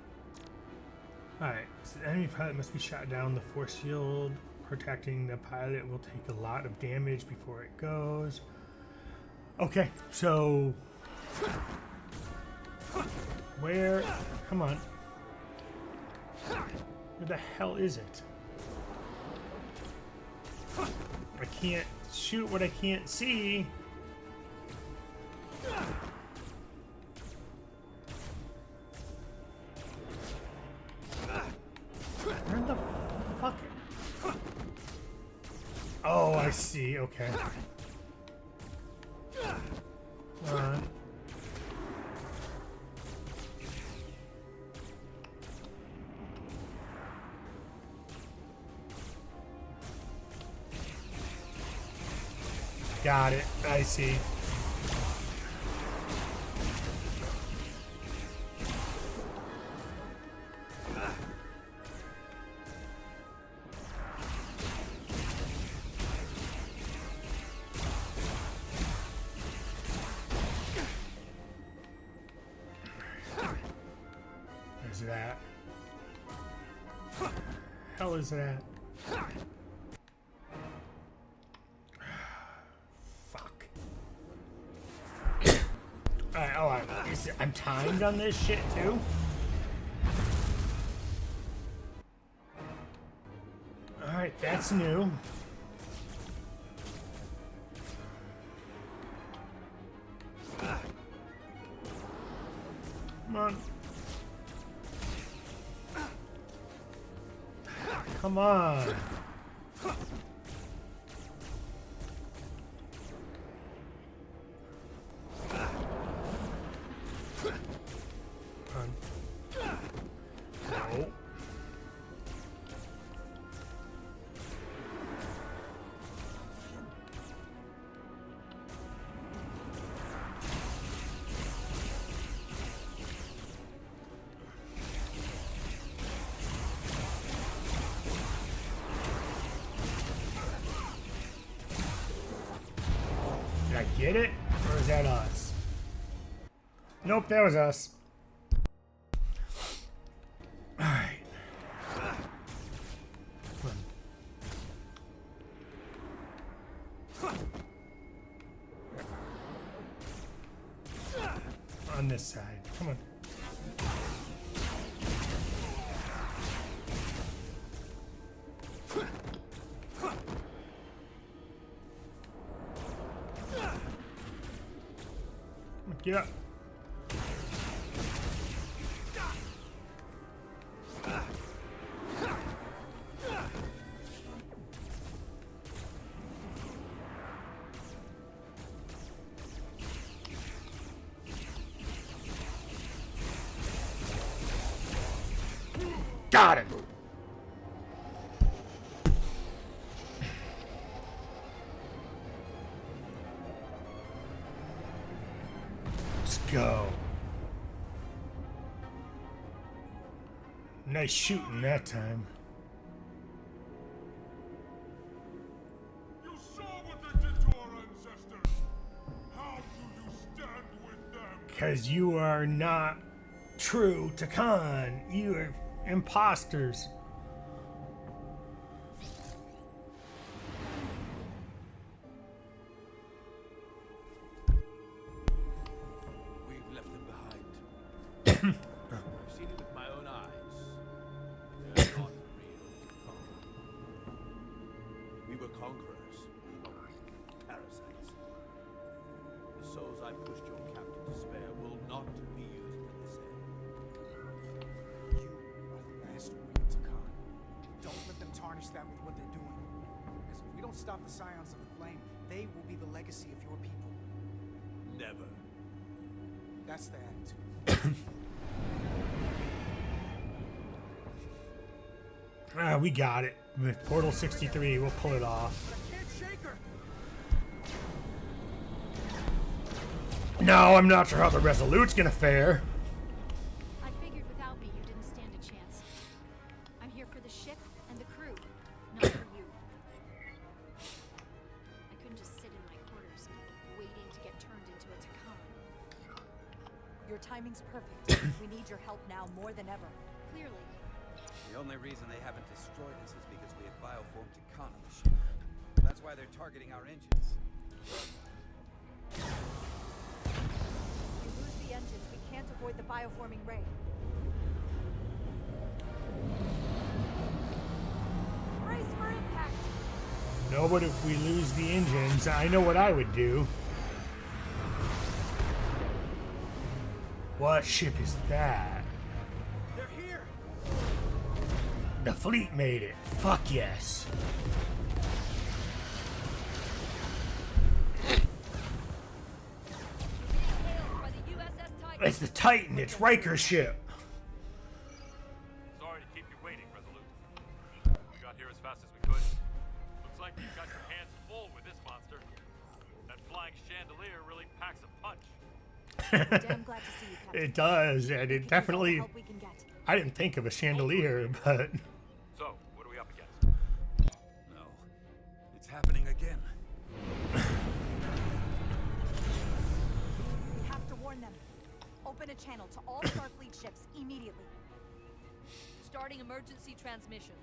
Speaker 1: Alright, so the enemy pilot must be shot down. The force shield protecting the pilot will take a lot of damage before it goes. Okay, so where? Come on. Where the hell is it? I can't shoot what I can't see. Where the fuck? Oh, I see. Okay. Come on. Got it. I see. Where's it at? Hell is it at? I'm timed on this shit too. Alright, that's new. Come on. Come on. No. Did I get it? Or is that us? Nope, that was us. Alright. On this side. Come on. Get up. Got him. Let's go. Nice shooting that time.
Speaker 10: You saw what they did to our ancestors. How do you stand with them?
Speaker 1: Because you are not true to Khan. You are imposters.
Speaker 9: We've left them behind. I've seen it with my own eyes. They're not real. We were conquerors. Parasites. The souls I pushed your captain to spare will not be used for this end.
Speaker 4: You are the last real Takan. Don't let them tarnish that with what they're doing. Because if we don't stop the Scions of the Flame, they will be the legacy of your people.
Speaker 9: Never.
Speaker 4: That's the attitude.
Speaker 1: We got it. With Portal 63, we'll pull it off.
Speaker 4: I can't shake her.
Speaker 1: No, I'm not sure how the Resolute's gonna fare.
Speaker 12: I figured without me you didn't stand a chance. I'm here for the ship and the crew, not for you. I couldn't just sit in my quarters, waiting to get turned into a Takan.
Speaker 5: Your timing's perfect. We need your help now more than ever.
Speaker 12: Clearly.
Speaker 6: The only reason they haven't destroyed us is because we have bioformed Takan on the ship. That's why they're targeting our engines.
Speaker 5: If we lose the engines, we can't avoid the bioforming ray. Brace for impact!
Speaker 1: No, but if we lose the engines, I know what I would do. What ship is that?
Speaker 11: They're here!
Speaker 1: The fleet made it. Fuck yes. It's the Titan. It's Riker's ship.
Speaker 17: Sorry to keep you waiting, Resolute. We got here as fast as we could. Looks like you've got your hands full with this monster. That flying chandelier really packs a punch.
Speaker 5: Damn glad to see you, Captain.
Speaker 1: It does, and it definitely...
Speaker 5: Help we can get.
Speaker 1: I didn't think of a chandelier, but...
Speaker 17: So, what are we up against?
Speaker 6: No. It's happening again.
Speaker 5: We have to warn them. Open a channel to all Starfleet ships immediately.
Speaker 20: Starting emergency transmission.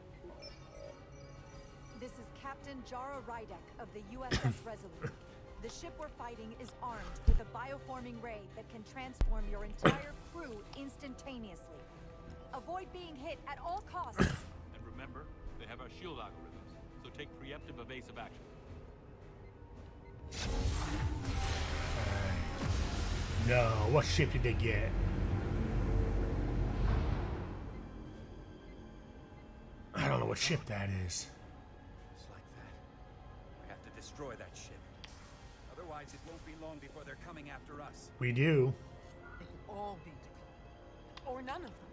Speaker 5: This is Captain Jara Rydek of the USS Resolute. The ship we're fighting is armed with a bioforming ray that can transform your entire crew instantaneously. Avoid being hit at all costs.
Speaker 17: And remember, they have our shield algorithms, so take preemptive evasive action.
Speaker 1: No, what ship did they get? I don't know what ship that is.
Speaker 6: Just like that. We have to destroy that ship. Otherwise, it won't be long before they're coming after us.
Speaker 1: We do.
Speaker 7: They could all be Takan. Or none of them.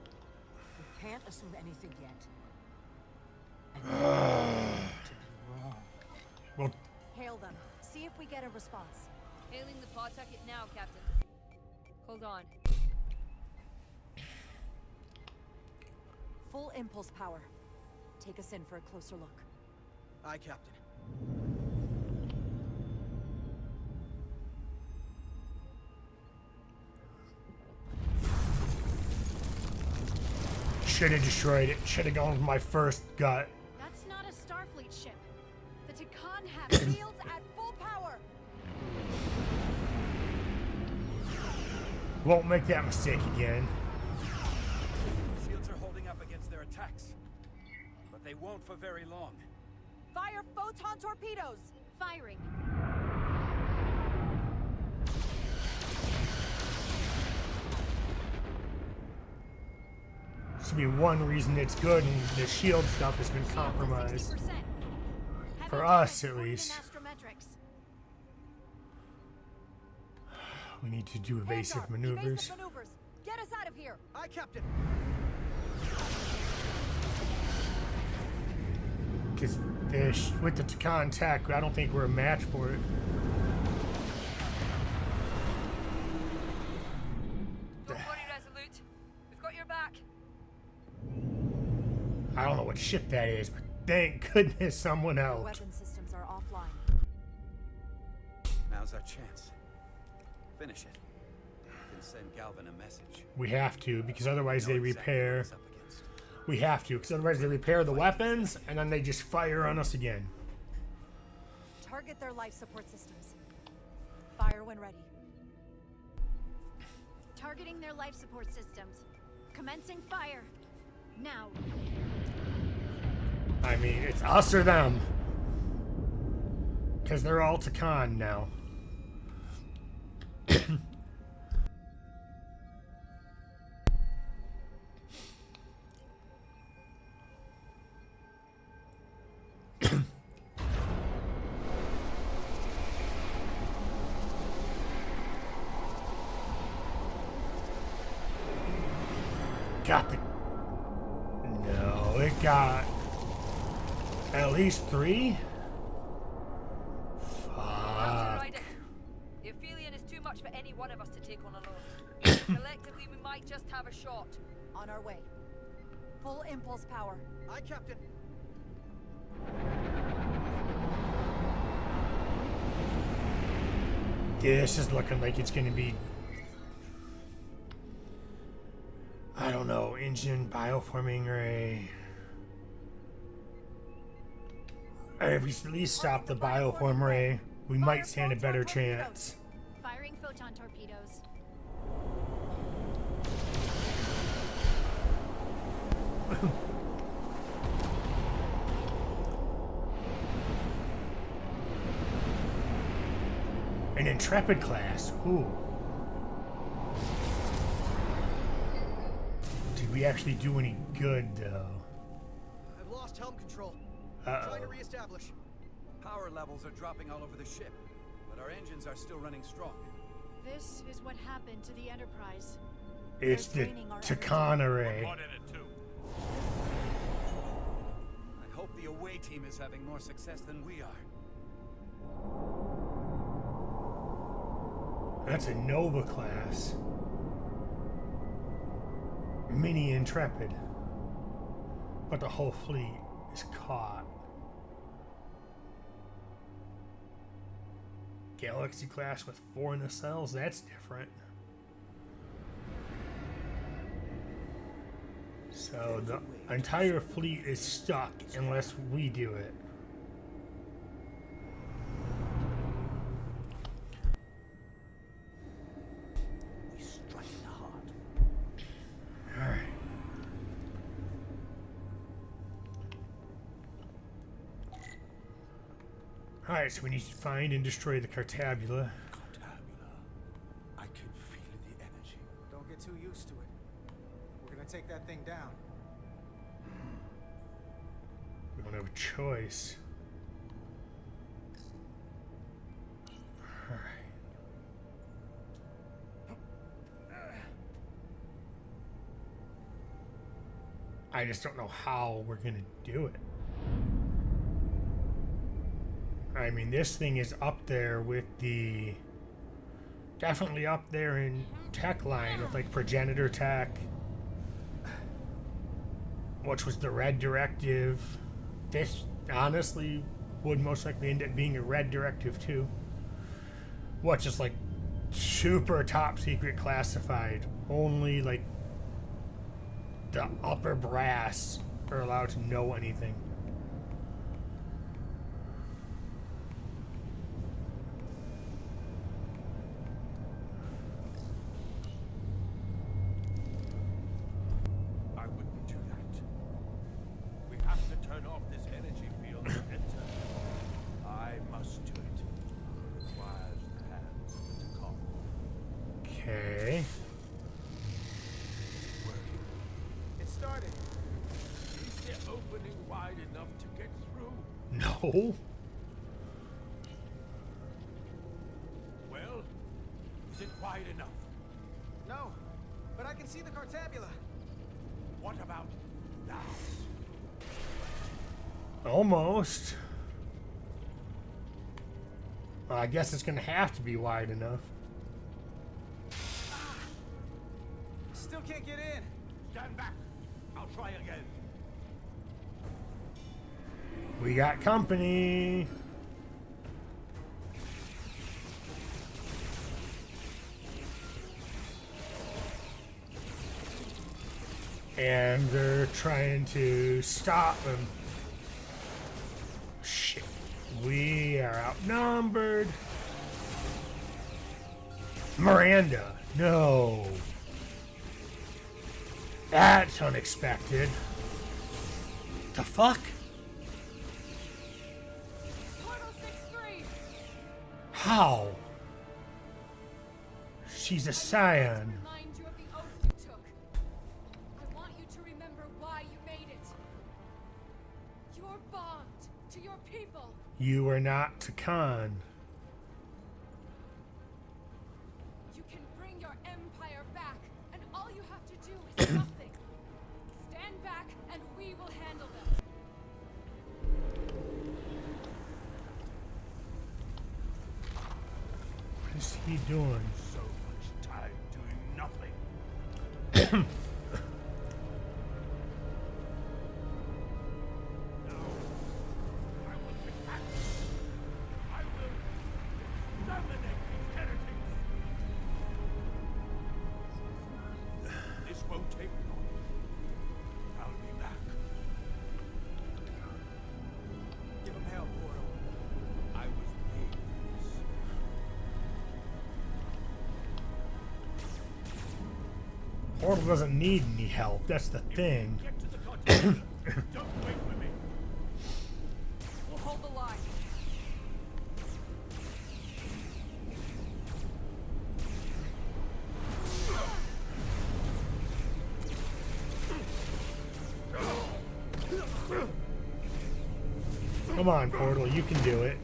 Speaker 7: We can't assume anything yet. And to be wrong.
Speaker 1: Well,
Speaker 5: Hail them. See if we get a response.
Speaker 20: Hailing the Pawtucket now, Captain. Hold on.
Speaker 5: Full impulse power. Take us in for a closer look.
Speaker 4: Aye, Captain.
Speaker 1: should have destroyed it. Should have gone with my first gut.
Speaker 12: That's not a Starfleet ship. The Takan have
Speaker 5: shields at full power.
Speaker 1: Won't make that mistake again.
Speaker 6: Shields are holding up against their attacks. But they won't for very long.
Speaker 5: Fire photon torpedoes!
Speaker 12: Firing.
Speaker 1: This would be one reason it's good and the shield stuff has been compromised. For us, at least. We need to do evasive maneuvers.
Speaker 5: Evasive maneuvers. Get us out of here.
Speaker 4: Aye, Captain.
Speaker 1: Because with the Takan tech, I don't think we're a match for it.
Speaker 20: Don't worry, Resolute. We've got your back.
Speaker 1: I don't know what ship that is, but thank goodness someone
Speaker 5: The
Speaker 1: helped.
Speaker 5: weapon systems are offline.
Speaker 6: Now's our chance. Finish it. We can send Galvin a message.
Speaker 1: We have to, because otherwise they
Speaker 6: Exactly what
Speaker 1: repair.
Speaker 6: he's up against.
Speaker 1: We have to, because otherwise they repair the weapons and then they just fire on us again.
Speaker 5: Target their life support systems. Fire when ready.
Speaker 12: Targeting their life support systems. Commencing fire. Now.
Speaker 1: I mean, it's us or them. Because they're all Takan now. Got the... No, it got... At least 3? Fuck.
Speaker 20: The Aphelion is too much for any one of us to take on alone. Collectively, we might just have a shot.
Speaker 5: On our way. Full impulse power.
Speaker 4: Aye, Captain.
Speaker 1: This is looking like it's gonna be I don't know, engine, bioforming ray. If we at least stop the bioform ray, we might stand a better chance.
Speaker 12: Firing photon torpedoes.
Speaker 1: An Intrepid class. Ooh. Did we actually do any good, though?
Speaker 21: I've lost helm control.
Speaker 1: Uh-oh.
Speaker 21: Trying to reestablish.
Speaker 6: Power levels are dropping all over the ship, but our engines are still running strong.
Speaker 12: This is what happened to the Enterprise.
Speaker 1: It's the Takan array.
Speaker 6: I hope the away team is having more success than we are.
Speaker 1: That's a Nova class. Mini Intrepid. But the whole fleet is caught. Galaxy class with 4 nacelles? That's different. So the entire fleet is stuck unless we do it.
Speaker 9: We strike in the heart.
Speaker 1: Alright. Alright, so we need to find and destroy the Cartabula.
Speaker 11: I can feel the energy.
Speaker 4: Don't get too used to it. We're gonna take that thing down.
Speaker 1: We don't have a choice. Alright. I just don't know how we're gonna do it. I mean, this thing is up there with the... Definitely up there in tech line with like progenitor tech. Which was the red directive. This honestly would most likely end up being a red directive too. Which is like super top secret classified. Only like the upper brass are allowed to know anything.
Speaker 11: I wouldn't do that. We have to turn off this energy field and enter. I must do it. It requires the hands of the Takan.
Speaker 1: Okay.
Speaker 11: It started. Is the opening wide enough to get through?
Speaker 1: No.
Speaker 11: Well, is it wide enough?
Speaker 4: No, but I can see the Cartabula.
Speaker 11: What about now?
Speaker 1: Almost. Well, I guess it's gonna have to be wide enough.
Speaker 4: Still can't get in.
Speaker 11: Stand back. I'll try again.
Speaker 1: We got company. And they're trying to stop him. Shit. We are outnumbered. Miranda. No. That's unexpected. The fuck?
Speaker 16: Portal 6-3.
Speaker 1: How? She's a scion.
Speaker 16: Remind you of the oath you took. I want you to remember why you made it. Your bond to your people.
Speaker 1: You are not Takan.
Speaker 16: You can bring your empire back, and all you have to do is nothing. Stand back, and we will handle them.
Speaker 1: What is he doing?
Speaker 11: So much time doing nothing. No. I will attack. I will exterminate these heretics. This won't take long.
Speaker 1: Portal doesn't need any help. That's the thing.
Speaker 11: Get to the container. Don't wait for me.
Speaker 20: We'll hold the line.
Speaker 1: Come on, Portal, you can do it.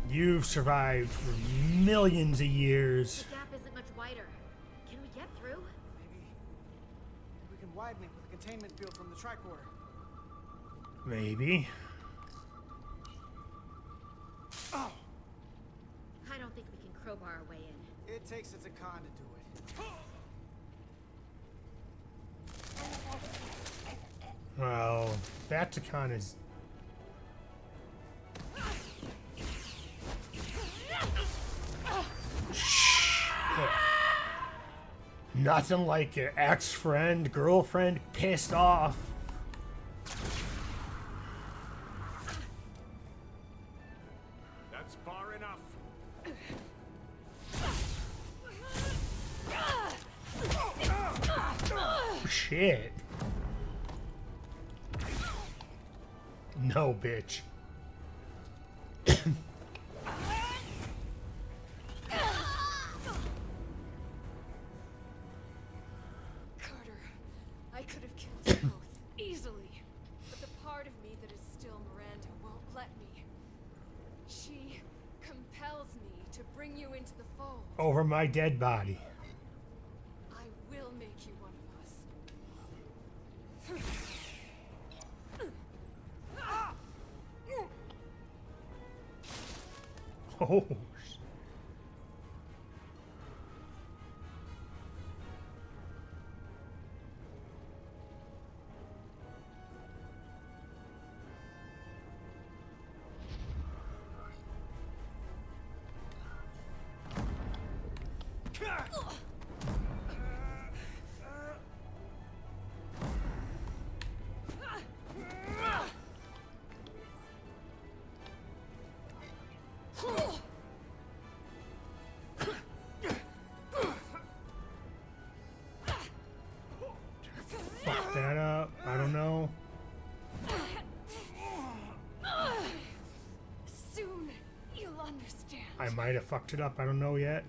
Speaker 1: You've survived for millions of years.
Speaker 3: The gap isn't much wider. Can we get through?
Speaker 4: Maybe we can widen it with a containment field from the tricorder.
Speaker 1: Maybe.
Speaker 4: Oh!
Speaker 3: I don't think we can crowbar our way in.
Speaker 4: It takes a Takan to do it.
Speaker 1: Well, that Takan is... Nothing like your ex-friend, girlfriend pissed off.
Speaker 11: That's far enough.
Speaker 1: Shit. No, bitch.
Speaker 16: Carter, I could have killed you both easily, but the part of me that is still Miranda won't let me. She compels me to bring you into the fold.
Speaker 1: Over my dead body.
Speaker 16: I will make you one of us.
Speaker 1: Oh. Fuck that up. I don't know.
Speaker 16: Soon you'll understand.
Speaker 1: I might have fucked it up. I don't know yet.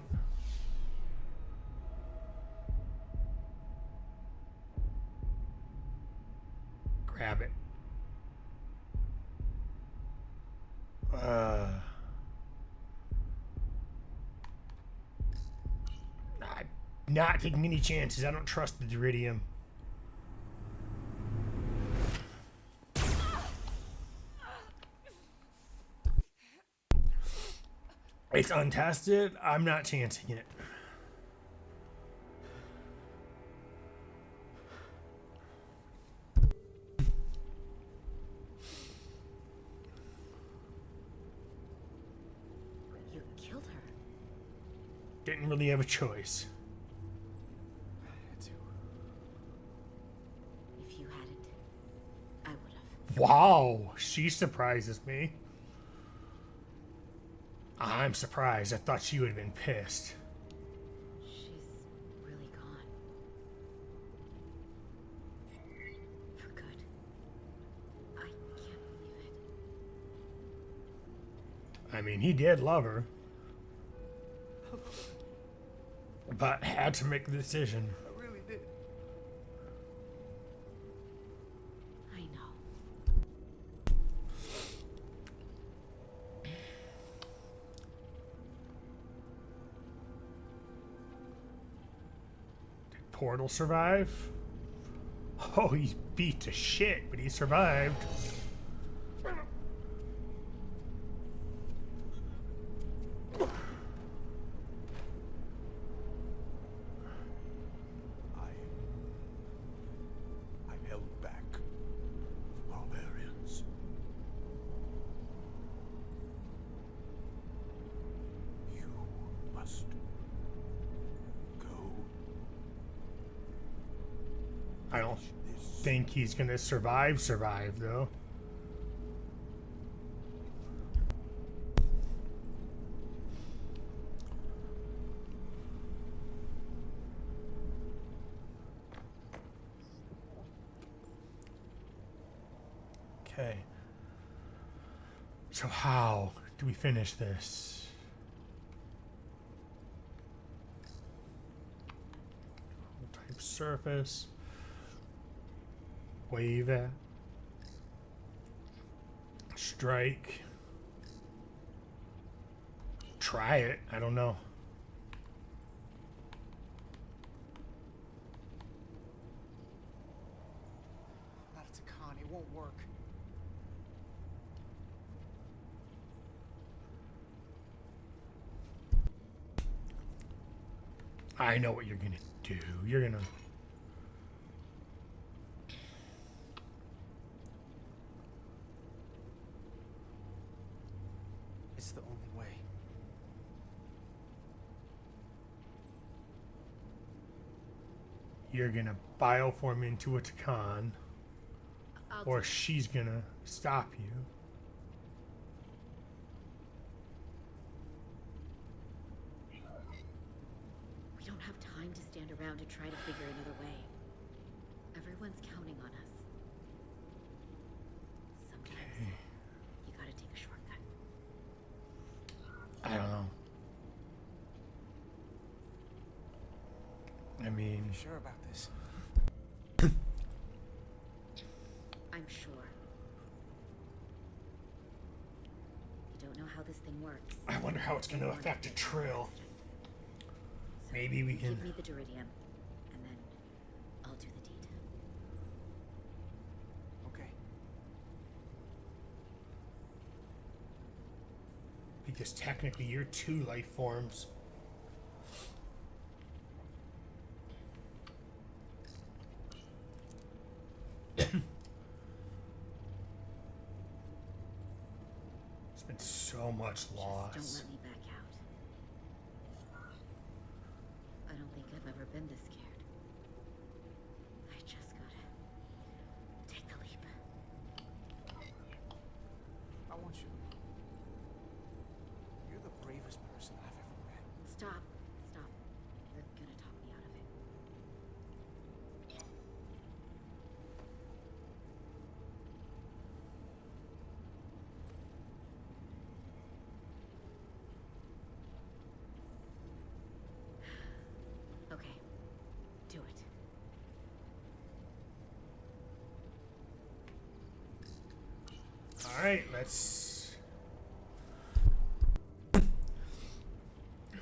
Speaker 1: Grab it. I'm not taking any chances. I don't trust the Duridium. It's untested. I'm not chancing it.
Speaker 3: You killed her.
Speaker 1: Didn't really have a choice.
Speaker 3: If you hadn't, I would have.
Speaker 1: Wow, she surprises me. I'm surprised. I thought she would have been pissed.
Speaker 3: She's really gone. For good. I can't believe it.
Speaker 1: I mean, he did love her. But had to make the decision.
Speaker 4: I really did.
Speaker 3: I know.
Speaker 1: Did Portal survive? Oh, he's beat to shit, but he survived.
Speaker 11: I held back the barbarians. You must go.
Speaker 1: I don't think he's gonna survive, though. Okay. So how do we finish this? Type surface. Wave at. Strike. Try it. I don't know.
Speaker 4: Not a Takan. It won't work.
Speaker 1: I know what you're gonna do. You're gonna...
Speaker 4: It's the only way.
Speaker 1: You're gonna bioform into a Takan. Or
Speaker 3: do it.
Speaker 1: she's gonna stop you.
Speaker 3: We don't have time to stand around to try to figure another way. Everyone's counting on us. Sometimes you gotta take a shortcut.
Speaker 1: I don't know. I mean...
Speaker 4: You sure about this?
Speaker 3: I'm sure. We don't know how this thing works.
Speaker 1: I wonder how it's gonna affect a Trill. Maybe we can...
Speaker 3: Give me the Duridium, and then I'll do the deed.
Speaker 4: Okay.
Speaker 1: Because technically you're 2 life forms. There's been so much loss.
Speaker 3: Just don't let me back out. I don't think I've ever been this scared. I just gotta take the leap.
Speaker 4: I want you. You're the bravest person I've ever met.
Speaker 3: Stop. Stop. You're gonna talk me out of it. Okay. Do it.
Speaker 1: Alright, let's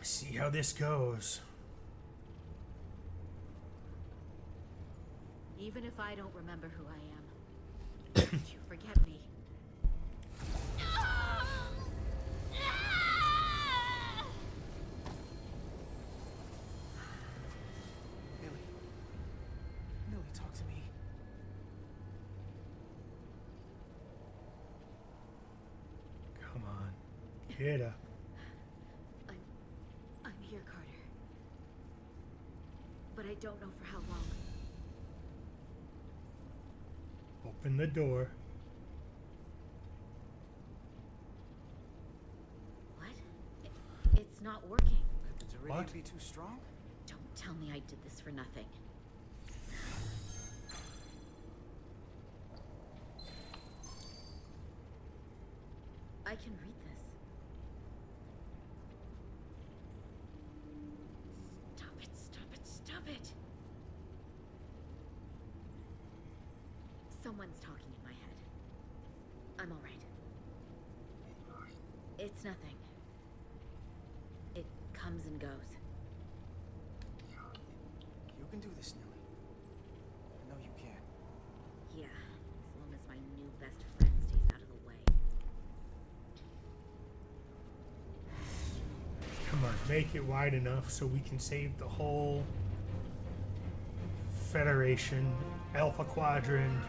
Speaker 1: see how this goes.
Speaker 3: Even if I don't remember who I am, don't you forget me.
Speaker 4: Millie. Millie, talk to me.
Speaker 1: Come on. Get up.
Speaker 3: I'm here, Carter. But I don't know for how long.
Speaker 1: Open the door.
Speaker 3: What? It's not working.
Speaker 4: Could the Duridium be too strong?
Speaker 3: Don't tell me I did this for nothing. I can read this. Stop it, stop it, stop it! Someone's talking in my head. I'm alright. It's nothing. It comes and goes.
Speaker 4: You can do this, Millie. I know you can.
Speaker 3: Yeah, as long as my new best friend stays out of the way.
Speaker 1: Come on, make it wide enough so we can save the whole Federation, Alpha Quadrant.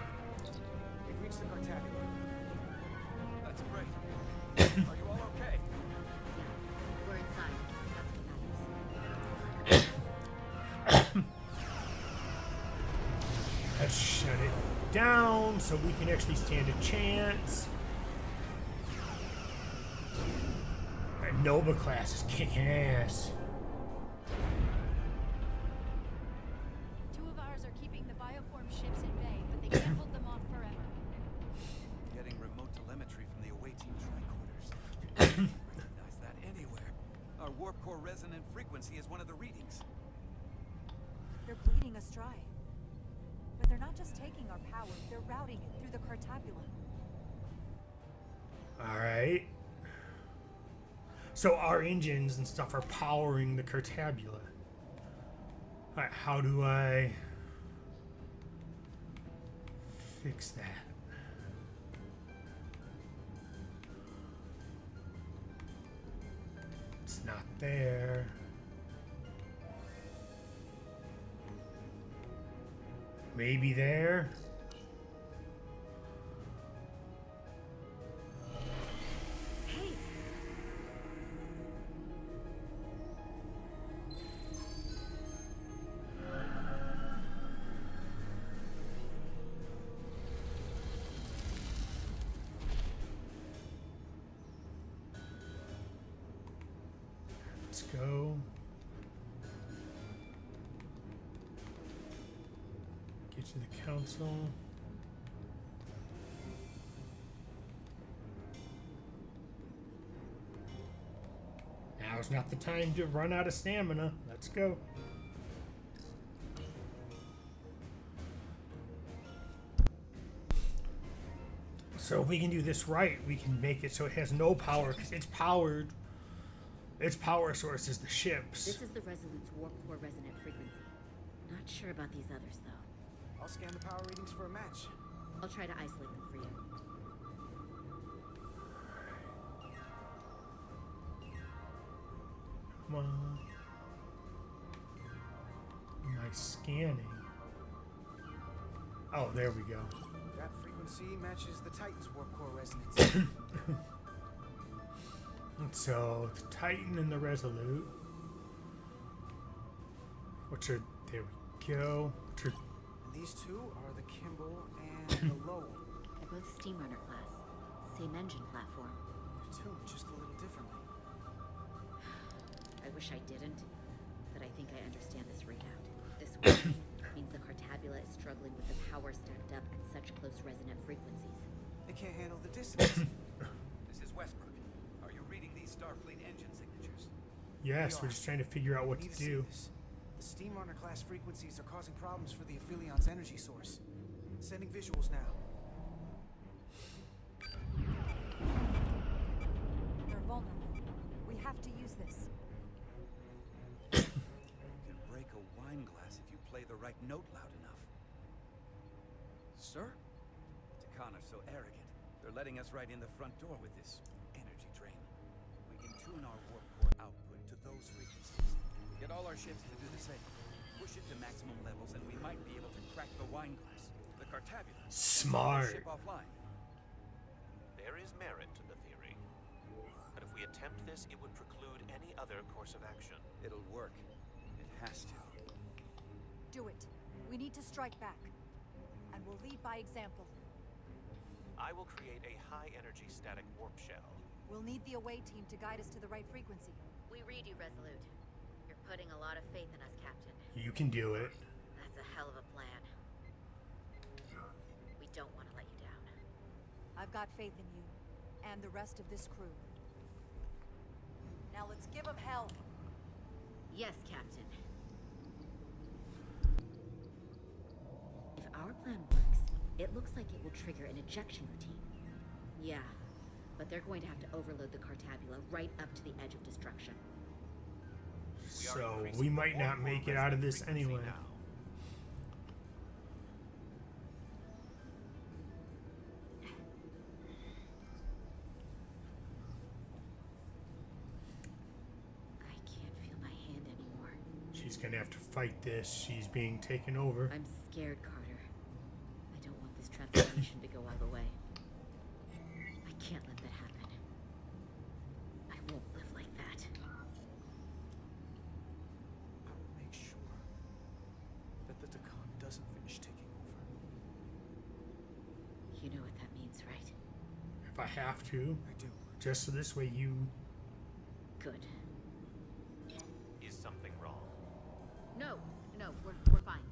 Speaker 4: We've reached the Cartabular.
Speaker 9: That's great. Are you all okay?
Speaker 3: We're inside. That's what matters.
Speaker 1: Let's shut it down so we can actually stand a chance. That Nova class is kicking ass.
Speaker 12: Two of ours are keeping the bioform ships at bay, but they can't hold them off forever.
Speaker 4: Get
Speaker 6: frequency as one of the readings.
Speaker 5: They're bleeding us dry. But they're not just taking our power, they're routing it through the Cartabula.
Speaker 1: Alright. So our engines and stuff are powering the Cartabula. Alright, how do I fix that? It's not there. Maybe there.
Speaker 3: Hey.
Speaker 1: Let's go. Get to the council. Now's not the time to run out of stamina. Let's go. So if we can do this right, we can make it so it has no power, because it's powered. Its power source is the ships.
Speaker 3: This is the Resolute's warp core resonant frequency. Not sure about these others, though.
Speaker 4: I'll scan the power readings for a match.
Speaker 3: I'll try to isolate them for you.
Speaker 1: Come on. Am I scanning? Oh, there we go.
Speaker 4: That frequency matches the Titan's warp core resonance.
Speaker 1: So, the Titan and the Resolute. Which are, there we go. Which are,
Speaker 4: And these two are the Kimball and the Lowell.
Speaker 3: They're both Steamrunner class. Same engine platform.
Speaker 4: Tuned just a little differently.
Speaker 3: I wish I didn't, but I think I understand this readout. This warning means the Cartabula is struggling with the power stacked up at such close resonant frequencies.
Speaker 4: They can't handle the distance.
Speaker 6: This is Westbrook. Are you reading these Starfleet engine signatures?
Speaker 1: yes, we're just trying to figure out what
Speaker 4: We
Speaker 1: to
Speaker 4: need see
Speaker 1: do.
Speaker 4: this. The Steamrunner class frequencies are causing problems for the Aphilion's energy source. Sending visuals now.
Speaker 5: They're vulnerable. We have to use this.
Speaker 6: You can break a wine glass if you play the right note loud enough.
Speaker 4: Sir?
Speaker 6: Takan are so arrogant. They're letting us right in the front door with this energy drain. We can tune our warp core output to those frequencies. Get all our ships to do the same. Push it to maximum levels and we might be able to crack the wine glass. The Cartabula.
Speaker 1: Smart.
Speaker 6: Ship offline.
Speaker 14: There is merit to the theory. But if we attempt this, it would preclude any other course of action.
Speaker 6: It'll work. It has to.
Speaker 5: Do it. We need to strike back. And we'll lead by example.
Speaker 14: I will create a high-energy static warp shell.
Speaker 5: We'll need the away team to guide us to the right frequency.
Speaker 3: We read you, Resolute. You're putting a lot of faith in us, Captain.
Speaker 1: You can do it.
Speaker 3: That's a hell of a plan. We don't want to let you down.
Speaker 5: I've got faith in you, and the rest of this crew. Now let's give them hell.
Speaker 3: Yes, Captain. If our plan works, it looks like it will trigger an ejection routine. Yeah, but they're going to have to overload the Cartabula right up to the edge of destruction.
Speaker 1: So, we might not make it out of this anyway.
Speaker 3: I can't feel my hand anymore.
Speaker 1: She's gonna have to fight this. She's being taken over.
Speaker 3: I'm scared, Carter. I don't want this transformation to go all the way. I can't let that happen. I won't live like that.
Speaker 4: Make sure that the Takan doesn't finish taking over.
Speaker 3: You know what that means, right?
Speaker 1: If I have to.
Speaker 4: I do.
Speaker 1: Just so this way you...
Speaker 3: Good.
Speaker 14: Is something wrong?
Speaker 3: No, we're fine.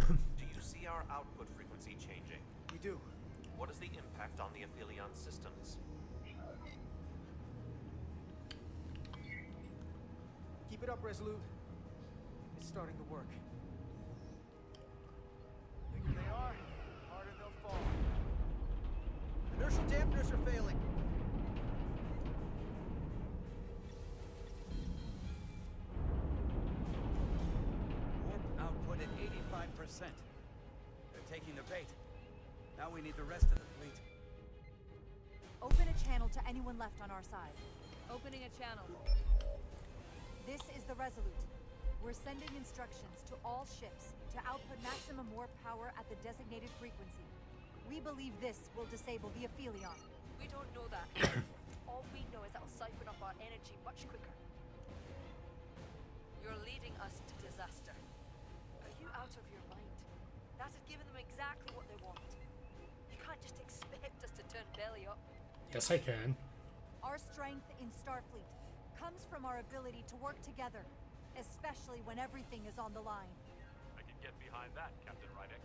Speaker 14: Do you see our output frequency changing?
Speaker 4: We do.
Speaker 14: What is the impact on the Aphelion systems?
Speaker 21: Keep
Speaker 4: Keep it up, Resolute. It's starting to work. The bigger they are, the harder they'll fall.
Speaker 21: Inertial dampeners are failing.
Speaker 6: Warp output at 85%. They're taking the bait. Now we need the rest of the fleet.
Speaker 5: Open a channel to anyone left on our side.
Speaker 20: Opening a channel.
Speaker 5: This is the Resolute. We're sending instructions to all ships to output maximum warp power at the designated frequency. We believe this will disable the Aphelion.
Speaker 20: We don't know that. All we know is that'll siphon up our energy much quicker. You're leading us to disaster. Are you out of your mind? That has given them exactly what they want. You can't just expect us to turn belly up.
Speaker 1: Yes, I can.
Speaker 5: Our strength in Starfleet comes from our ability to work together, especially when everything is on the line.
Speaker 17: I can get behind that, Captain Reineck.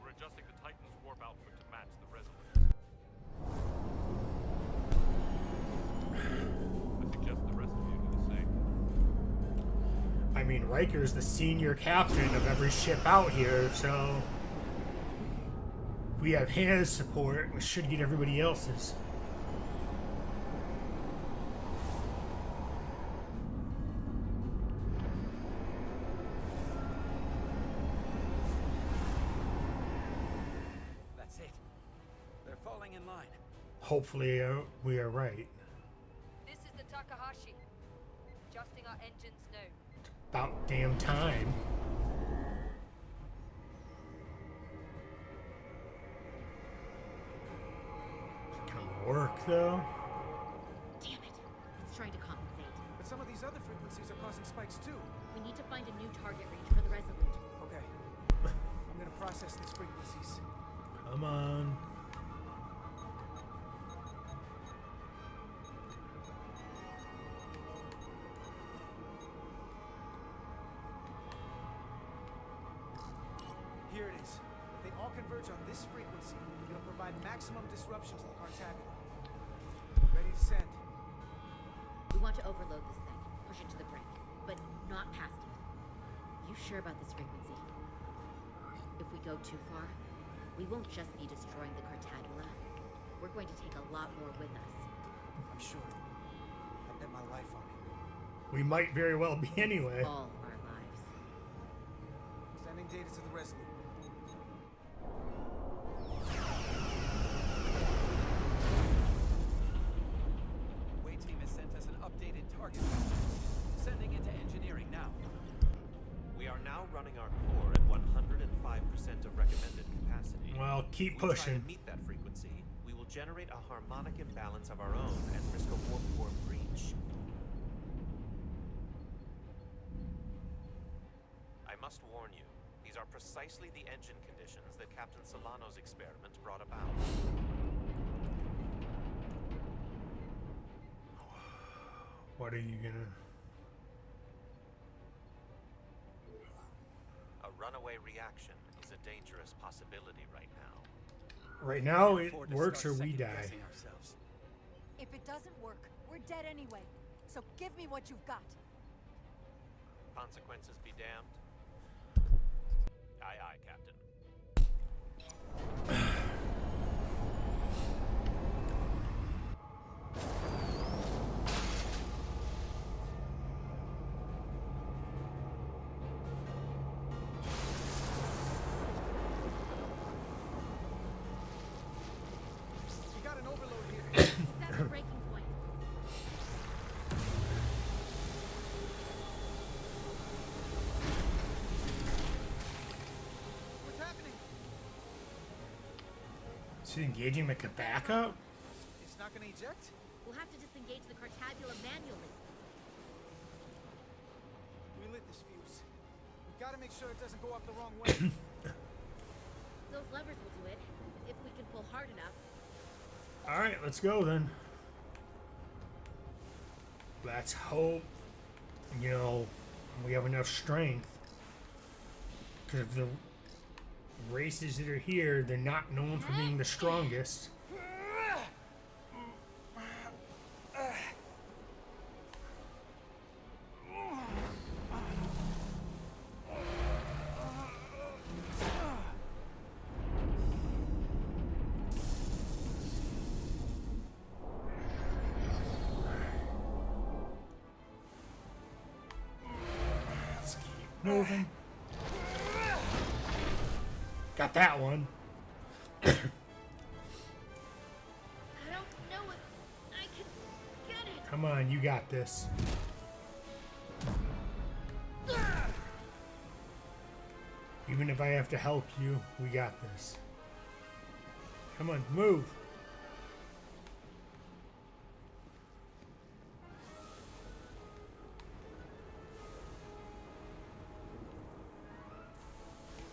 Speaker 17: We're adjusting the Titan's warp output to match the Resolute. I suggest the rest of you do the same.
Speaker 1: I mean, Riker's the senior captain of every ship out here, so if we have his support, we should get everybody else's.
Speaker 6: That's it. They're falling in line.
Speaker 1: Hopefully, we are right.
Speaker 20: This is the Takahashi. Adjusting our engines now.
Speaker 1: About damn time. Gonna work though.
Speaker 3: Damn it. It's trying to compensate.
Speaker 4: But some of these other frequencies are causing spikes too.
Speaker 3: We need to find a new target range for the Resolute.
Speaker 4: Okay. I'm gonna process these frequencies.
Speaker 1: Come on.
Speaker 4: Here it is. If they all converge on this frequency, it'll provide maximum disruption to the Cartabula. Ready to send.
Speaker 3: We want to overload this thing, push it to the brink, but not past it. You sure about this frequency? If we go too far, we won't just be destroying the Cartabula. We're going to take a lot more with us.
Speaker 4: I'm sure. I bet my life on it.
Speaker 1: We might very well be anyway.
Speaker 3: All our lives.
Speaker 4: Sending data to the Resolute.
Speaker 6: Way team has sent us an updated target. Sending it to engineering now.
Speaker 14: We are now running our core at 105% of recommended capacity.
Speaker 1: Well, keep
Speaker 14: If we try
Speaker 1: pushing.
Speaker 14: to meet that frequency, we will generate a harmonic imbalance of our own and risk a warp core breach. I must warn you, these are precisely the engine conditions that Captain Solano's experiment brought about.
Speaker 1: What are you gonna...
Speaker 14: A runaway reaction is a dangerous possibility right now.
Speaker 1: Right now, it
Speaker 6: Afford to
Speaker 1: works or
Speaker 6: start
Speaker 1: we die.
Speaker 6: second-guessing ourselves.
Speaker 5: If it doesn't work, we're dead anyway. So give me what you've got.
Speaker 14: Consequences be damned. Aye, aye, Captain.
Speaker 4: We got an overload here.
Speaker 3: That's the breaking point.
Speaker 4: What's happening?
Speaker 1: Is he engaging like a backup?
Speaker 4: It's not gonna eject?
Speaker 3: We'll have to disengage the Cartabula manually.
Speaker 4: We lit this fuse. We gotta make sure it doesn't go off the wrong way.
Speaker 3: Those levers will do it, if we can pull hard enough.
Speaker 1: Alright, let's go then. Let's hope, you know, we have enough strength. Because if the races that are here, they're not known for being the strongest. moving. Got that one.
Speaker 3: I don't know if I can get it.
Speaker 1: Come on, you got this. Even if I have to help you, we got this. Come on, move.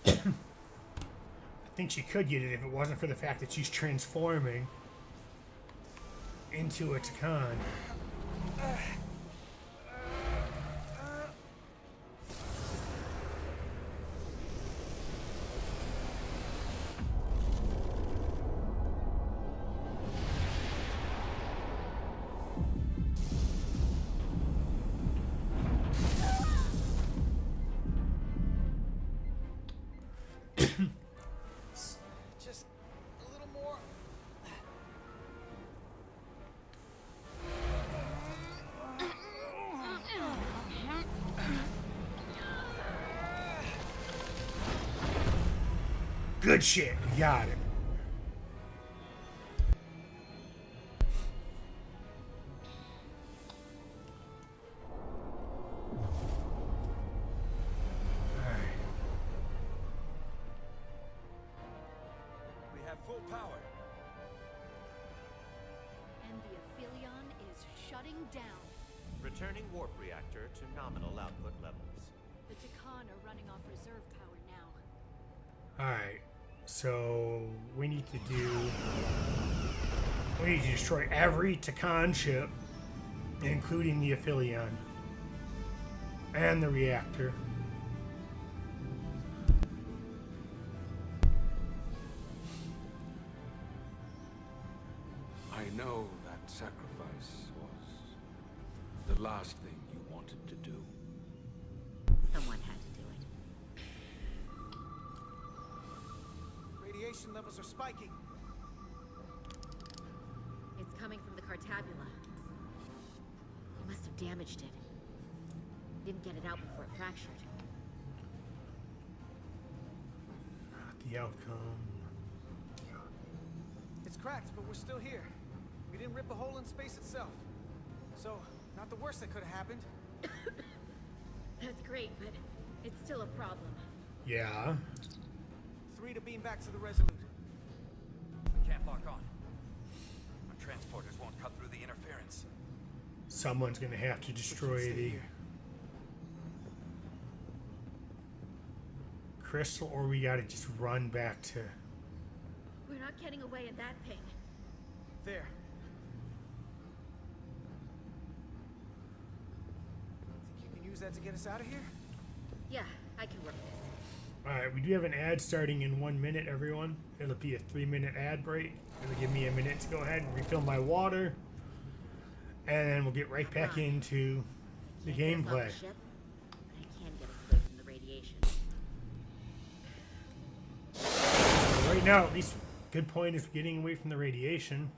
Speaker 1: I think she could get it if it wasn't for the fact that she's transforming into a Takan.
Speaker 4: Just a little more.
Speaker 1: Good shit, we got it.
Speaker 6: We have full power.
Speaker 12: And the Aphelion is shutting down.
Speaker 14: Returning warp reactor to nominal output levels.
Speaker 12: The Takan are running off reserve power now.
Speaker 1: Alright, so we need to destroy every Takan ship, including the Aphelion and the reactor.
Speaker 2: I know that sacrifice was the last thing you wanted to do.
Speaker 3: Someone had to do it.
Speaker 4: Radiation levels are spiking.
Speaker 3: It's coming from the Cartabula. He must have damaged it. Didn't get it out before it fractured.
Speaker 1: The outcome.
Speaker 4: It's cracked, but we're still here. We didn't rip a hole in space itself. So, not the worst that could have happened.
Speaker 3: That's great, but it's still a problem.
Speaker 1: Yeah.
Speaker 4: 3 to beam back to the Resolute.
Speaker 6: We can't lock on. Our transporters won't cut through the interference.
Speaker 1: Someone's gonna have to destroy the crystal, or we gotta just run back to.
Speaker 3: We're not getting away in that thing.
Speaker 4: There. Think you can use that to get us out of here?
Speaker 3: Yeah, I can work this.
Speaker 1: Alright, we do have an ad starting in 1 minute, everyone. It'll be a 3-minute ad break. It'll give me a minute to go ahead and refill my water. And then we'll get right back into the
Speaker 3: Can't get us off
Speaker 1: gameplay.
Speaker 3: the ship, but I can get us away from the radiation.
Speaker 1: So right now, at least good point is getting away from the radiation.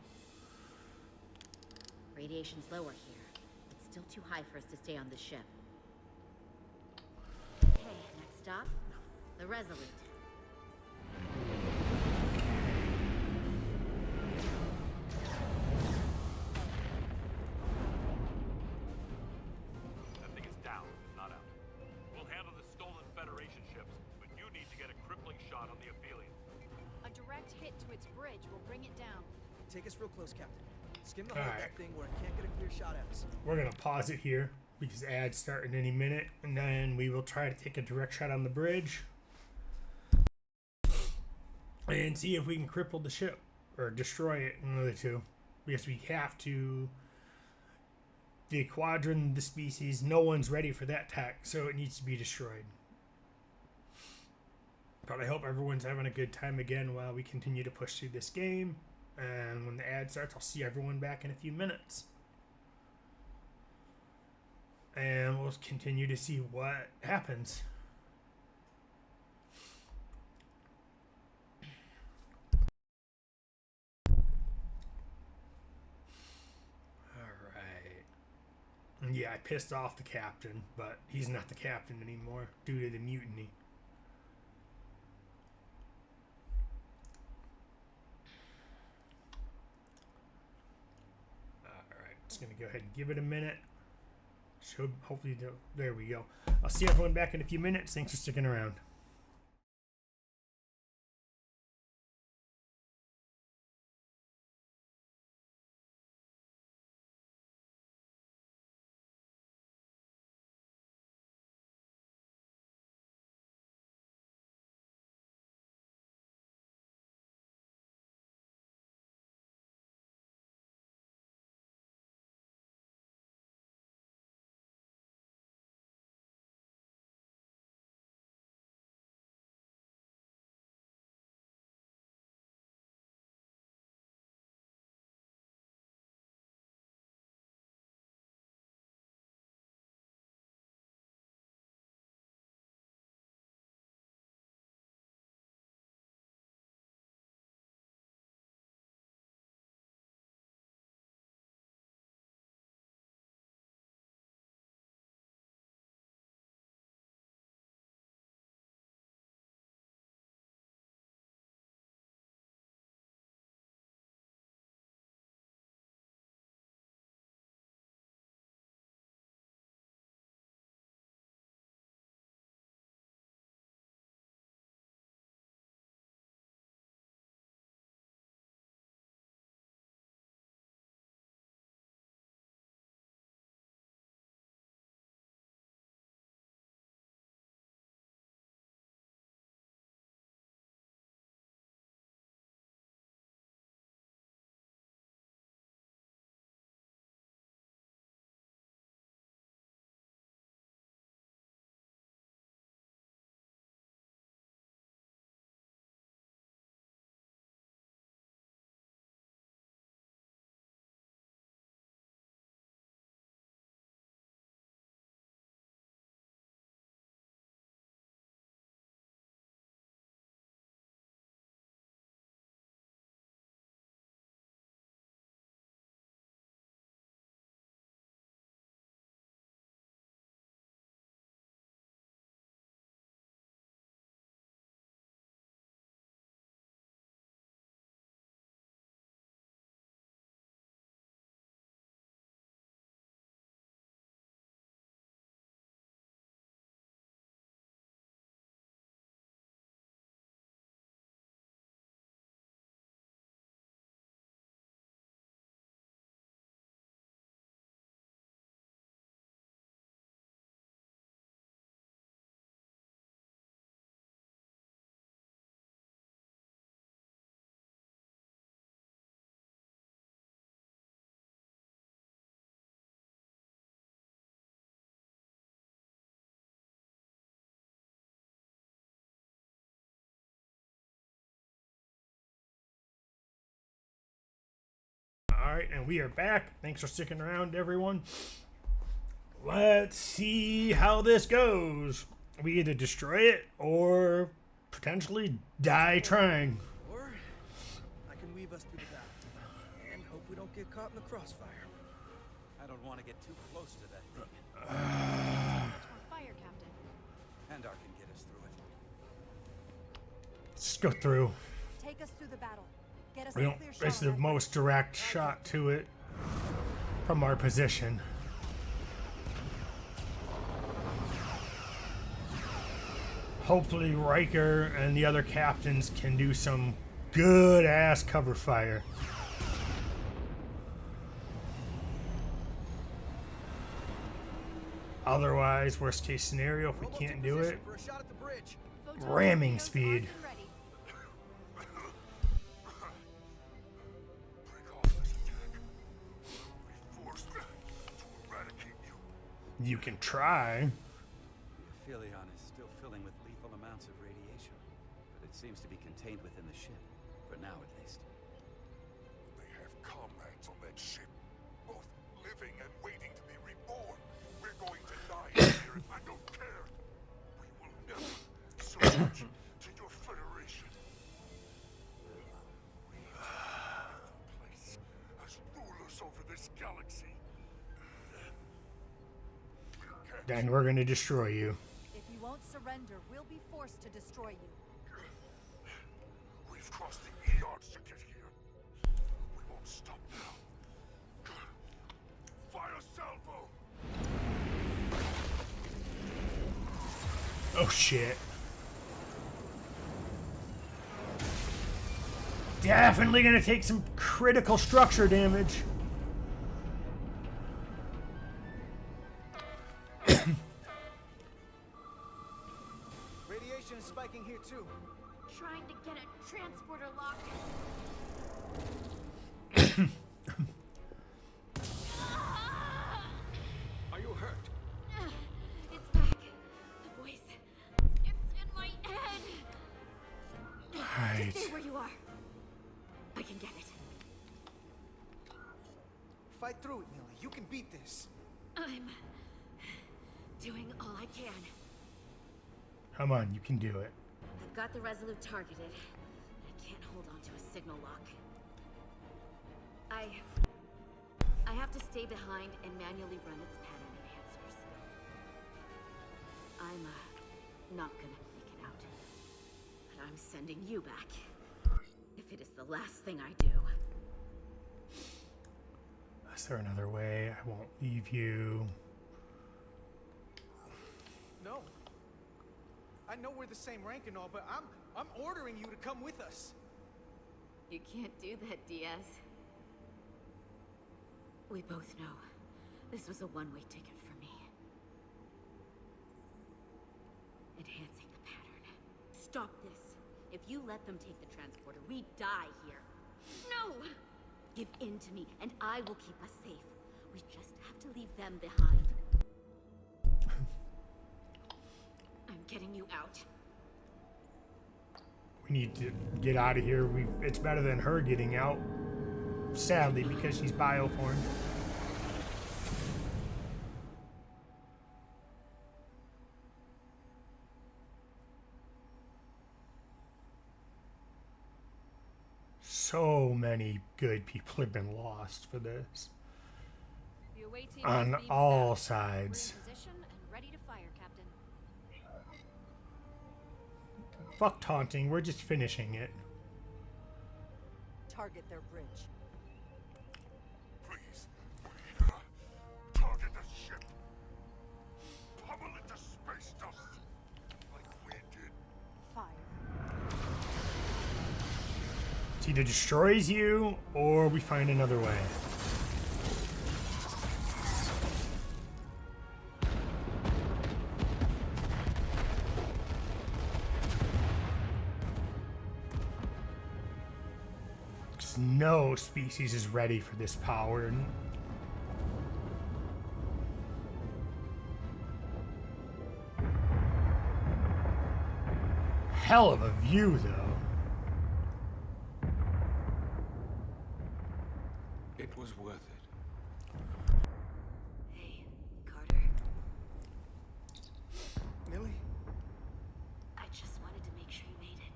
Speaker 3: Radiation's lower here. It's still too high for us to stay on the ship. Okay, next stop, the Resolute.
Speaker 17: That thing is down, not out. We'll handle the stolen Federation ships, but you need to get a crippling shot on the Aphelion.
Speaker 12: A direct hit to its bridge will bring it down.
Speaker 21: Take us real close, Captain. Skim the hull of
Speaker 1: Alright.
Speaker 21: that thing where it can't get a clear shot at us.
Speaker 1: We're gonna pause it here because ads start in any minute, and then we will try to take a direct shot on the bridge and see if we can cripple the ship or destroy it. One of the two, because we have to. The quadrant, the species, no one's ready for that tech, so it needs to be destroyed. But I hope everyone's having a good time again while we continue to push through this game. And when the ad starts, I'll see everyone back in a few minutes. And we'll continue to see what happens. Yeah, I pissed off the captain, but he's not the captain anymore due to the mutiny. Alright, just going to go ahead and give it a minute. Should hopefully, there we go. I'll see everyone back in a few minutes. Thanks for sticking around. Alright, and we are back. Thanks for sticking around, everyone. Let's see how this goes. We either destroy it or potentially die trying.
Speaker 21: Or I can weave us through the battle and hope we don't get caught in the crossfire.
Speaker 6: I don't want to get too close to that thing.
Speaker 12: Fire, Captain.
Speaker 6: Handar can get us through it.
Speaker 1: Let's just go through.
Speaker 5: Take us through the battle. Get us
Speaker 1: We
Speaker 5: a
Speaker 1: don't,
Speaker 5: clear shot
Speaker 1: it's
Speaker 5: on
Speaker 1: the
Speaker 5: that
Speaker 1: most direct shot to it from our position. Hopefully Riker and the other captains can do some good ass cover fire. Otherwise, worst case scenario, if we can't do it,
Speaker 21: For a shot at the bridge.
Speaker 1: ramming speed. You can try.
Speaker 6: The Aphelion is still filling with lethal amounts of radiation, but it seems to be contained within the ship, for now at least.
Speaker 10: They have comrades on that ship, both living and waiting to be reborn. We're going to die here, I don't care. We will never surrender to your Federation. We have to place as rulers over this galaxy.
Speaker 1: Then we're gonna destroy you.
Speaker 5: If you won't surrender, we'll be forced to destroy you.
Speaker 10: We've crossed the eons to get here. We won't stop now. Fire salvo!
Speaker 1: Oh shit. Definitely gonna take some critical structure damage.
Speaker 4: Radiation is spiking here too.
Speaker 3: Trying to get a transporter lock.
Speaker 2: Are you hurt?
Speaker 3: It's back. The voice. It's in my head.
Speaker 1: Right.
Speaker 3: Just stay where you are. I can get it.
Speaker 4: Fight through it, Millie. You can beat this.
Speaker 3: I'm doing all I can.
Speaker 1: Come on, you can do it.
Speaker 3: I've got the Resolute targeted. I can't hold on to a signal lock. I have to stay behind and manually run its pattern enhancers. I'm not gonna make it out. But I'm sending you back. If it is the last thing I do.
Speaker 1: Is there another way? I won't leave you.
Speaker 4: No. I know we're the same rank and all, but I'm ordering you to come with us.
Speaker 3: You can't do that, Diaz. We both know this was a one-way ticket for me. Enhancing the pattern. Stop this. If you let them take the transporter, we die here. No! Give in to me, and I will keep us safe. We just have to leave them behind. I'm getting you out.
Speaker 1: We need to get out of here. It's better than her getting out. Sadly, because she's bioformed. So many good people have been lost for this.
Speaker 12: The away team
Speaker 1: On
Speaker 12: has beamed
Speaker 1: all
Speaker 12: back.
Speaker 1: sides.
Speaker 12: We're in position and ready to fire, Captain.
Speaker 1: Fuck taunting, we're just finishing it.
Speaker 5: Target their bridge.
Speaker 10: Please. Target the ship. Pummel it to space dust. Like we did.
Speaker 5: Fire.
Speaker 1: It either destroys you, or we find another way. Because no species is ready for this power. Hell of a view, though.
Speaker 2: It was worth it.
Speaker 3: Hey, Carter.
Speaker 4: Millie?
Speaker 3: I just wanted to make sure you made it.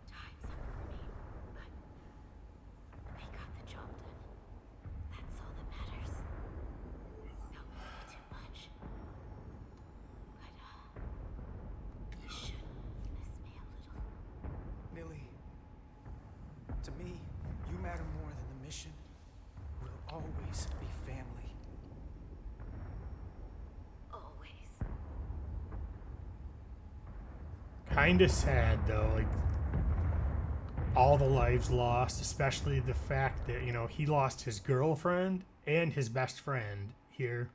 Speaker 3: Time's up for me, but we got the job done. That's all that matters. Don't miss me too much. But, you should miss me a little.
Speaker 4: Millie. To me, you matter more than the mission. We'll always be family.
Speaker 3: Always.
Speaker 1: Kinda sad though, like all the lives lost, especially the fact that, you know, he lost his girlfriend and his best friend here.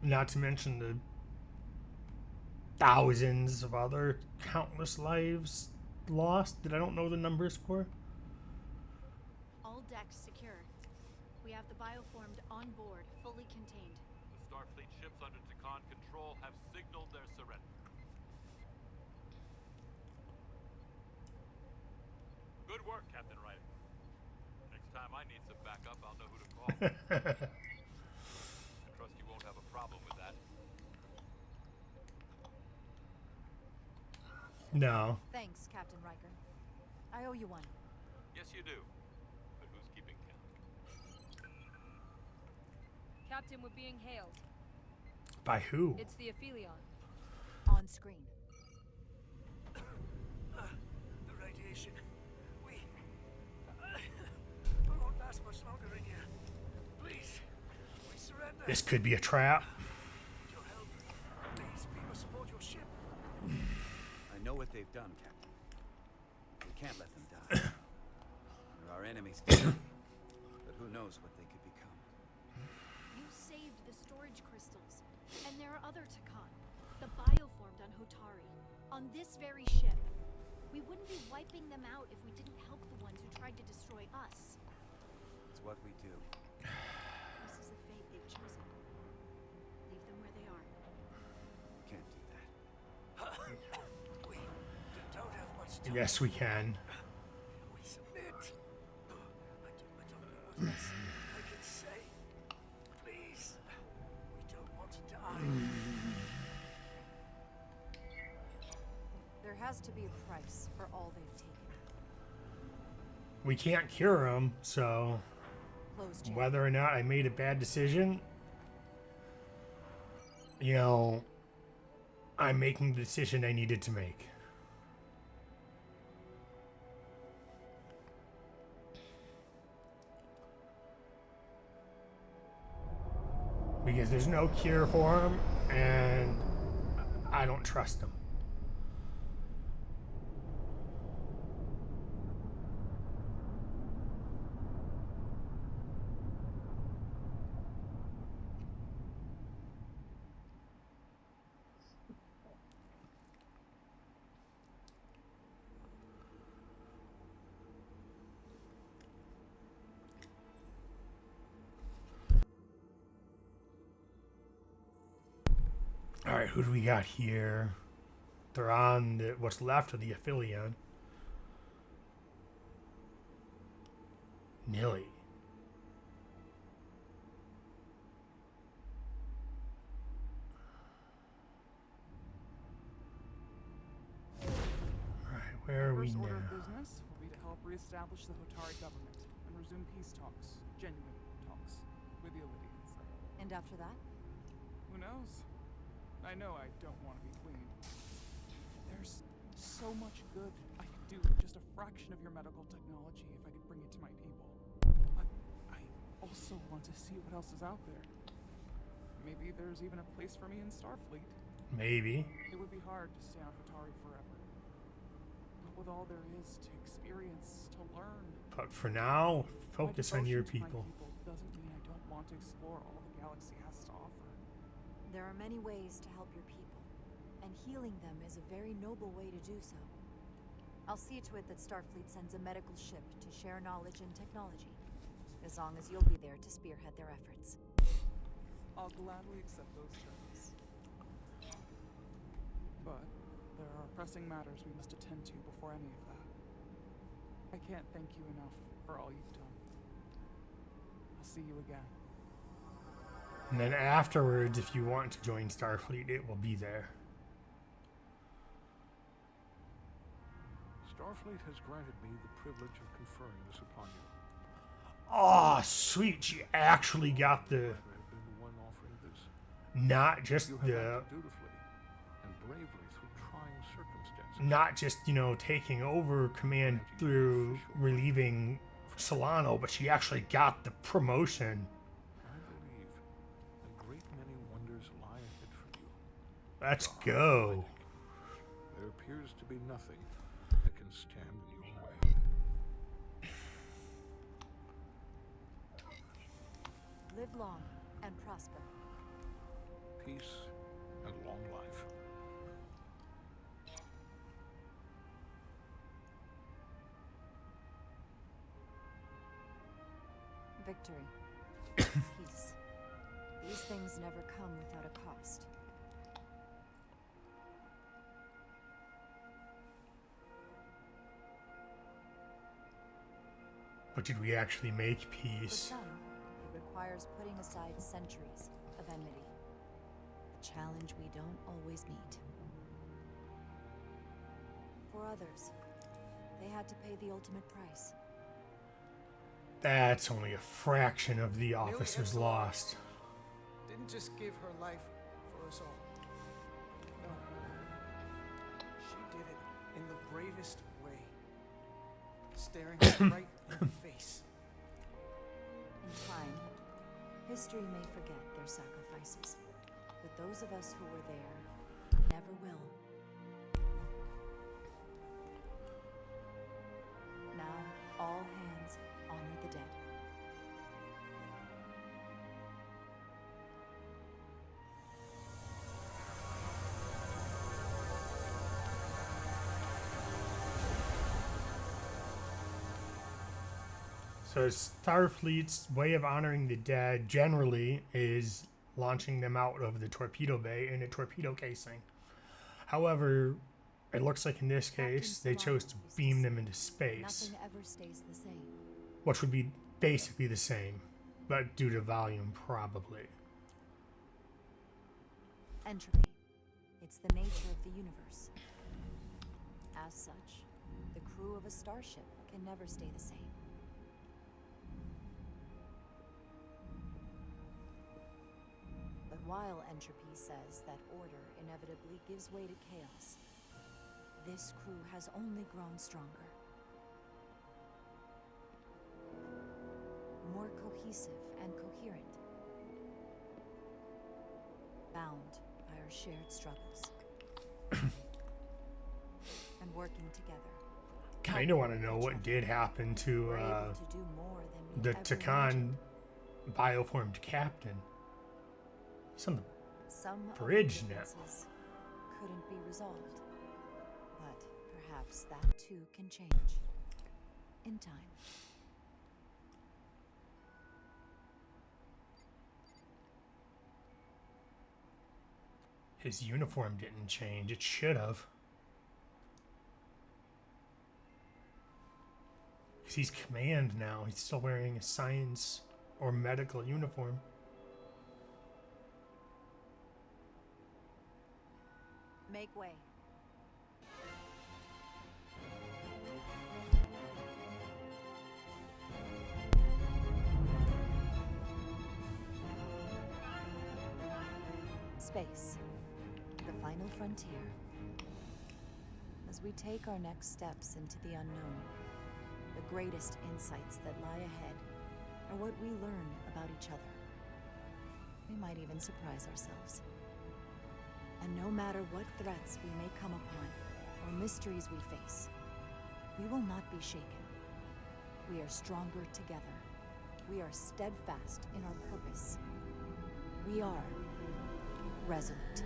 Speaker 1: Not to mention the thousands of other countless lives lost that I don't know the numbers for.
Speaker 12: All decks secure. We have the bioformed on board, fully contained.
Speaker 17: The Starfleet ships under Takan control have signaled their surrender. Good work, Captain Wright. Next time I need some backup, I'll know who to call. I trust you won't have a problem with that.
Speaker 1: No.
Speaker 5: Thanks, Captain Riker. I owe you one.
Speaker 17: Yes, you do. But who's keeping count?
Speaker 20: Captain, we're being hailed.
Speaker 1: By who?
Speaker 20: It's the Aphelion.
Speaker 5: On screen.
Speaker 21: The radiation. We won't last much longer in here. Please, we surrender.
Speaker 1: This could be a trap.
Speaker 21: Your help. These people support your ship.
Speaker 6: I know what they've done, Captain. We can't let them die. They're our enemies, but who knows what they could become.
Speaker 12: You saved the storage crystals, and there are other Takan. The bioformed on Hotari, on this very ship. We wouldn't be wiping them out if we didn't help the ones who tried to destroy us.
Speaker 6: It's what we do.
Speaker 12: This is the fate they've chosen. Leave them where they are.
Speaker 6: Can't do that.
Speaker 21: We don't have much time.
Speaker 1: Yes, we can.
Speaker 21: We submit. I don't know what else I can say. Please. We don't want to die.
Speaker 5: There has to be a price for all they've taken.
Speaker 1: We can't cure them, so
Speaker 5: Close channel.
Speaker 1: whether or not I made a bad decision, you know, I'm making the decision I needed to make. Because there's no cure for them, and I don't trust them. All right, who do we got here? They're on what's left of the Aphelion. Nilly. All right, where are we
Speaker 13: First
Speaker 1: now?
Speaker 13: order of business will be to help reestablish the Hotari government and resume peace talks, genuine talks, with the Illidians.
Speaker 5: And after that?
Speaker 13: Who knows? I know I don't want to be queen. There's so much good I could do with just a fraction of your medical technology if I could bring it to my people. But I also want to see what else is out there. Maybe there's even a place for me in Starfleet.
Speaker 1: Maybe.
Speaker 13: It would be hard to stay on Hotari forever. But with all there is to experience, to learn.
Speaker 1: But for now, focus on your
Speaker 13: devotion to
Speaker 1: people.
Speaker 13: my people doesn't mean I don't want to explore all the galaxy has to offer.
Speaker 5: There are many ways to help your people, and healing them is a very noble way to do so. I'll see to it that Starfleet sends a medical ship to share knowledge and technology, as long as you'll be there to spearhead their efforts.
Speaker 13: I'll gladly accept those terms. But there are pressing matters we must attend to before any of that. I can't thank you enough for all you've done. I'll see you again.
Speaker 1: And then afterwards, if you want to join Starfleet, it will be there.
Speaker 11: Starfleet has granted me the privilege of conferring this upon you.
Speaker 1: Oh, sweet. She actually got the,
Speaker 11: I have been the one offering this.
Speaker 1: not just
Speaker 11: You have
Speaker 1: the,
Speaker 11: acted dutifully and bravely through trying circumstances.
Speaker 1: not just, you know, taking over command through relieving Solano, but she actually got the promotion.
Speaker 11: I believe a great many wonders lie ahead for you.
Speaker 1: Let's go.
Speaker 11: There appears to be nothing that can stand in your way.
Speaker 5: Live long and prosper.
Speaker 11: Peace and long life.
Speaker 5: Victory. Peace. These things never come without a cost.
Speaker 1: But did we actually make
Speaker 5: For
Speaker 1: peace?
Speaker 5: some, it requires putting aside centuries of enmity. A challenge we don't always meet. for others. They had to pay the ultimate price.
Speaker 1: That's only a fraction of the officers
Speaker 4: Etzler
Speaker 1: lost.
Speaker 4: didn't just give her life for us all. No. She did it in the bravest way. Staring us right in the face.
Speaker 5: In time, history may forget their sacrifices, but those of us who were there never will. Now, all hands honor the dead.
Speaker 1: So Starfleet's way of honoring the dead generally is launching them out of the torpedo bay in a torpedo casing. However, it looks like in this case they chose to beam them into space,
Speaker 5: Nothing ever stays the same.
Speaker 1: which would be basically the same, but due to volume probably.
Speaker 5: Entropy. It's the nature of the universe. As such, the crew of a starship can never stay the same. But while entropy says that order inevitably gives way to chaos, this crew has only grown stronger. More cohesive and coherent. Bound by our shared struggles. And working together.
Speaker 1: Kind of want to know what did happen to
Speaker 5: We're able to do more than we
Speaker 1: the
Speaker 5: ever
Speaker 1: Takan
Speaker 5: imagined.
Speaker 1: bioformed captain. He's on
Speaker 5: Some
Speaker 1: the
Speaker 5: of the
Speaker 1: bridge now.
Speaker 5: differences couldn't be resolved. But perhaps that too can change. In time.
Speaker 1: His uniform didn't change. It should have. 'Cause he's command now. He's still wearing a science or medical uniform.
Speaker 5: Make way. Space. The final frontier. As we take our next steps into the unknown, the greatest insights that lie ahead are what we learn about each other. We might even surprise ourselves. And no matter what threats we may come upon, or mysteries we face, we will not be shaken. We are stronger together. We are steadfast in our purpose. We are resolute.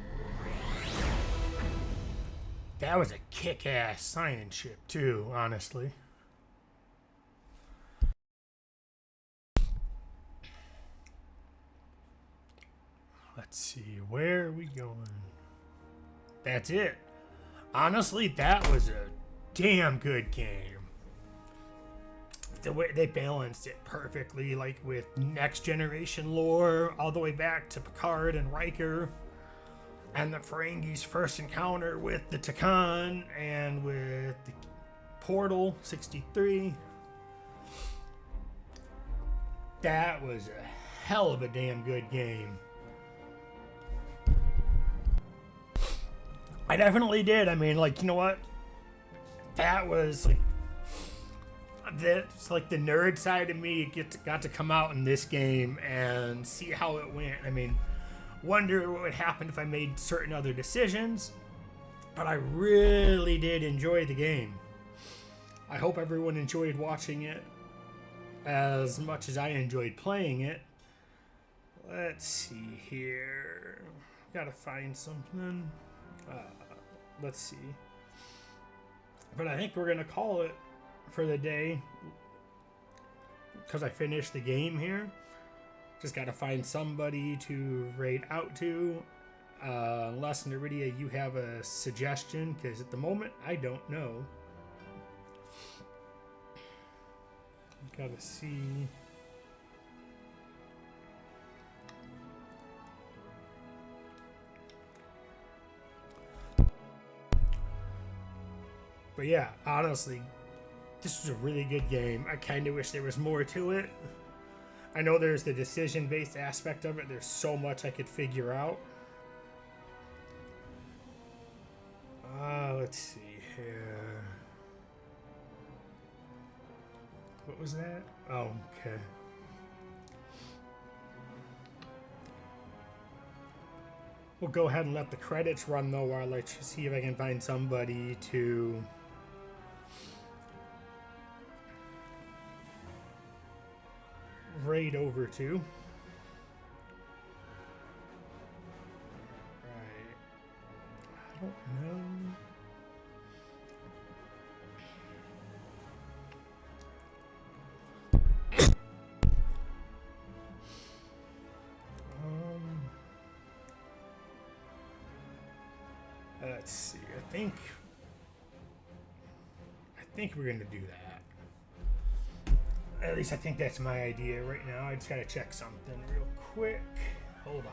Speaker 1: That was a kick-ass science ship too, honestly. Let's see, where are we going? That's it. Honestly, that was a damn good game. The way they balanced it perfectly, like with next generation lore, all the way back to Picard and Riker, and the Ferengi's first encounter with the Takan, and with the Portal 63. That was a hell of a damn good game. I definitely did. I mean, like, you know what? That was like, that's like the nerd side of me got to come out in this game and see how it went. I mean, wonder what would happen if I made certain other decisions, but I really did enjoy the game. I hope everyone enjoyed watching it as much as I enjoyed playing it. Let's see here. Gotta find something. Let's see. But I think we're gonna call it for the day because I finished the game here. Just gotta find somebody to raid out to. Unless, Neridia, you have a suggestion, because at the moment I don't know. Gotta see. But yeah, honestly, this was a really good game. I kind of wish there was more to it. I know there's the decision-based aspect of it. There's so much I could figure out. Let's see here. What was that? Oh, okay. We'll go ahead and let the credits run though while I see if I can find somebody to raid over to. Right. I don't know. Let's see. I think we're gonna do that. At least I think that's my idea right now. I just gotta check something real quick. Hold on.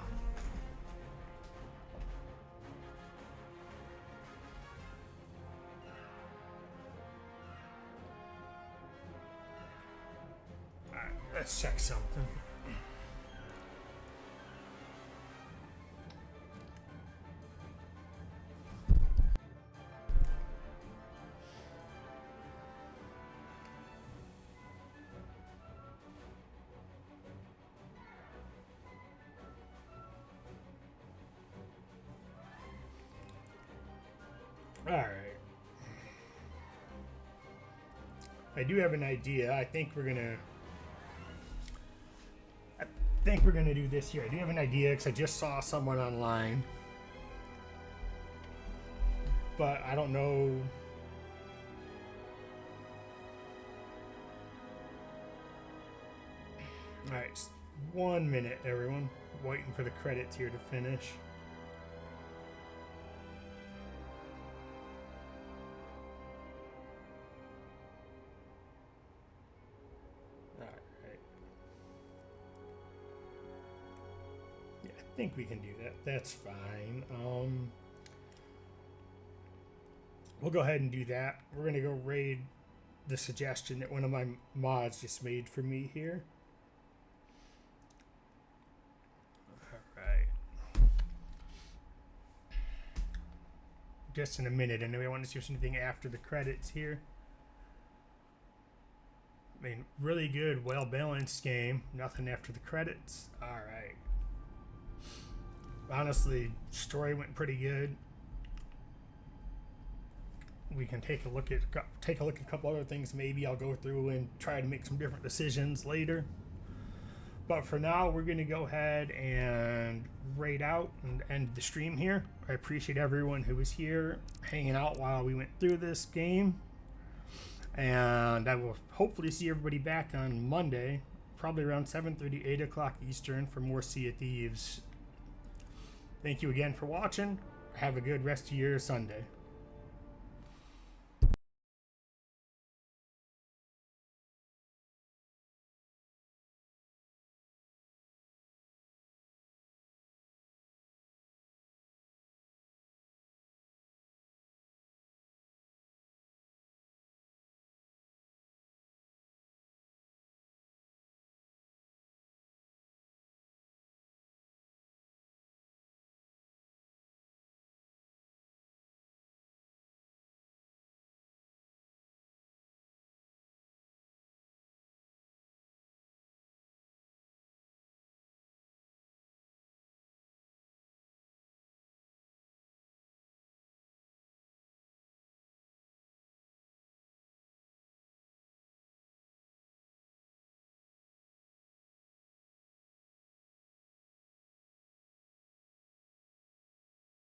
Speaker 1: Alright, let's check something. Alright. I do have an idea. I think we're gonna do this here. I do have an idea because I just saw someone online. But I don't know. Alright, just 1 minute, everyone. Waiting for the credits here to finish. I think we can do that. That's fine. We'll go ahead and do that. We're gonna go raid the suggestion that one of my mods just made for me here. Alright. Just in a minute, anyway. I want to see if there's anything after the credits here. I mean, really good, well-balanced game. Nothing after the credits. Alright. Honestly, story went pretty good. We can take a look at a couple other things. Maybe I'll go through and try to make some different decisions later. But for now, we're going to go ahead and raid out and end the stream here. I appreciate everyone who was here hanging out while we went through this game. And I will hopefully see everybody back on Monday, probably around 7:30, 8 o'clock Eastern for more Sea of Thieves. Thank you again for watching. Have a good rest of your Sunday.